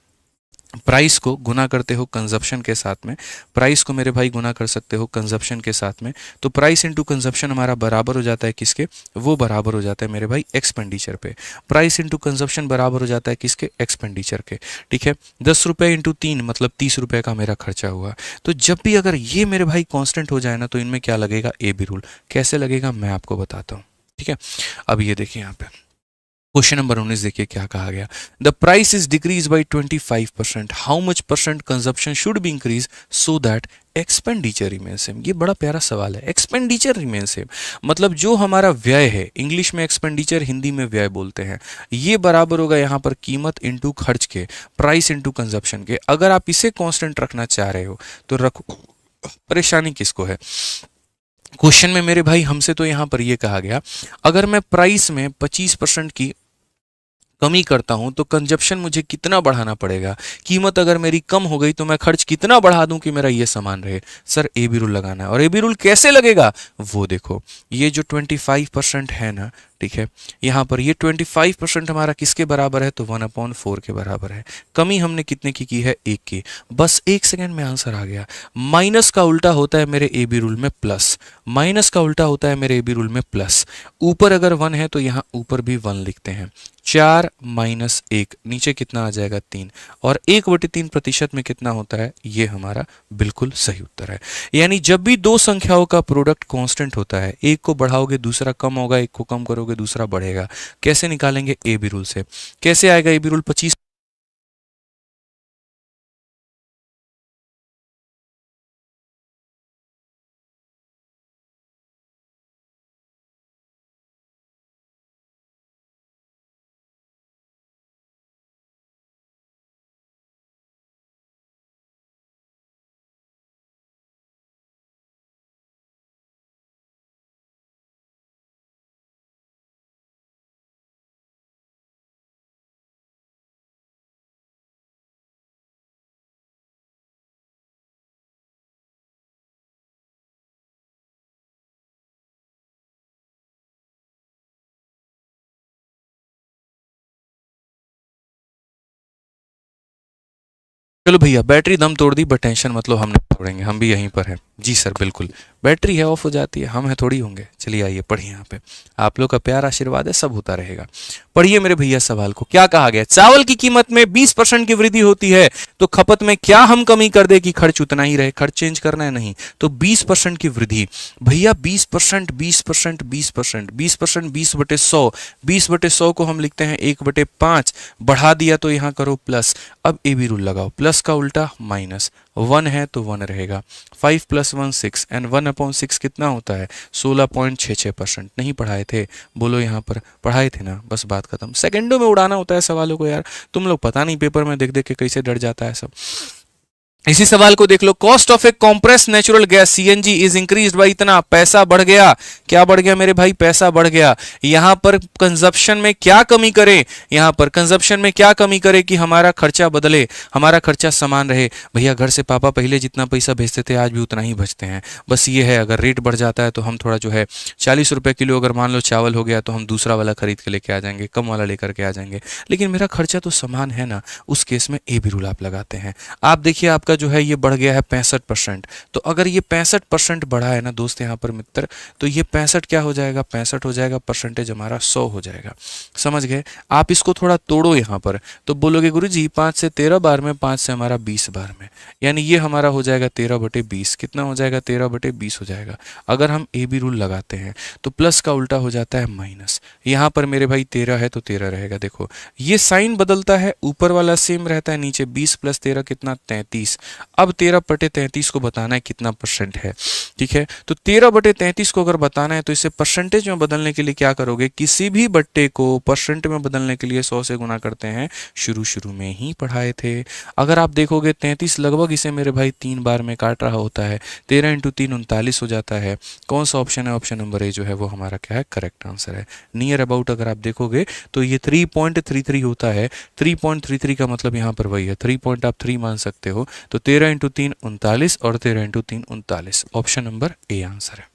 Speaker 1: प्राइस को गुना करते हो कंजप्शन के साथ में, प्राइस को मेरे भाई गुना कर सकते हो कंजप्शन के साथ में, तो प्राइस इंटू कंजप्शन हमारा बराबर हो जाता है किसके? वो बराबर हो जाता है मेरे भाई एक्सपेंडिचर पे। प्राइस इंटू कंजप्शन बराबर हो जाता है किसके? एक्सपेंडिचर के, ठीक है। 10 रुपये इंटू 3 मतलब 30 रुपये का मेरा खर्चा हुआ। तो जब भी अगर ये मेरे भाई कांस्टेंट हो जाए ना, तो इनमें क्या लगेगा? A B rule. कैसे लगेगा मैं आपको बताता हूँ, ठीक है। अब ये देखिए यहाँ पे क्वेश्चन नंबर 19 देखिए क्या कहा गया। The price is decrease by 25%, how much percent consumption should be increase so that expenditure remain same. ये बड़ा प्यारा सवाल है, एक्सपेंडिचर रिमेन सेम मतलब जो हमारा व्यय है, इंग्लिश में एक्सपेंडिचर, हिंदी में व्यय बोलते हैं, ये बराबर होगा यहाँ पर कीमत इंटू खर्च के, प्राइस इंटू कंजप्शन के। अगर आप इसे कांस्टेंट रखना चाह रहे हो तो रखो, परेशानी किसको है? क्वेश्चन में मेरे भाई हमसे तो यहाँ पर ये कहा गया, अगर मैं प्राइस में 25% की कमी करता हूं तो कंजप्शन मुझे कितना बढ़ाना पड़ेगा, कीमत अगर मेरी कम हो गई तो मैं खर्च कितना बढ़ा दूं कि मेरा ये सामान रहे। सर ए बी रूल लगाना है, और ए बी रूल कैसे लगेगा वो देखो। ये जो 25% है ना, ठीक है, यहाँ पर ये 25% हमारा किसके बराबर है? तो 1/4 के बराबर है। कमी हमने कितने की है? 1 की। बस 1 सेकेंड में आंसर आ गया। माइनस का उल्टा होता है मेरे ए बी रूल में प्लस, माइनस का उल्टा होता है मेरे ए बी रूल में प्लस। ऊपर अगर 1 है तो यहाँ ऊपर भी 1 लिखते हैं। 4 - 1, नीचे कितना आ जाएगा? 3, और 1/3% में कितना होता है? ये हमारा बिल्कुल सही उत्तर है। यानी जब भी दो संख्याओं का प्रोडक्ट कांस्टेंट होता है, एक को बढ़ाओगे दूसरा कम होगा, एक को कम करोगे दूसरा बढ़ेगा। कैसे निकालेंगे? ए बी रूल से। कैसे आएगा ए बी रूल? 25 चलो भैया, बैटरी दम तोड़ दी, बट टेंशन मतलब हम नहीं तोड़ेंगे, हम भी यहीं पर हैं। जी सर बिल्कुल, बैटरी है ऑफ हो जाती है, हम है थोड़ी होंगे। चलिए आइए पढ़िए, यहाँ पे आप लोग का प्यार आशीर्वाद है, सब होता रहेगा। पढ़िए मेरे भैया सवाल को, क्या कहा गया। चावल की कीमत में 20% की वृद्धि होती है तो खपत में क्या हम कमी कर दे कि खर्च उतना ही रहे। खर्च चेंज करना है नहीं, तो 20% की वृद्धि। भैया 20%, 20%, 20%, 20%, 20/100, 20/100 को हम लिखते हैं 1/5, बढ़ा दिया तो यहां करो प्लस। अब ए बी रूल लगाओ, प्लस का उल्टा माइनस, 1 है तो 1 रहेगा। 5 + 1 6 एंड 1/6 कितना होता है, 16.66%। नहीं पढ़ाए थे, बोलो यहाँ पर पढ़ाए थे ना, बस बात खत्म। सेकंडों में उड़ाना होता है सवालों को यार, तुम लोग पता नहीं पेपर में देख देख के कैसे डर जाता है सब। इसी सवाल को देख लो, cost of a compress natural gas CNG is increased by इतना, पैसा बढ़ गया। क्या बढ़ गया मेरे भाई, पैसा बढ़ गया। यहां पर कंजप्शन में क्या कमी करें, यहां पर कंजप्शन में क्या कमी करें कि हमारा खर्चा बदले, हमारा खर्चा समान रहे। भैया घर से पापा पहले जितना पैसा भेजते थे आज भी उतना ही बचते हैं, बस ये है अगर रेट बढ़ जाता है तो हम थोड़ा जो है 40 रुपए किलो अगर मान लो चावल हो गया तो हम दूसरा वाला खरीद के लेके आ जाएंगे, कम वाला लेकर के आ जाएंगे, लेकिन मेरा खर्चा तो समान है ना। उस केस में ए बी रूल आप लगाते हैं। आप देखिए आपका जो है ये बढ़ गया है 65%। तो अगर ये 65% बढ़ा है ना दोस्त यहाँ पर मित्र, तो ये 65 क्या हो जाएगा, 65 हो जाएगा, परसेंटेज हमारा 100 हो जाएगा। समझ गए। आप इसको थोड़ा तोड़ो यहाँ पर, तो बोलोगे गुरुजी 5 से 13 बार में, 5 से हमारा 20 बार में, यानी ये हमारा हो जाएगा 13/20। कितना हो जाएगा, 13/20 हो जाएगा। अगर हम ए बी रूल लगाते हैं तो प्लस का उल्टा हो जाता है माइनस। यहाँ पर मेरे भाई 13 है तो 13 रहेगा। देखो ये साइन बदलता है, ऊपर वाला सेम रहता है, नीचे 20 + 13 कितना, 33। अब 13/33 को बताना है कितना परसेंट है, ठीक है। तो 13/33 को अगर बताना है तो इसे परसेंटेज में बदलने के लिए क्या करोगे, किसी भी बट्टे को परसेंट में बदलने के लिए 100 से गुना करते हैं, शुरू शुरू में ही पढ़ाए थे। अगर आप देखोगे 33 लगभग इसे मेरे भाई 3 बार में काट रहा होता है, 13 × 3 39 हो जाता है। कौन सा ऑप्शन है, ऑप्शन नंबर ए जो है वो हमारा क्या है, करेक्ट आंसर है। नियर अबाउट अगर आप देखोगे तो ये 3.33 होता है। 3.33 का मतलब यहाँ पर वही है, 3 पॉइंट आप 3 मान सकते हो। तो 13 × 3 39 और 13 × 3 39, ऑप्शन नंबर ए आंसर है।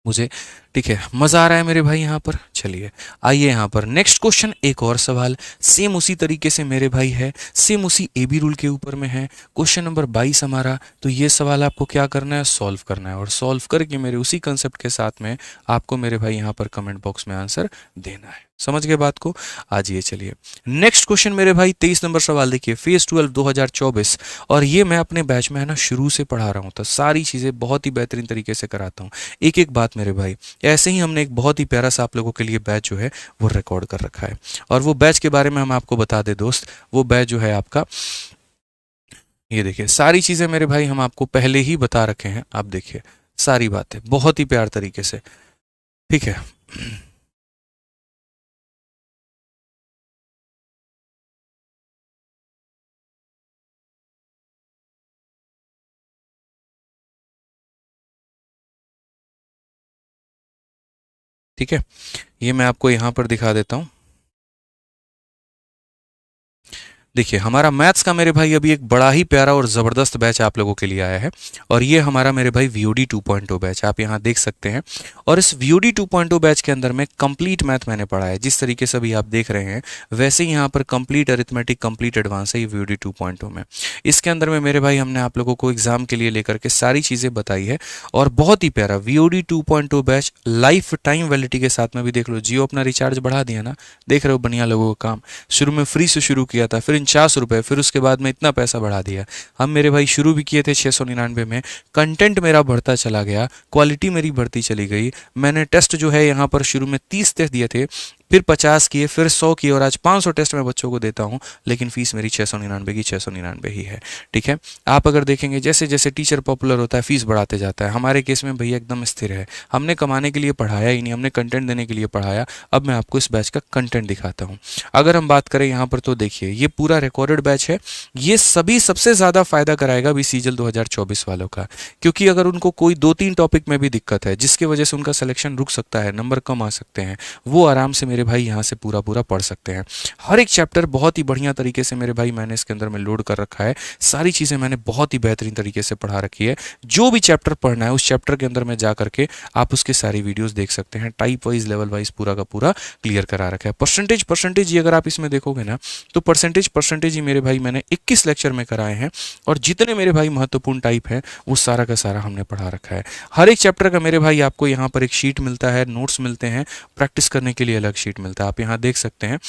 Speaker 1: मुझे ठीक है, मजा आ रहा है मेरे भाई यहाँ पर। चलिए आइए यहाँ पर नेक्स्ट क्वेश्चन, एक और सवाल सेम उसी तरीके से मेरे भाई है, सेम उसी ए बी रूल के ऊपर में है। क्वेश्चन नंबर 22 हमारा। तो ये सवाल आपको क्या करना है, सॉल्व करना है, और सॉल्व करके मेरे उसी कंसेप्ट के साथ में आपको मेरे भाई यहाँ पर कमेंट बॉक्स में आंसर देना है। समझ गए बात को। आज ये चलिए नेक्स्ट क्वेश्चन मेरे भाई 23 नंबर सवाल देखिए, फेज 12 2024, और ये मैं अपने बैच में है ना शुरू से पढ़ा रहा हूँ, तो सारी चीजें बहुत ही बेहतरीन तरीके से कराता हूँ। एक एक बात मेरे भाई, ऐसे ही हमने एक बहुत ही प्यारा सा आप लोगों के लिए बैच जो है वो रिकॉर्ड कर रखा है, और वो बैच के बारे में हम आपको बता दें दोस्त, वो बैच जो है आपका, ये देखिए सारी चीजें मेरे भाई हम आपको पहले ही बता रखे हैं। आप देखिए सारी बातें बहुत ही प्यार तरीके से, ठीक है। ठीक है, ये मैं आपको यहां पर दिखा देता हूं। देखिए हमारा मैथ्स का मेरे भाई अभी एक बड़ा ही प्यारा और ज़बरदस्त बैच आप लोगों के लिए आया है, और ये हमारा मेरे भाई VOD 2.0 बैच आप यहाँ देख सकते हैं। और इस VOD 2.0 बैच के अंदर में कंप्लीट मैथ मैंने पढ़ा है, जिस तरीके से अभी आप देख रहे हैं वैसे ही यहाँ पर कंप्लीट अरिथमेटिक, कंप्लीट एडवांस है ये VOD 2.0 में। इसके अंदर में मेरे भाई हमने आप लोगों को एग्जाम के लिए लेकर के सारी चीज़ें बताई है, और बहुत ही प्यारा VOD 2.0 batch life time validity के साथ में भी। देख लो जियो अपना रिचार्ज बढ़ा दिया ना, देख रहे हो बढ़िया लोगों का काम। शुरू में फ्री से शुरू किया था, फिर 49 रुपये, फिर उसके बाद में इतना पैसा बढ़ा दिया। हम मेरे भाई शुरू भी किए थे 699 में, कंटेंट मेरा बढ़ता चला गया, क्वालिटी मेरी बढ़ती चली गई। मैंने टेस्ट जो है यहाँ पर शुरू में 30 टेस्ट दिए थे, फिर 50 किए, फिर 100 किए, और आज 500 टेस्ट मैं बच्चों को देता हूँ, लेकिन फीस मेरी 699 की 699 ही है। ठीक है, आप अगर देखेंगे जैसे जैसे टीचर पॉपुलर होता है फीस बढ़ाते जाता है। हमारे केस में भैया एकदम स्थिर है, हमने कमाने के लिए पढ़ाया ही नहीं, हमने कंटेंट देने के लिए पढ़ाया। अब मैं आपको इस बैच का कंटेंट दिखाता हूँ। अगर हम बात करें यहाँ पर तो देखिए ये पूरा रिकॉर्डेड बैच है, ये सभी सबसे ज़्यादा फायदा कराएगा भी सीजल 2024 वालों का, क्योंकि अगर उनको कोई 2-3 टॉपिक में भी दिक्कत है जिसकी वजह से उनका सिलेक्शन रुक सकता है, नंबर कम आ सकते हैं, वो आराम से मेरे मेरे भाई यहाँ से पूरा पूरा पढ़ सकते हैं। हर एक चैप्टर बहुत ही बढ़िया तरीके से मेरे भाई मैंने इसके अंदर में लोड कर रखा है। सारी चीज़ें मैंने बहुत ही बेहतरीन तरीके से पढ़ा रखी है। जो भी चैप्टर पढ़ना है उस चैप्टर के अंदर में जा करके आप उसके सारी वीडियोस देख सकते हैं। टाइप वाइज, लेवल वाइज पूरा का पूरा क्लियर करा रखा है। परसेंटेज ये अगर आप इसमें देखोगे ना तो परसेंटेज ही मेरे भाई मैंने 21 लेक्चर में कराए हैं, और जितने मेरे भाई महत्वपूर्ण टाइप है वो सारा का सारा हमने पढ़ा रखा है। हर एक चैप्टर का मेरे भाई आपको यहाँ पर एक शीट मिलता है, नोट्स मिलते हैं, प्रैक्टिस करने के लिए अलग शीट मिलता है। आप यहाँ देख सकते हैं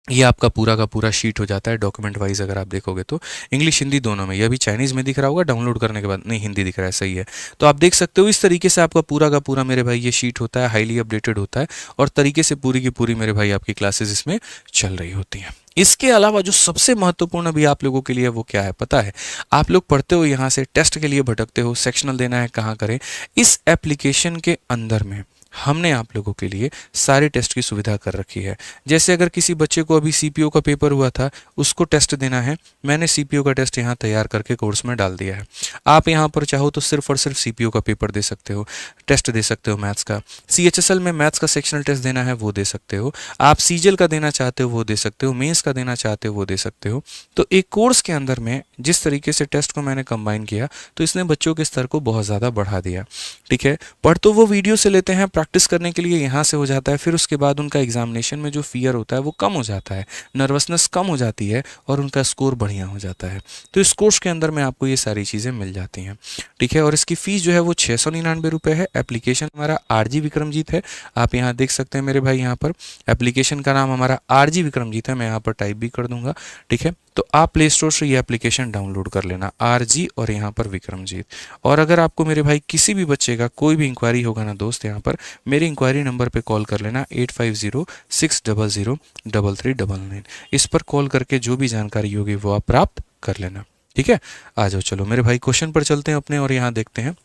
Speaker 1: ये आपका पूरा का पूरा शीट हो जाता है डॉक्यूमेंट वाइज। अगर आप देखोगे तो इंग्लिश हिंदी दोनों में, ये अभी चाइनीज़ में दिख रहा होगा, डाउनलोड करने के बाद नहीं हिंदी दिख रहा है, सही है। तो आप देख सकते हो इस तरीके से आपका पूरा का पूरा मेरे भाई ये शीट होता है, हाईली अपडेटेड होता है, और तरीके से पूरी की पूरी मेरे भाई आपकी क्लासेस इसमें चल रही होती हैं। इसके अलावा जो सबसे महत्वपूर्ण अभी आप लोगों के लिए वो क्या है पता है? आप लोग पढ़ते हो यहाँ से टेस्ट के लिए भटकते हो, सेक्शनल देना है कहाँ करें। इस एप्लीकेशन के अंदर में हमने आप लोगों के लिए सारे टेस्ट की सुविधा कर रखी है। जैसे अगर किसी बच्चे को अभी सीपीओ का पेपर हुआ था, उसको टेस्ट देना है, मैंने सीपीओ का टेस्ट यहाँ तैयार करके कोर्स में डाल दिया है। आप यहाँ पर चाहो तो सिर्फ और सिर्फ सीपीओ का पेपर दे सकते हो, टेस्ट दे सकते हो मैथ्स का। सीएचएसएल में मैथ्स का सेक्शनल टेस्ट देना है वो दे सकते हो, आप सीजल का देना चाहते हो वो दे सकते हो, मेंस का देना चाहते हो वो दे सकते हो। तो एक कोर्स के अंदर में जिस तरीके से टेस्ट को मैंने कंबाइन किया तो इसने बच्चों के स्तर को बहुत ज़्यादा बढ़ा दिया। ठीक है, पढ़ तो वो वीडियो से लेते हैं, प्रैक्टिस करने के लिए यहाँ से हो जाता है, फिर उसके बाद उनका एग्जामिनेशन में जो फियर होता है वो कम हो जाता है, नर्वसनेस कम हो जाती है और उनका स्कोर बढ़िया हो जाता है। तो इस कोर्स के अंदर में आपको ये सारी चीज़ें मिल जाती हैं। ठीक है, और इसकी फ़ीस जो है वो 699 रुपये है। एप्लीकेशन हमारा आरजी विक्रमजीत है, आप यहाँ देख सकते हैं मेरे भाई। यहाँ पर एप्लीकेशन का नाम हमारा आरजी विक्रमजीत है, मैं यहाँ पर टाइप भी कर दूंगा। ठीक है, तो आप प्ले स्टोर से ये एप्लीकेशन डाउनलोड कर लेना, आरजी और यहाँ पर विक्रमजीत। और अगर आपको मेरे भाई किसी भी बच्चे का कोई भी इंक्वायरी होगा ना दोस्त, यहाँ पर मेरे इंक्वायरी नंबर पे कॉल कर लेना 8506003399। इस पर कॉल करके जो भी जानकारी होगी वो आप प्राप्त कर लेना। ठीक है, आ जाओ चलो मेरे भाई क्वेश्चन पर चलते हैं अपने, और यहाँ देखते हैं,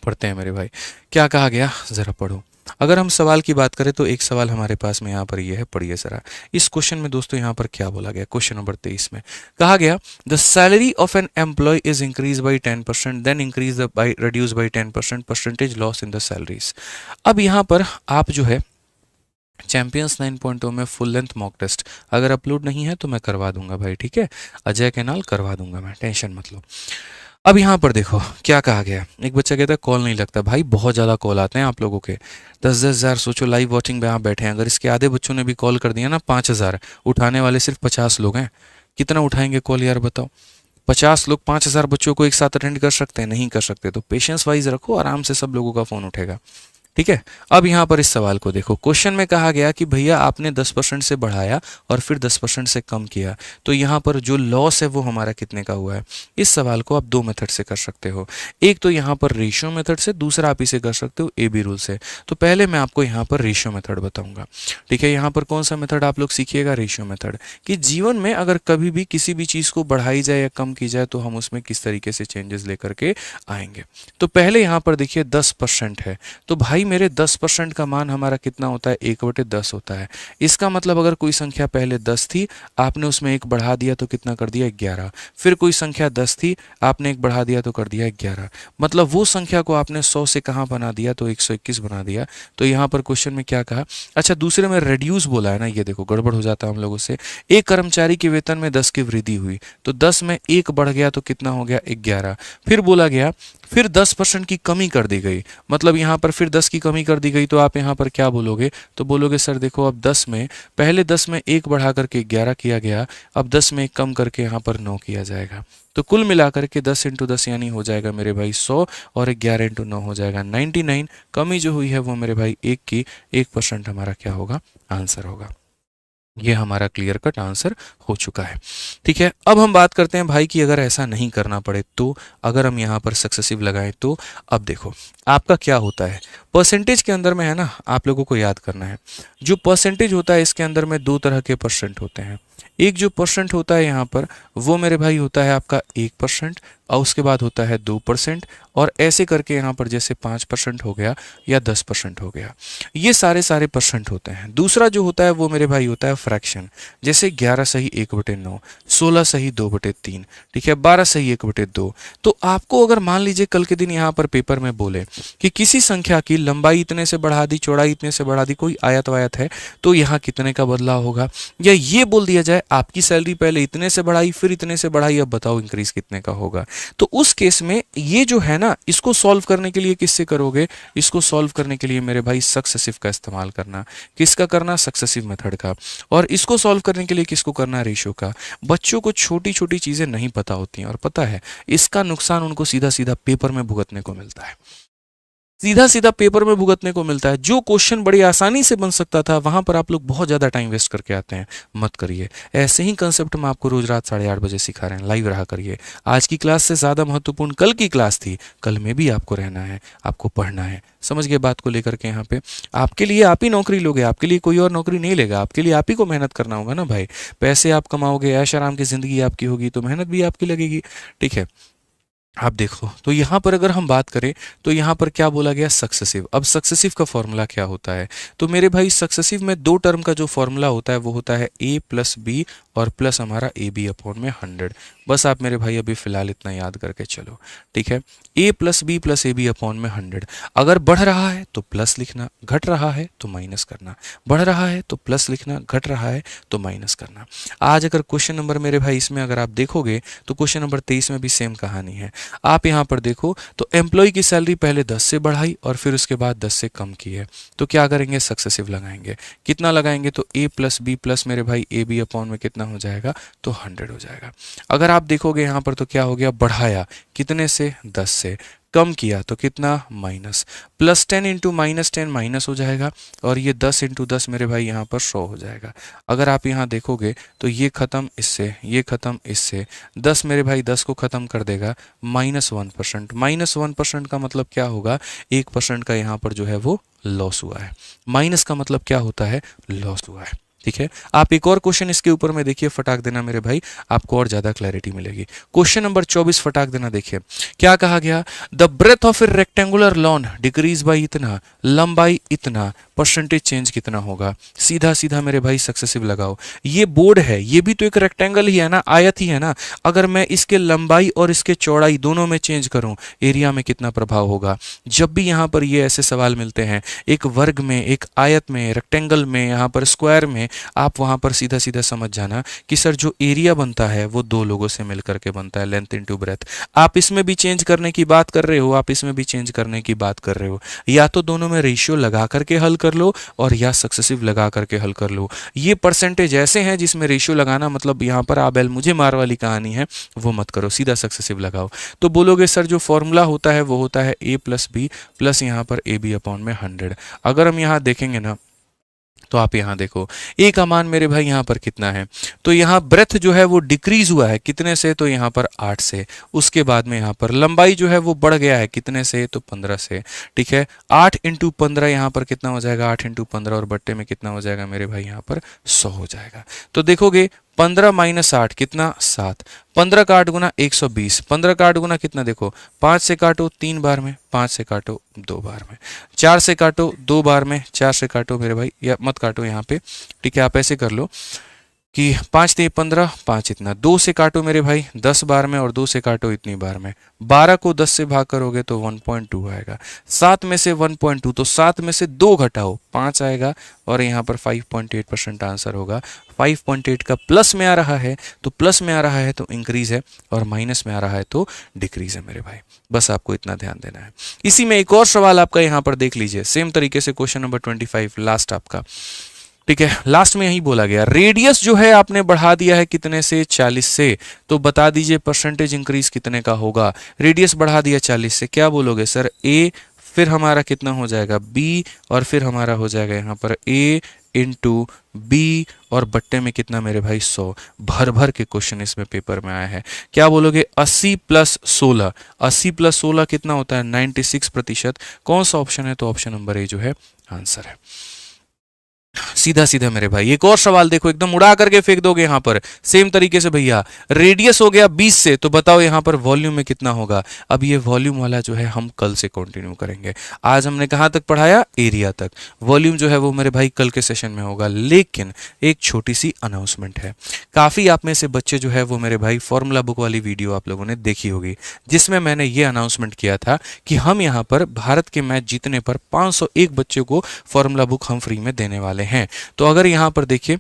Speaker 1: पढ़ते हैं मेरे भाई क्या कहा गया, ज़रा पढ़ो। अगर हम सवाल की बात करें तो एक सवाल हमारे पास में यहाँ पर ये है, पढ़िए जरा। इस क्वेश्चन में दोस्तों यहाँ पर क्या बोला गया, क्वेश्चन नंबर 23 में कहा गया the salary of an employee is increase by 10%, then increase by reduce by 10%, percentage loss in the salaries. अब यहाँ पर आप जो है चैंपियंस 9.0 में फुल लेंथ मॉक टेस्ट अगर अपलोड नहीं है तो मैं करवा दूंगा भाई। ठीक है, अजय के नाल करवा दूंगा मैं, टेंशन मत लो। अब यहाँ पर देखो क्या कहा गया। एक बच्चा कहता है कॉल नहीं लगता। भाई बहुत ज़्यादा कॉल आते हैं आप लोगों के, 10-10 हज़ार। सोचो लाइव वॉचिंग में आप बैठे हैं, अगर इसके आधे बच्चों ने भी कॉल कर दिया ना 5,000, उठाने वाले सिर्फ 50 लोग हैं, कितना उठाएंगे कॉल यार बताओ? 50 लोग 5,000 बच्चों को एक साथ अटेंड कर सकते हैं? नहीं कर सकते। तो पेशेंस वाइज रखो, आराम से सब लोगों का फ़ोन उठेगा। ठीक है, अब यहाँ पर इस सवाल को देखो। क्वेश्चन में कहा गया कि भैया आपने 10% से बढ़ाया और फिर 10% से कम किया, तो यहाँ पर जो लॉस है वो हमारा कितने का हुआ है। इस सवाल को आप दो मेथड से कर सकते हो, एक तो यहाँ पर रेशियो मेथड से, दूसरा आप इसे कर सकते हो AB रूल से। तो पहले मैं आपको यहाँ पर रेशियो मेथड बताऊंगा। ठीक है, यहाँ पर कौन सा मेथड आप लोग सीखिएगा? Ratio method. कि जीवन में अगर कभी भी किसी भी चीज़ को बढ़ाई जाए या कम की जाए तो हम उसमें किस तरीके से चेंजेस लेकर के आएंगे। तो पहले यहाँ पर देखिए 10% है, तो भाई मेरे 10% का मान हमारा कितना होता है? 1/10 होता है। इसका मतलब अगर कोई संख्या पहले 10 थी, आपने उसमें एक बढ़ा दिया तो कितना कर दिया? 11। फिर कोई संख्या 10 थी, आपने एक बढ़ा दिया तो कर दिया 11। मतलब वो संख्या को आपने 100 से कहाँ बना दिया? तो 121 बना दिया। तो यहाँ पर क्वेश्चन में क्या कहा? अच्छा, दूसरे में रेड्यूस बोला है ना, ये देखो गड़बड़ हो जाता है हम लोगों से। एक कर्मचारी के वेतन में 10 की वृद्धि हुई, तो 10 में एक बढ़ गया तो कितना हो गया? 11। फिर बोला गया फिर 10% की कमी कर दी गई, मतलब यहाँ पर फिर 10 की कमी कर दी गई, तो आप यहाँ पर क्या बोलोगे? तो बोलोगे सर देखो अब 10 में, पहले 10 में एक बढ़ा करके 11 किया गया, अब 10 में एक कम करके यहाँ पर 9 किया जाएगा। तो कुल मिलाकर के 10 × 10 यानी हो जाएगा मेरे भाई 100, और 11 × 9 हो जाएगा 99। कमी जो हुई है वो मेरे भाई 1 की, 1% हमारा क्या होगा? आंसर होगा। ये हमारा क्लियर कट आंसर हो चुका है। ठीक है, अब हम बात करते हैं भाई कि अगर ऐसा नहीं करना पड़े तो, अगर हम यहाँ पर सक्सेसिव लगाएं तो। अब देखो आपका क्या होता है, परसेंटेज के अंदर में है ना, आप लोगों को याद करना है जो परसेंटेज होता है इसके अंदर में दो तरह के परसेंट होते हैं। एक जो परसेंट होता है यहाँ पर वो मेरे भाई होता है आपका 1%, और उसके बाद होता है 2%, और ऐसे करके यहाँ पर जैसे 5% हो गया या 10% हो गया, ये सारे सारे परसेंट होते हैं। दूसरा जो होता है वो मेरे भाई होता है फ्रैक्शन, जैसे 11 सही 1/9, 16 सही 2/3, ठीक है, 12 सही 1/2। तो आपको अगर मान लीजिए कल के दिन यहाँ पर पेपर में बोले कि किसी संख्या की लंबाई इतने से बढ़ा दी, चौड़ाई इतने से बढ़ा दी, कोई आयत वायत है, तो यहाँ कितने का बदलाव होगा, या ये बोल दिया जाए आपकी सैलरी पहले इतने से बढ़ाई फिर इतने से बढ़ाई, अब बताओ इंक्रीज कितने का होगा। तो उस केस में ये जो है ना, इसको सॉल्व करने के लिए किससे करोगे, इसको सॉल्व करने के लिए मेरे भाई सक्सेसिव का इस्तेमाल करना। किसका करना, सक्सेसिव मेथड का। और इसको सॉल्व करने के लिए किसको करना, रेशियो का। बच्चों को छोटी छोटी चीजें नहीं पता होती हैं, और पता है इसका नुकसान उनको सीधा सीधा पेपर में भुगतने को मिलता है, सीधा सीधा पेपर में भुगतने को मिलता है। जो क्वेश्चन बड़ी आसानी से बन सकता था वहां पर आप लोग बहुत ज्यादा टाइम वेस्ट करके आते हैं, मत करिए। ऐसे ही कंसेप्ट हम आपको रोज रात 8:30 बजे सिखा रहे हैं, लाइव रहा करिए। आज की क्लास से ज्यादा महत्वपूर्ण कल की क्लास थी, कल में भी आपको रहना है, आपको पढ़ना है। समझ गए बात को लेकर के। यहाँ पे आपके लिए आप ही नौकरी लोगे, आपके लिए कोई और नौकरी नहीं लेगा, आपके लिए आप ही को मेहनत करना होगा ना भाई। पैसे आप कमाओगे, ऐश आराम की जिंदगी आपकी होगी, तो मेहनत भी आपकी लगेगी, ठीक है। आप देखो तो यहाँ पर अगर हम बात करें तो यहाँ पर क्या बोला गया, सक्सेसिव। अब सक्सेसिव का फॉर्मूला क्या होता है, तो मेरे भाई सक्सेसिव में दो टर्म का जो फॉर्मूला होता है वो होता है a प्लस बी और प्लस हमारा ए बी अपॉन में 100। बस आप मेरे भाई अभी फिलहाल इतना याद करके चलो, ठीक है। a plus B plus A B upon में 100। अगर बढ़ रहा है तो प्लस लिखना, घट रहा है तो माइनस करना, बढ़ रहा है तो प्लस लिखना, घट रहा है तो माइनस करना। आज अगर क्वेश्चन नंबर मेरे भाई इसमें अगर आप देखोगे तो क्वेश्चन नंबर 23 में भी सेम कहानी है। आप यहाँ पर देखो तो एम्प्लॉय की सैलरी पहले 10 से बढ़ाई और फिर उसके बाद 10 से कम की है, तो क्या करेंगे, सक्सेसिव लगाएंगे। कितना लगाएंगे, तो a प्लस बी प्लस मेरे भाई ए बी अपॉन में कितना हो जाएगा, तो 100 हो जाएगा। अगर आप देखोगे यहाँ पर तो क्या हो गया, बढ़ाया कितने से, 10 से, कम किया तो कितना, minus, plus 10 into minus 10 minus हो जाएगा, और ये 10 इंटू 10 मेरे भाई यहाँ पर 100 हो जाएगा। अगर आप यहाँ देखोगे तो ये खत्म इससे, ये खत्म इससे, 10 मेरे भाई 10 को खत्म कर देगा, -1%। -1% का मतलब क्या होगा, 1% का यहाँ पर जो है वो लॉस हुआ है। माइनस का मतलब क्या होता है, लॉस हुआ है, ठीक है। आप एक और क्वेश्चन इसके ऊपर में देखिए, फटाक देना मेरे भाई, आपको और ज्यादा क्लैरिटी मिलेगी। क्वेश्चन नंबर 24 फटाक देना, देखिए क्या कहा गया, the breath of a rectangular lawn decrease by इतना, लंबाई इतना, परसेंटेज चेंज कितना होगा। सीधा सीधा मेरे भाई सक्सेसिव लगाओ। ये बोर्ड है, ये भी तो एक रेक्टेंगल ही है ना, आयत ही है ना। अगर मैं इसके लंबाई और इसके चौड़ाई दोनों में चेंज करूं, एरिया में कितना प्रभाव होगा। जब भी यहाँ पर ये ऐसे सवाल मिलते हैं, एक वर्ग में, एक आयत में, रेक्टेंगल में, यहाँ पर स्क्वायर में, आप वहां पर सीधा सीधा समझ जाना कि सर जो एरिया बनता है वो दो लोगों से मिलकर के बनता है, लेंथ इनटू ब्रेथ। आप इसमें भी चेंज करने की बात कर रहे हो, आप इसमें भी चेंज करने की बात कर रहे हो, या तो दोनों में रेशियो लगा करके हल कर लो और या सक्सेसिव लगा करके हल कर लो। ये परसेंटेज ऐसे हैं जिसमें रेशियो लगाना मतलब यहाँ पर आ बैल मुझे मार वाली कहानी है, वो मत करो, सीधा सक्सेसिव लगाओ। तो बोलोगे सर जो फॉर्मूला होता है वो होता है a प्लस बी प्लस यहाँ पर ए बी अपॉन में 100। अगर हम यहाँ देखेंगे ना तो आप यहाँ देखो ए का मान मेरे भाई यहाँ पर कितना है, तो यहाँ ब्रेथ जो है वो डिक्रीज हुआ है कितने से, तो यहाँ पर 8 से। उसके बाद में यहाँ पर लंबाई जो है वो बढ़ गया है कितने से, तो 15 से, ठीक है। 8 इंटू 15 यहाँ पर कितना हो जाएगा, 8 इंटू 15 और बट्टे में कितना हो जाएगा मेरे भाई यहाँ पर 100 हो जाएगा। तो देखोगे 15 माइनस 8 कितना, 7, 15 का 8 गुना 120, 15 का 8 गुना कितना, देखो 5 से काटो 3 बार में, 5 से काटो 2 बार में, 4 से काटो 2 बार में, 4 से काटो मेरे भाई, या मत काटो यहाँ पे, ठीक है। आप ऐसे कर लो कि 5 ते 15, 5 इतना, 2 से काटो मेरे भाई 10 बार में और 2 से काटो इतनी बार में, 12 को 10 से भाग करोगे तो 1.2 आएगा। 7 में से 1.2 तो 7 में से 2 घटाओ 5 आएगा, और यहाँ पर 5.8% आंसर होगा। 5.8 का प्लस में आ रहा है तो प्लस में आ रहा है तो इंक्रीज है, और माइनस में आ रहा है तो डिक्रीज है मेरे भाई। बस आपको इतना ध्यान देना है। इसी में एक और सवाल आपका यहाँ पर देख लीजिए, सेम तरीके से क्वेश्चन नंबर 25 लास्ट आपका, ठीक है। लास्ट में यही बोला गया, रेडियस जो है आपने बढ़ा दिया है कितने से, 40 से, तो बता दीजिए परसेंटेज इंक्रीज कितने का होगा। रेडियस बढ़ा दिया 40 से, क्या बोलोगे सर, ए, फिर हमारा कितना हो जाएगा बी, और फिर हमारा हो जाएगा यहाँ पर ए इंटू बी, और बट्टे में कितना मेरे भाई 100। भर भर के क्वेश्चन इसमें पेपर में आया है। क्या बोलोगे, 80 प्लस 16, 80 प्लस 16 कितना होता है, 96%। कौन सा ऑप्शन है, तो ऑप्शन नंबर ए जो है आंसर है। सीधा सीधा मेरे भाई एक और सवाल देखो, एकदम उड़ा करके फेंक दोगे यहां पर सेम तरीके से भैया। रेडियस हो गया 20 से, तो बताओ यहां पर वॉल्यूम में कितना होगा। अब ये वॉल्यूम वाला जो है हम कल से कंटिन्यू करेंगे। आज हमने कहां तक पढ़ाया, एरिया तक। वॉल्यूम जो है वो मेरे भाई कल के सेशन में होगा। लेकिन एक छोटी सी अनाउंसमेंट है। काफी आप में से बच्चे जो है वो मेरे भाई फॉर्मूला बुक वाली वीडियो आप लोगों ने देखी होगी, जिसमें मैंने ये अनाउंसमेंट किया था कि हम यहाँ पर भारत के मैच जीतने पर 501 बच्चों को फॉर्मूला बुक हम फ्री में देने वाले हैं। तो अगर यहाँ पर देखिए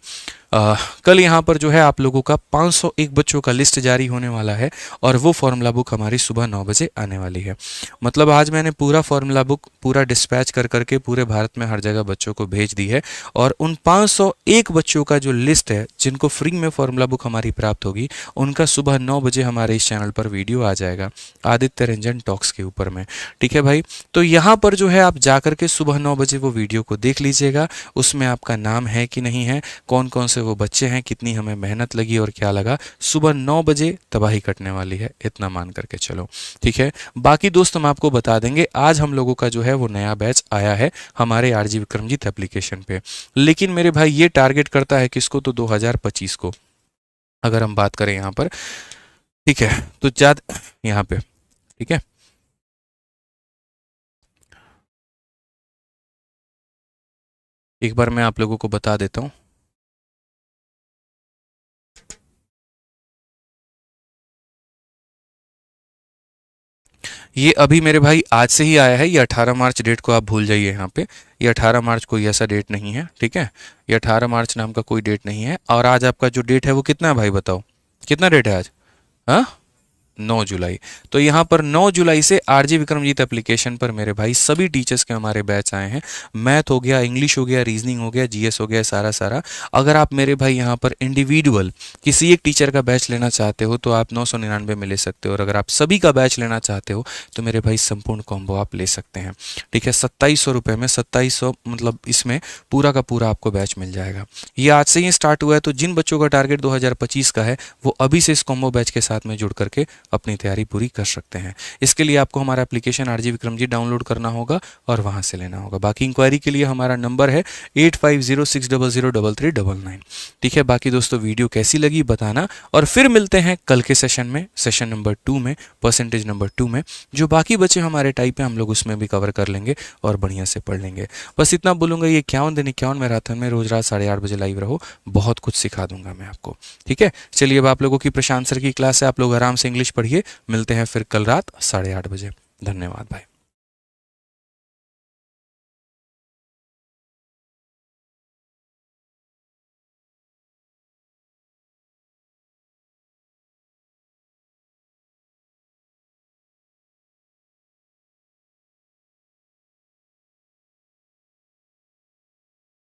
Speaker 1: कल यहाँ पर जो है आप लोगों का 501 बच्चों का लिस्ट जारी होने वाला है और वो फॉर्मूला बुक हमारी सुबह 9 बजे आने वाली है। मतलब आज मैंने पूरा फॉर्मूला बुक पूरा डिस्पैच कर करके पूरे भारत में हर जगह बच्चों को भेज दी है। और उन 501 बच्चों का जो लिस्ट है जिनको फ्री में फॉर्मूला बुक हमारी प्राप्त होगी, उनका सुबह 9 बजे हमारे इस चैनल पर वीडियो आ जाएगा, आदित्य रंजन टॉक्स के ऊपर में। ठीक है भाई, तो यहाँ पर जो है आप जाकर के सुबह 9 बजे वो वीडियो को देख लीजिएगा। उसमें आपका नाम है कि नहीं है, कौन कौन से वो बच्चे हैं, कितनी हमें मेहनत लगी और क्या लगा। सुबह 9 बजे तबाही कटने वाली है, इतना मान करके चलो। ठीक है, बाकी दोस्त हम आपको बता देंगे। आज हम लोगों का जो है वो नया बैच आया है हमारे आरजी विक्रमजीत एप्लीकेशन पे। लेकिन मेरे भाई ये टारगेट करता है किसको, तो 2025 को अगर हम बात करें यहाँ पर। ठीक है, तो ज्यादा यहाँ पे, ठीक है, एक बार मैं आप लोगों को बता देता हूँ। ये अभी मेरे भाई आज से ही आया है। ये 18 मार्च डेट को आप भूल जाइए यहाँ पे। ये 18 मार्च कोई ऐसा डेट नहीं है, ठीक है। ये 18 मार्च नाम का कोई डेट नहीं है। और आज आपका जो डेट है वो कितना है भाई, बताओ कितना डेट है आज। हाँ, 9 जुलाई। तो यहाँ पर 9 जुलाई से आरजी विक्रमजीत एप्लीकेशन पर मेरे भाई सभी टीचर्स के हमारे बैच आए हैं। मैथ हो गया, इंग्लिश हो गया, रीजनिंग हो गया, जीएस हो गया, सारा सारा। अगर आप मेरे भाई यहाँ पर इंडिविजुअल किसी एक टीचर का बैच लेना चाहते हो तो आप 999 में ले सकते हो। और अगर आप सभी का बैच लेना चाहते हो तो मेरे भाई संपूर्ण कॉम्बो आप ले सकते हैं। ठीक है, 2700 रुपये में 2700 मतलब इसमें पूरा का पूरा आपको बैच मिल जाएगा। ये आज से ही स्टार्ट हुआ है। तो जिन बच्चों का टारगेट 2025 का है वो अभी से इस कॉम्बो बैच के साथ में जुड़ करके अपनी तैयारी पूरी कर सकते हैं। इसके लिए आपको हमारा एप्लीकेशन आरजी विक्रमजीत डाउनलोड करना होगा और वहां से लेना होगा। बाकी इंक्वायरी के लिए हमारा नंबर है 8506003399। ठीक है, बाकी दोस्तों वीडियो कैसी लगी बताना और फिर मिलते हैं कल के सेशन में, सेशन नंबर 2 में, परसेंटेज नंबर 2 में। जो बाकी बचे हमारे टाइप है हम लोग उसमें भी कवर कर लेंगे और बढ़िया से पढ़ लेंगे। बस इतना बोलूंगा, ये 51 दिन 51 मैराथन में रोज रात 8:30 बजे लाइव रहो, बहुत कुछ सिखा दूंगा मैं आपको। ठीक है, चलिए अब आप लोगों की प्रशांत सर की क्लास है, आप लोग आराम से इंग्लिश पढ़िए। मिलते हैं फिर कल रात 8:30 बजे। धन्यवाद भाई।